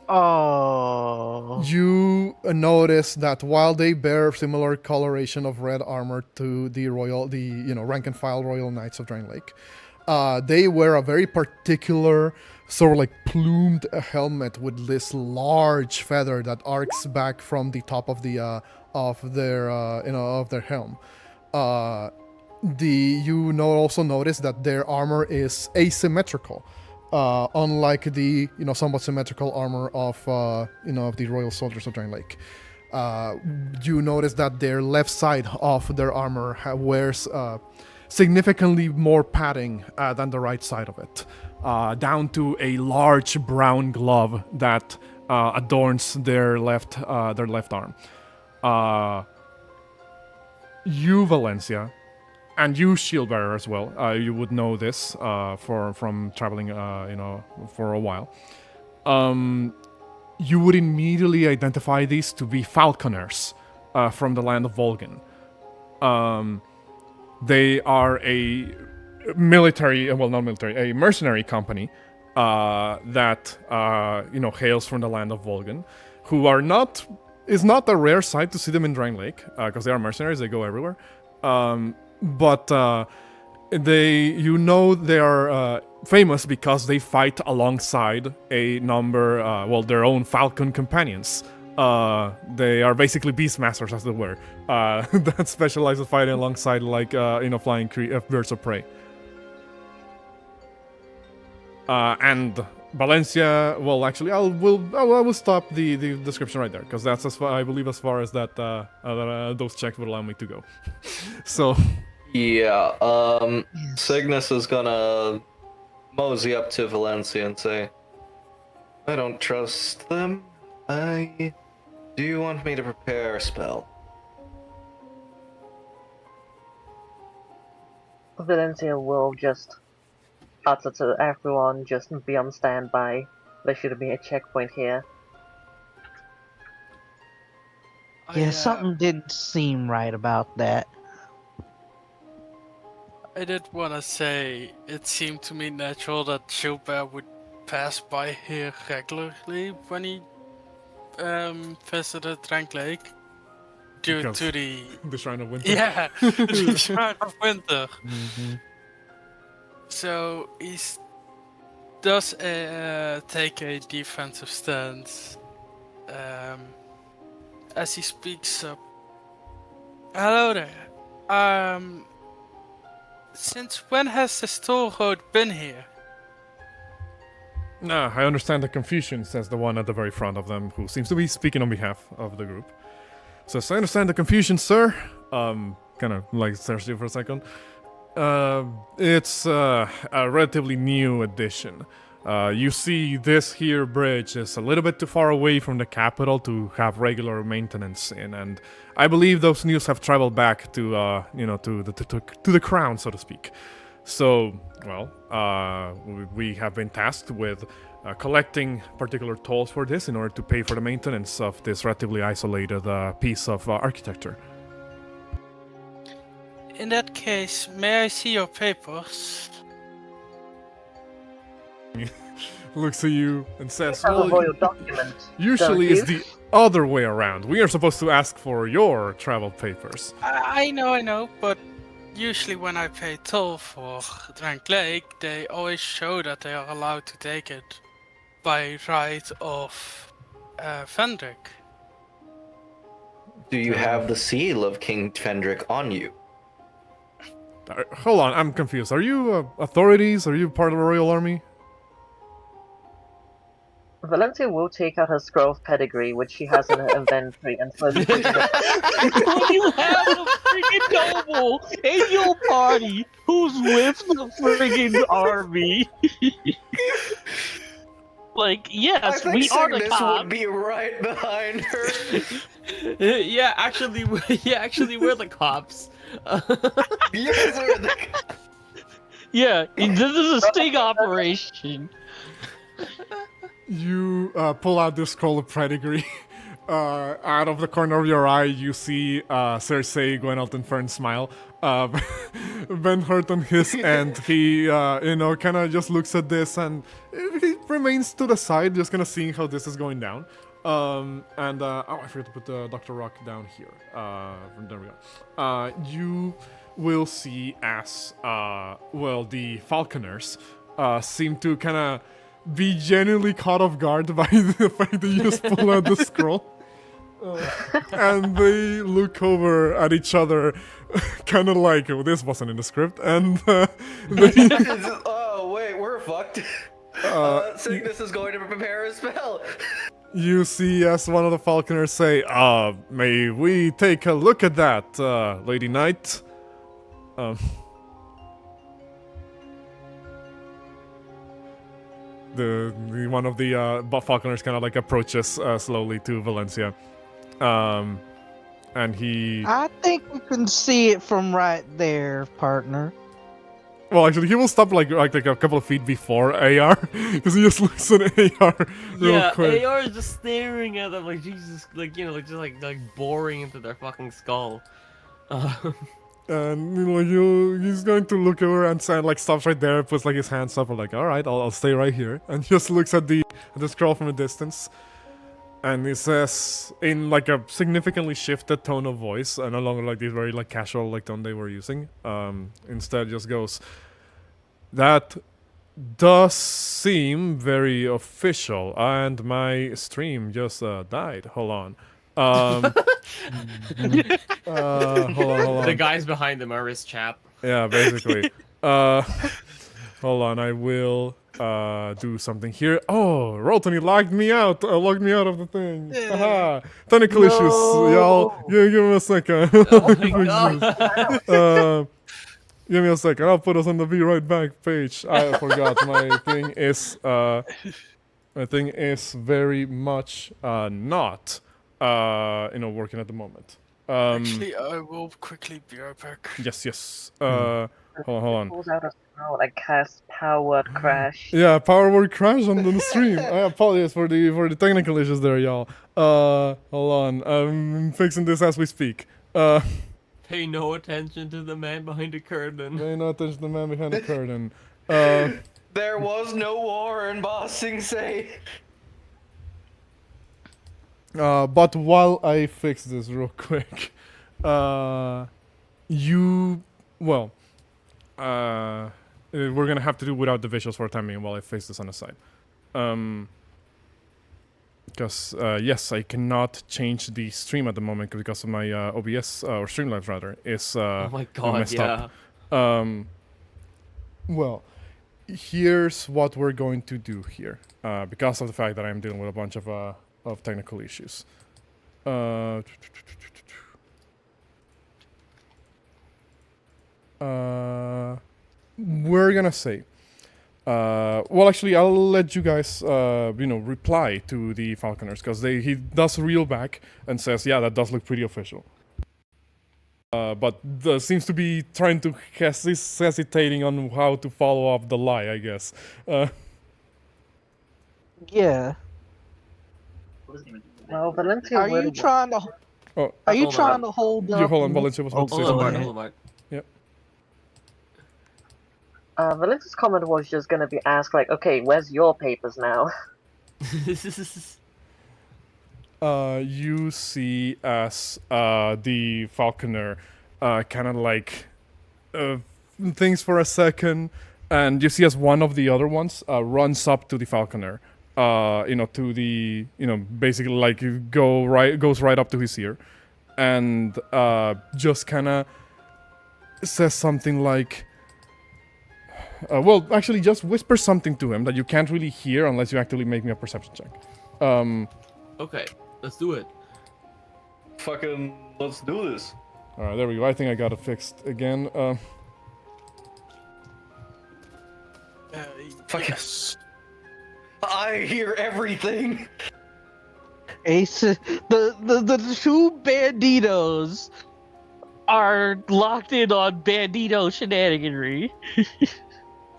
Oh. You notice that while they bear similar coloration of red armor to the rank and file royal knights of Drangleic, they wear a very particular sort of like plumed helmet with this large feather that arcs back from the top of the of their helm. You also notice that their armor is asymmetrical. Unlike the somewhat symmetrical armor of of the royal soldiers of Drangleic. You notice that their left side of their armor wears significantly more padding than the right side of it, down to a large brown glove that adorns their left arm. You, Valencia, and you, Shieldbearer, as well. You would know this from traveling, for a while. You would immediately identify these to be falconers from the land of Volgan. They are a mercenary company that hails from the land of Volgan, who is not a rare sight to see them in Drangleic because they are mercenaries. They go everywhere. But they are famous because they fight alongside a number, their own falcon companions. They are basically beastmasters, as it were, that specialize in fighting alongside, flying birds of prey. And Valencia, well, actually, I will stop the description right there because that's as far as that those checks would allow me to go. So. Yeah, Cygnus is gonna mosey up to Valencia and say, I don't trust them. Do you want me to prepare a spell? Valencia will just utter to everyone, just be on standby. There should be a checkpoint here. Yeah, something didn't seem right about that. I did want to say it seemed to me natural that Gilbert would pass by here regularly when he visited Drangleic due Because to the the Shrine of Winter. yeah the Shrine of Winter. Mm-hmm. So he does take a defensive stance as he speaks up. Hello there. Since when has the Store Road been here? I understand the confusion, says the one at the very front of them, who seems to be speaking on behalf of the group. Says, I understand the confusion, sir. Kind of like stares you for a second. It's a relatively new addition. You see, this here bridge is a little bit too far away from the capital to have regular maintenance in, and I believe those news have traveled back to, to the crown, so to speak. So, well, we have been tasked with collecting particular tolls for this in order to pay for the maintenance of this relatively isolated piece of architecture. In that case, may I see your papers? Looks at you and says, Have a well, royal document. usually don't it's you? the other way around. We are supposed to ask for your travel papers. I know, but usually when I pay toll for Drangleic, they always show that they are allowed to take it by right of Fendrick. Do you have the seal of King Fendrick on you? Hold on, I'm confused. Are you authorities? Are you part of the royal army? Valencia will take out her scroll of pedigree, which she has in her inventory, and slowly put it You have a freaking noble in your party who's with the freaking army. Like, yes, I we think are the Signis cops. would be right behind her. Yeah, actually, we're the cops. Yes, we're the Yeah, this is a sting operation. You pull out this scroll of pedigree. Out of the corner of your eye, you see Cersei, Gwenalt, and Fern smile. Ben hurt on his end. He, kind of just looks at this and he remains to the side, just kind of seeing how this is going down. I forgot to put Dr. Rock down here. There we go. You will see as, the Falconers seem to kind of be genuinely caught off guard by the fact that you just pull out the scroll. And they look over at each other, kind of like, oh, this wasn't in the script, and they... Oh, wait, we're fucked. Signis is going to prepare a spell. You see as one of the Falconers say, may we take a look at that, Lady Knight? The one of the Falconers kind of like approaches slowly to Valencia. And he... I think we can see it from right there, partner. Well, actually, he will stop like a couple of feet before AR, because he just looks at AR real quick. AR is just staring at them like Jesus, just boring into their fucking skull. And he's going to look over and stops right there, puts like his hands up, and like, all right, I'll stay right here, and just looks at the scroll from a distance. And he says, in like a significantly shifted tone of voice, and no longer like this very like casual like tone they were using. Instead, just goes, "That does seem very official, and my stream just died. Hold on." Hold on. The guys behind them are his chap. Yeah, basically. Hold on, I will do something here. Oh, Roltony logged me out of the thing. Haha. Technical issues, y'all. Give me a second. Oh my god. Give me a second. I'll put us on the Be Right Back page. I forgot my thing is very much not working at the moment. Actually, I will quickly be right back. Yes. Hold on. pulls out a scroll and casts Power Word Crash. Yeah, power word crash on the stream. I apologize for the technical issues there, y'all. Hold on. I'm fixing this as we speak. Pay no attention to the man behind the curtain. Pay no attention to the man behind the curtain. There was no war in Ba Sing Se. But while I fix this real quick, we're gonna have to do without the visuals for a time being while I fix this on the side. Because yes, I cannot change the stream at the moment because of my OBS or Streamlabs rather is Oh my god, messed yeah. up. Well, here's what we're going to do here, because of the fact that I'm dealing with a bunch of technical issues. We're gonna say, well, actually, I'll let you guys, reply to the Falconers because he does reel back and says, yeah, that does look pretty official. But seems to be trying to hesitating on how to follow up the lie, I guess. Yeah. Well, Valencia Are you trying to? Oh, Are you hold trying on. to hold you up? hold on, Valencia was about to say Hold on, something. Mark, hold on, Mark. Valencia's comment was just gonna be asked, like, okay, where's your papers now? You see as the Falconer kind of like thinks for a second, and you see as one of the other ones runs up to the Falconer, to the, basically like goes right up to his ear, and just kind of says something like, well, actually just whisper something to him that you can't really hear unless you actively make me a perception check. Okay, let's do it. Fucking, let's do this. Alright, there we go. I think I got it fixed again. Fucking. Yes. I hear everything. Ace, the two banditos are locked in on bandito shenaniganry.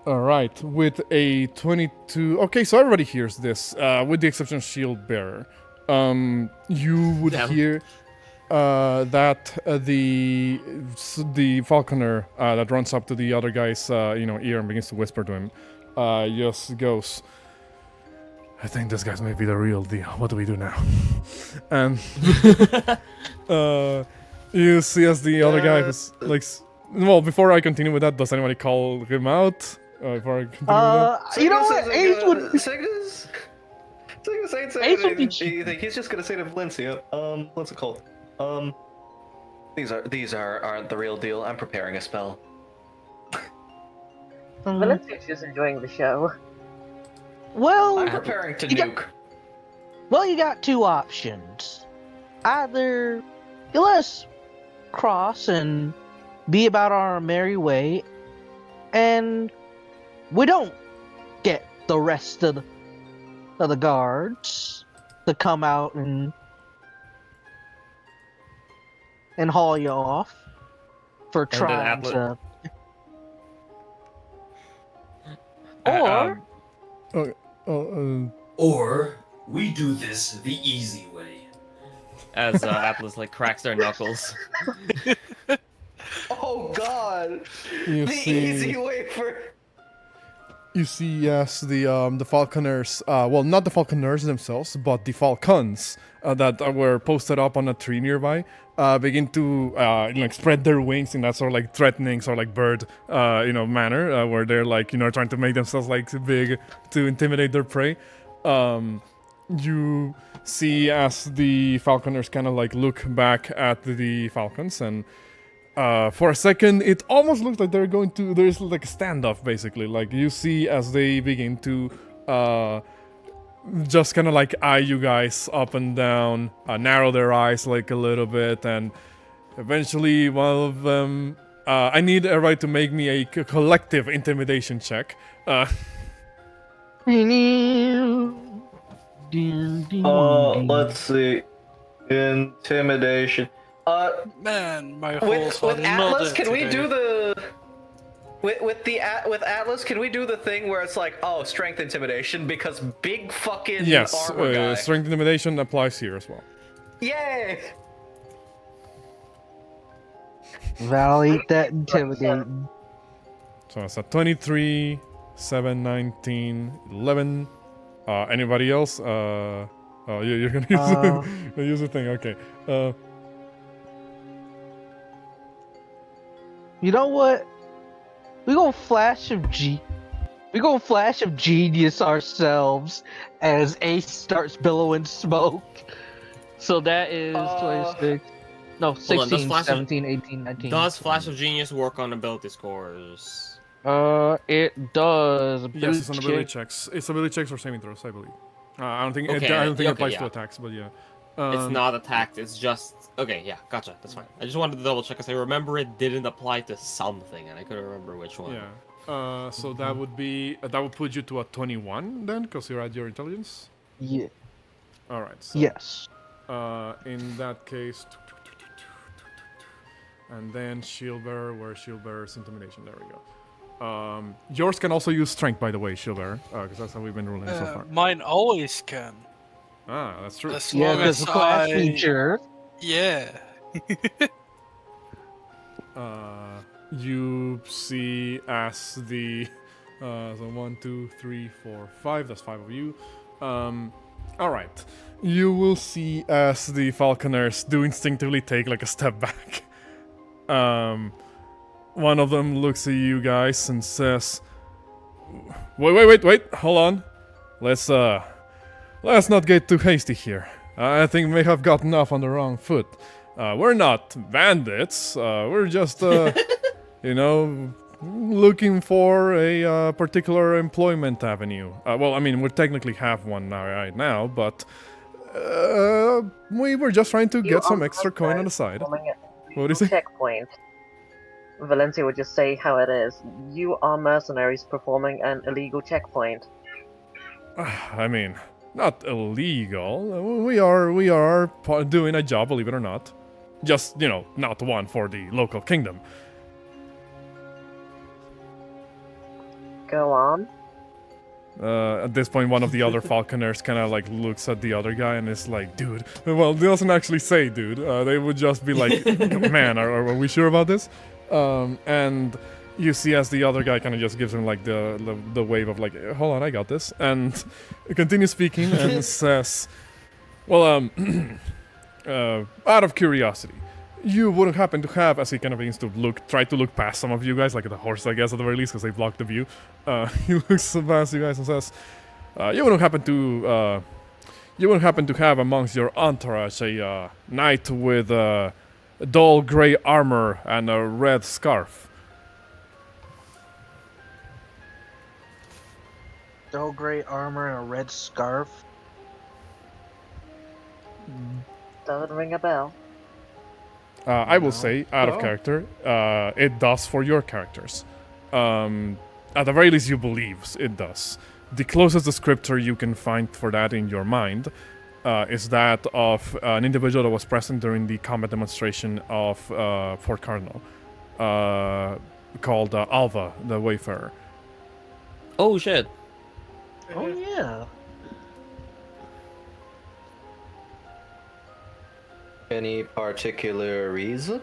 Alright, with a 22... Okay, so everybody hears this, with the exception of Shield Bearer. You would Damn. hear that the Falconer that runs up to the other guy's ear and begins to whisper to him, just goes, I think this guy's maybe the real deal. What do we do now? And you see as the other guy who's like... Well, before I continue with that, does anybody call him out? Before I continue with that? You know what? Ace would. Cygnus ain't saying Ace would be anything. He's just gonna say to Valencia, what's it called? These aren't the real deal. I'm preparing a spell. Valencia's just enjoying the show. Well, I'm preparing to you got- nuke. Well, you got two options. Either you let us cross and be about our merry way, and we don't get the rest of the guards to come out and haul you off for then trying Atlas- to. Or Or we do this the easy way. As Atlas like cracks their knuckles. Oh God! You The see... easy way for. You see, yes, the Falconers, well, not the Falconers themselves, but the Falcons that were posted up on a tree nearby, begin to spread their wings in that sort of like threatening sort of like bird, manner, where they're like, trying to make themselves like big to intimidate their prey. You see as the Falconers kind of like look back at the Falcons, and for a second, it almost looks like there's like a standoff, basically. Like, you see as they begin to just kind of like eye you guys up and down, narrow their eyes like a little bit, and eventually one of them... I need everybody to make me a collective intimidation check. Let's see. Intimidation. Man, my With holes are not Atlas, can we today. do the with Atlas? Can we do the thing where it's like, oh, strength intimidation because big fucking Yes, armor guy. strength intimidation applies here as well. Yay! Val, ain't that intimidating. So it's a 23, 7, 19, 11. Anybody else? Oh, you're gonna use, use the thing. Okay. You know what? We gonna flash of genius ourselves as Ace starts billowing smoke. So that is 26. No, 16, 17, 18, 19. Does Flash of Genius work on ability scores? It does. Yes, it's on ability checks. It's ability checks or saving throws, I believe. I don't think Okay, I don't think it okay, applies yeah. to attacks, but yeah. It's not attacked, it's just... Okay, yeah, gotcha, that's fine. I just wanted to double check because I remember it didn't apply to something, and I couldn't remember which one. Yeah. So that would be... that would put you to a 21 then, because you're at your intelligence? Yeah. Alright, so... Yes. In that case... And then Shield Bearer, where Shield Bearer's Intimidation, there we go. Yours can also use Strength, by the way, Shield Bearer, because that's how we've been ruling so far. Mine always can. Ah, that's true. As Yeah, long there's as a class I... feature. Yeah. You see as the so 1, 2, 3, 4, 5. That's 5 of you. All right. You will see as the falconers do instinctively take like a step back. One of them looks at you guys and says, "Wait! Hold on. Let's not get too hasty here. I think we may have gotten off on the wrong foot. We're not bandits. We're just, you know, looking for a particular employment avenue. Well, I mean, we technically have one right now, but we were just trying to get some extra coin on the side." What do you say? Checkpoint. Valencia would just say how it is. You are mercenaries performing an illegal checkpoint. I mean, not illegal. We are doing a job, believe it or not. Just, you know, not one for the local kingdom. Go on. At this point, one of the other falconers kind of like looks at the other guy and is like, "Dude." Well, they doesn't actually say "dude." They would just be like, "Man, are we sure about this?" And you see as the other guy kind of just gives him like the wave of like, "Hold on, I got this," and continues speaking and says, "Well, out of curiosity, you wouldn't happen to have," as he kind of begins to try to look past some of you guys, like the horse, I guess, at the very least, because they blocked the view. He looks past you guys and says, you wouldn't happen to have amongst your entourage a knight with dull gray armor and a red scarf?" Dull gray armor and a red scarf. Doesn't ring a bell. I will say, out of character, it does for your characters. At the very least, you believe it does. The closest descriptor you can find for that in your mind is that of an individual that was present during the combat demonstration of Fort Cardinal, called Alva, the Wayfarer. Oh shit. Oh yeah. Any particular reason?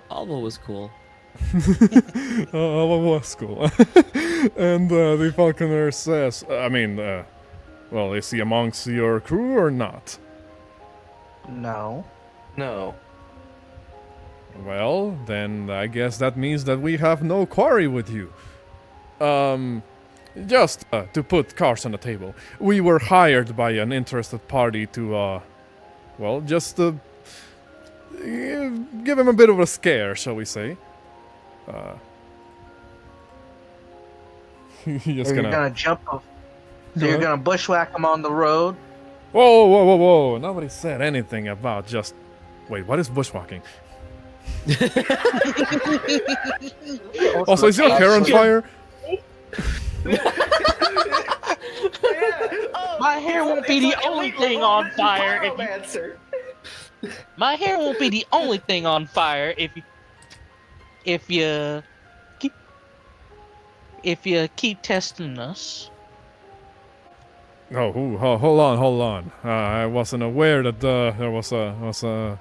Alva was cool. Alva was cool. And the falconer says, well, is he amongst your crew or not? No. No. Well, then I guess that means that we have no quarry with you. Just to put cards on the table, we were hired by an interested party to, well, just give him a bit of a scare, shall we say. You're gonna jump off. So you're gonna bushwhack him on the road. Whoa! Nobody said anything about just. Wait, what is bushwhacking? Also, is your hair on fire? My hair won't be the only thing on fire. My hair won't be the only thing on fire if you keep testing us. Oh, hold on. I wasn't aware that there was a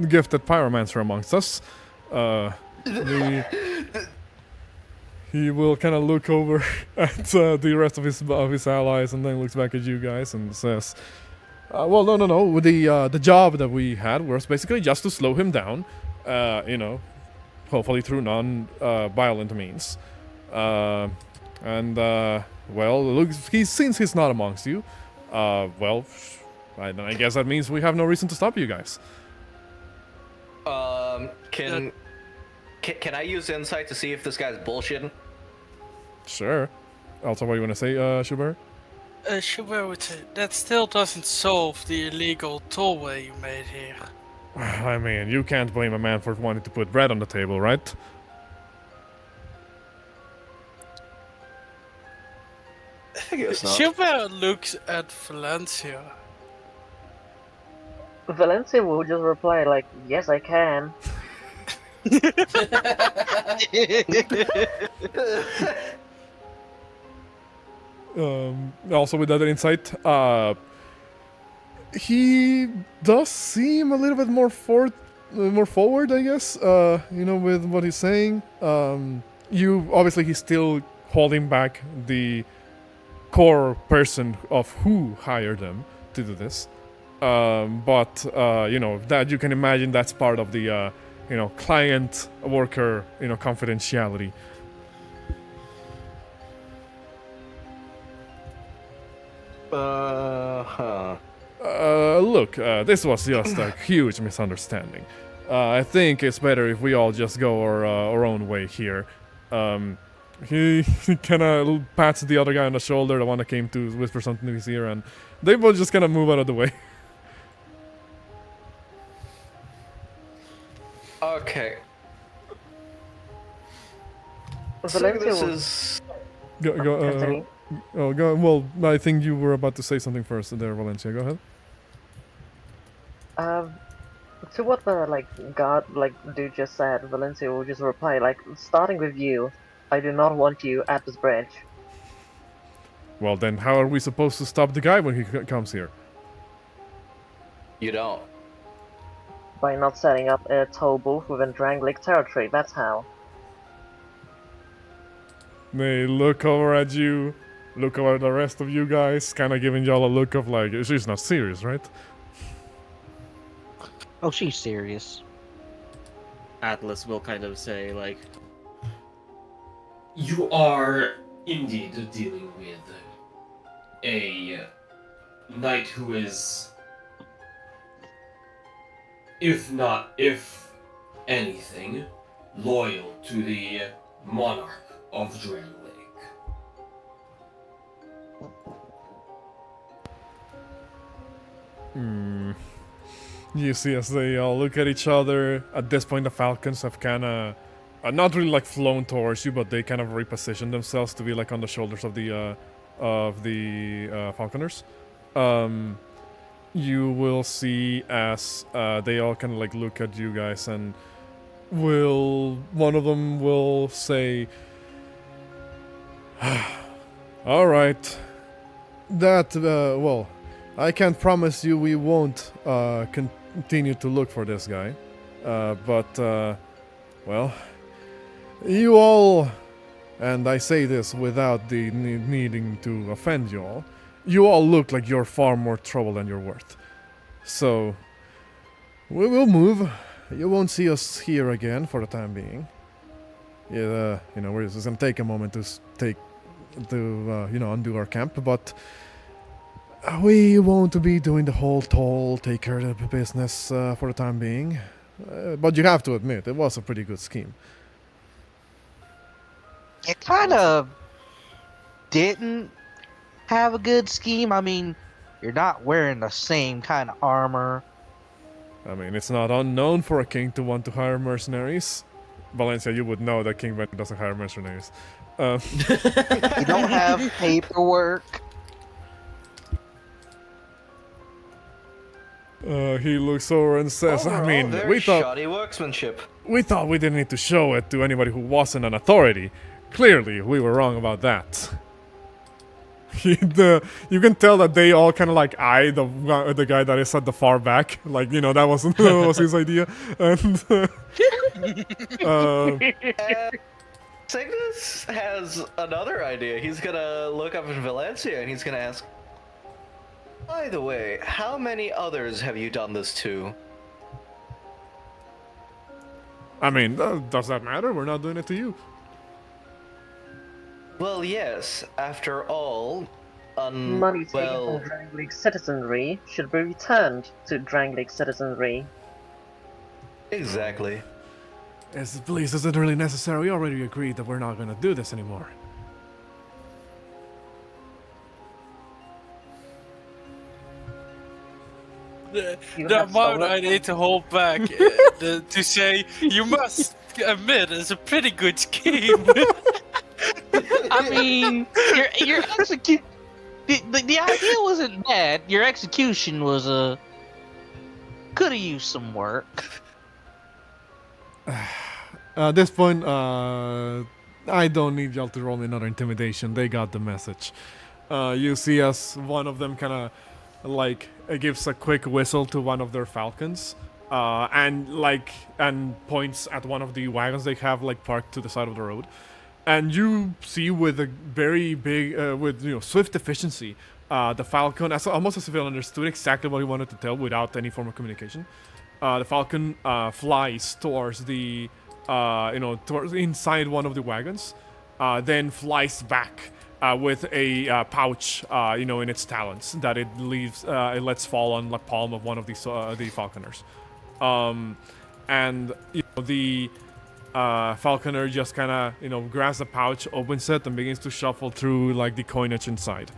gifted pyromancer amongst us. He will kind of look over at the rest of his allies and then looks back at you guys and says, "Well, no. The job that we had was basically just to slow him down, hopefully through non-violent means. Well, since he's not amongst you, I guess that means we have no reason to stop you guys." Can I use insight to see if this guy's bullshitting? Sure. Also, what do you want to say, Schubert? Schubert would say, that still doesn't solve the illegal tollway you made here. I mean, you can't blame a man for wanting to put bread on the table, right? I guess not. Schubert looks at Valencia. Valencia will just reply like, "Yes, I can." Also, with that insight, he does seem a little bit more forward, I guess. With what he's saying. He's still holding back the core person of who hired them to do this. That you can imagine that's part of the client worker confidentiality. Look, this was just a huge misunderstanding. I think it's better if we all just go our own way here. He kind of pats the other guy on the shoulder, the one that came to whisper something to his ear, and they both just kind of move out of the way. Okay. Valencia this will is... continue. Go. Well, I think you were about to say something first there, Valencia. Go ahead. To what the dude just said, Valencia will just reply starting with you, I do not want you at this bridge. Well, then how are we supposed to stop the guy when he comes here? You don't. By not setting up a toll booth within Drangleic territory, that's how. They look over at you, look over at the rest of you guys, kind of giving y'all a look of like, she's not serious, right? Oh, she's serious. Atlas will kind of say, like, You are indeed dealing with a knight who is, if anything, loyal to the monarch of Drangleic. You see as they all look at each other. At this point, the Falcons have kind of, not really like flown towards you, but they kind of repositioned themselves to be like on the shoulders of the Falconers. You will see as they all kind of like look at you guys, and one of them will say, "All right, that I can't promise you we won't continue to look for this guy, but you all, and I say this without the needing to offend you all look like you're far more trouble than you're worth. So, we will move. You won't see us here again for the time being. We're just gonna take a moment to undo our camp, but we won't be doing the whole toll taker business for the time being. But you have to admit, it was a pretty good scheme. It kind of didn't have a good scheme. I mean, you're not wearing the same kind of armor. I mean, it's not unknown for a king to want to hire mercenaries. Valencia, you would know that King Ben doesn't hire mercenaries. You don't have paperwork. He looks over and says, Overall, I mean, very shoddy workmanship. we thought we didn't need to show it to anybody who wasn't an authority. Clearly, we were wrong about that. You can tell that they all kind of like eye the guy that is at the far back. Like, that was his idea. And Signis has another idea. He's gonna look up in Valencia and he's gonna ask, by the way, how many others have you done this to? I mean, does that matter? We're not doing it to you. Well, yes. After all, Money taken well, from Drangleic citizenry should be returned to Drangleic citizenry. exactly. Yes, please, is it really necessary? We already agreed that we're not gonna do this anymore. You The have amount stolen I need to hold back to say you must admit it's a pretty good scheme. I mean, your the idea wasn't bad. Your execution was could have used some work. At this point, I don't need y'all to roll me another intimidation. They got the message. You see as one of them kind of like gives a quick whistle to one of their falcons, and points at one of the wagons they have like parked to the side of the road. And you see with a very big, swift efficiency, the falcon, almost as if it understood exactly what he wanted to tell without any form of communication. The falcon flies towards the, towards inside one of the wagons, then flies back with a pouch, in its talons that it lets fall on the palm of one of the falconers. And the falconer just kind of, grabs the pouch, opens it, and begins to shuffle through like the coinage inside.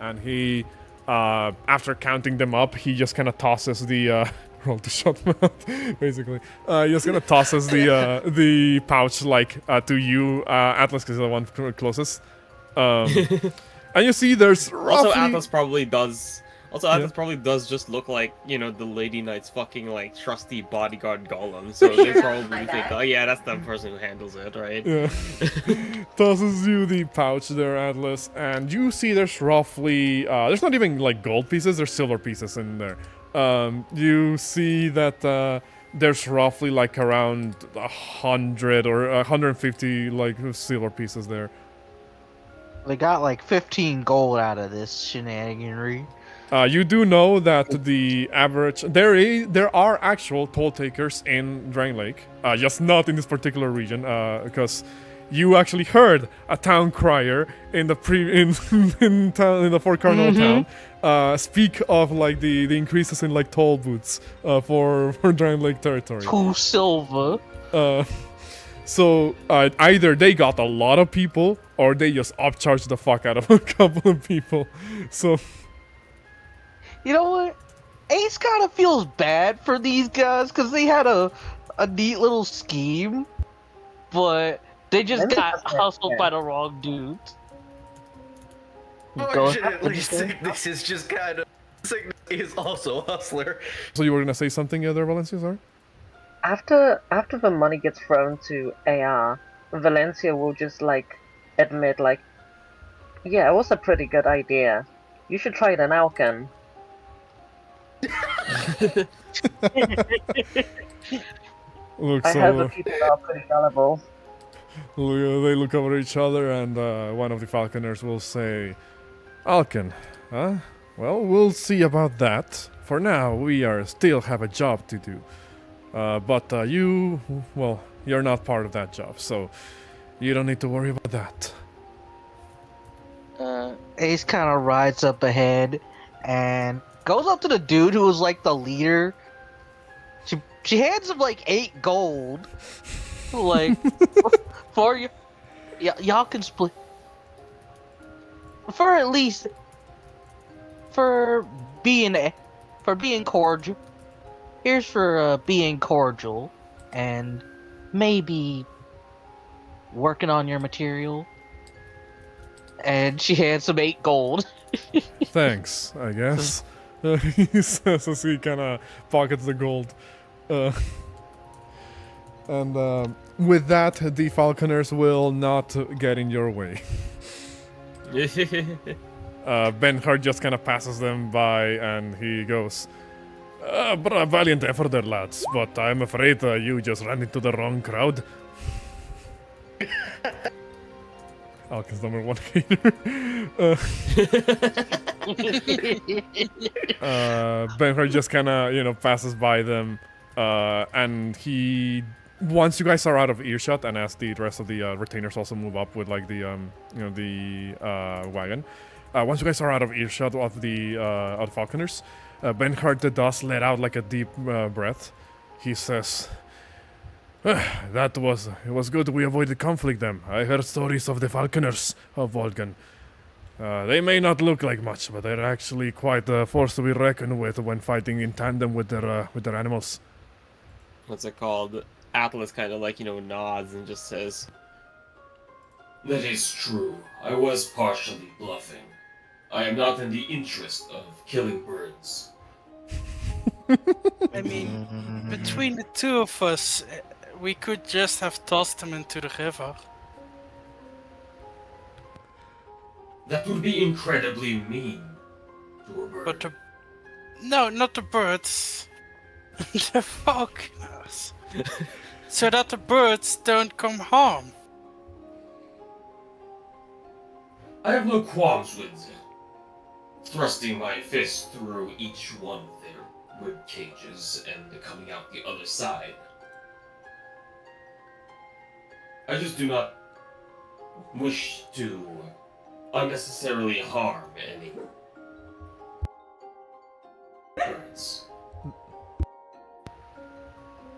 And he, after counting them up, he just kind of tosses the roll to shut mouth, basically. He just kind of tosses the pouch like to you, Atlas, because you're the one closest. And you see there's roughly... Also, Atlas probably does. Atlas probably does just look like, the Lady Knight's fucking, like, trusty bodyguard golem. So they probably think, oh yeah, that's the person who handles it, right? Yeah. Tosses you the pouch there, Atlas, and you see there's roughly... there's not even, like, gold pieces, there's silver pieces in there. You see that there's roughly, like, around 100 or 150, like, silver pieces there. They got like 15 gold out of this shenaniganry. You do know that the average... There are actual toll takers in Drangleic, just not in this particular region, because you actually heard a town crier in the in the Fort Cardinal town speak of like the increases in like toll booths for Drangleic territory. 2 silver. So either they got a lot of people, or they just upcharged the fuck out of a couple of people. So... You know what? Ace kind of feels bad for these guys because they had a neat little scheme, but they just got hustled by the wrong dudes. Fortunately, Signis is just kind of... Signis is also a hustler. So you were gonna say something there, Valencia, sorry? After the money gets thrown to AR, Valencia will just like admit like, yeah, it was a pretty good idea. You should try it in Alchem. Look, I heard the people are pretty gullible. They look over each other, and one of the falconers will say, "Alken, huh? Well, we'll see about that. For now, we still have a job to do. But you're not part of that job, so you don't need to worry about that." Ace kind of rides up ahead and goes up to the dude who was like the leader. She hands him like 8 gold, like for you. Y'all can split for at least for being cordial. Here's for being cordial and maybe working on your material. And she hands him 8 gold. Thanks, I guess. He says as he kind of pockets the gold. And with that, the falconers will not get in your way. Ben-Hur just kind of passes them by, and he goes, Valiant effort there, lads, but I'm afraid you just ran into the wrong crowd. Alchemist number 1 hater. Benhard just kind of, passes by them, and once you guys are out of earshot, and as the rest of the retainers also move up with like the wagon, once you guys are out of earshot of the falconers, Benhard does let out like a deep breath. He says, it was good we avoided conflict then. I heard stories of the falconers of Volgan. They may not look like much, but they're actually quite a force to be reckoned with when fighting in tandem with their animals. What's it called? Atlas kind of nods and just says, That is true. I was partially bluffing. I am not in the interest of killing birds. I mean, between the two of us, we could just have tossed them into the river. That would be incredibly mean to a bird. But no, not the birds. The falconers. So that the birds don't come harm. I have no qualms with thrusting my fist through each one of their rib cages and coming out the other side. I just do not wish to unnecessarily harm any birds.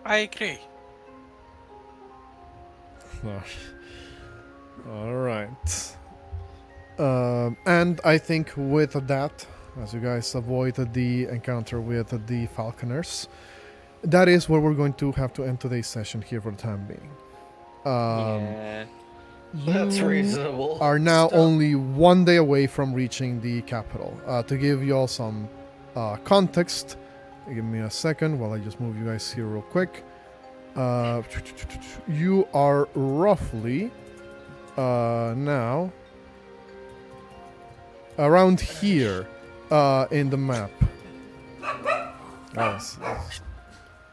I agree. All right. And I think with that, as you guys avoid the encounter with the falconers, that is where we're going to have to end today's session here for the time being. yeah. That's You reasonable. are now only one day away from reaching the capital. To give you all some context, give me a second while I just move you guys here real quick. You are roughly now around here in the map.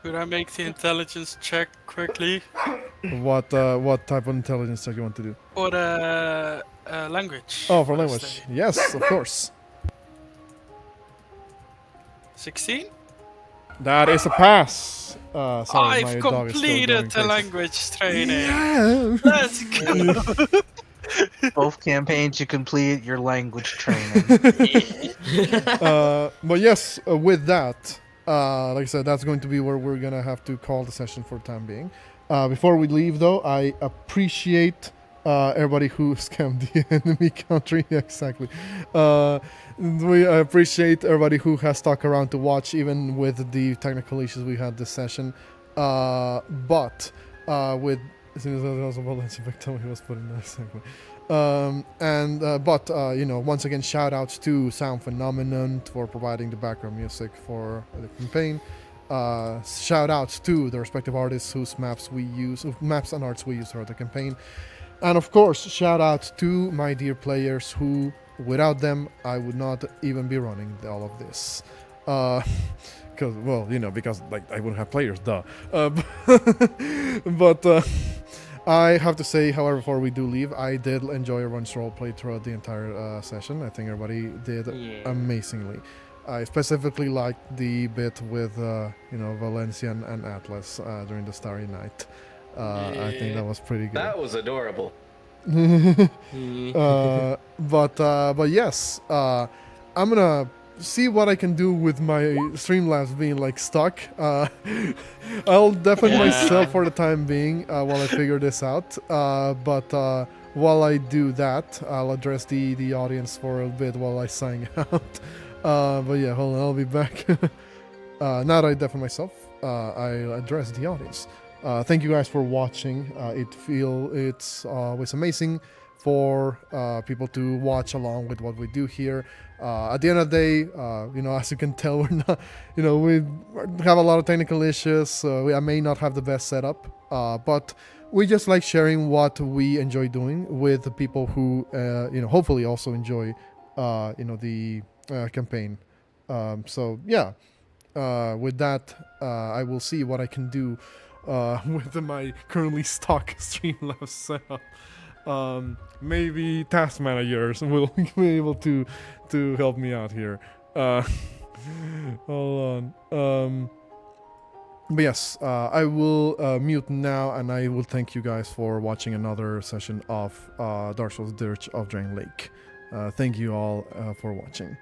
Could I make the intelligence check quickly? What type of intelligence check you want to do? For the language. Oh, for language. Yes, of course. 16? That is a pass. Sorry, my I've dog is still going completed the crazy. language training. Yeah. Let's go. Both campaigns you complete your language training. But yes, with that, like I said, that's going to be where we're gonna have to call the session for the time being. Before we leave, though, I appreciate everybody who scammed the enemy country. Exactly. I appreciate everybody who has stuck around to watch, even with the technical issues we had this session. But with as soon as I was about to victim, he was put in that segment. Once again, shout outs to Sound Phenomenon for providing the background music for the campaign. Shout outs to the respective artists whose maps and arts we use throughout the campaign. And of course, shout outs to my dear players who, without them, I would not even be running all of this. Because like I wouldn't have players, duh. But I have to say, however, before we do leave, I did enjoy everyone's roleplay throughout the entire session. I think everybody did amazingly. I specifically liked the bit with Valencia and Atlas during the Starry Night. I think that was pretty good. That was adorable. But yes, I'm gonna see what I can do with my Streamlabs being like stuck. I'll deafen myself for the time being while I figure this out. But while I do that, I'll address the audience for a bit while I sign out. But yeah, hold on, I'll be back. Now that I deafen myself, I'll address the audience. Thank you guys for watching. It's always amazing for people to watch along with what we do here. At the end of the day, as you can tell, we're not, we have a lot of technical issues. So I may not have the best setup, but we just like sharing what we enjoy doing with the people who, hopefully also enjoy, the campaign. So yeah. with that, I will see what I can do with my currently stock Streamlabs setup. Maybe task managers will be able to help me out here. Hold on. But yes, I will mute now, and I will thank you guys for watching another session of Dark Souls Dirge of Drangleic. Thank you all for watching.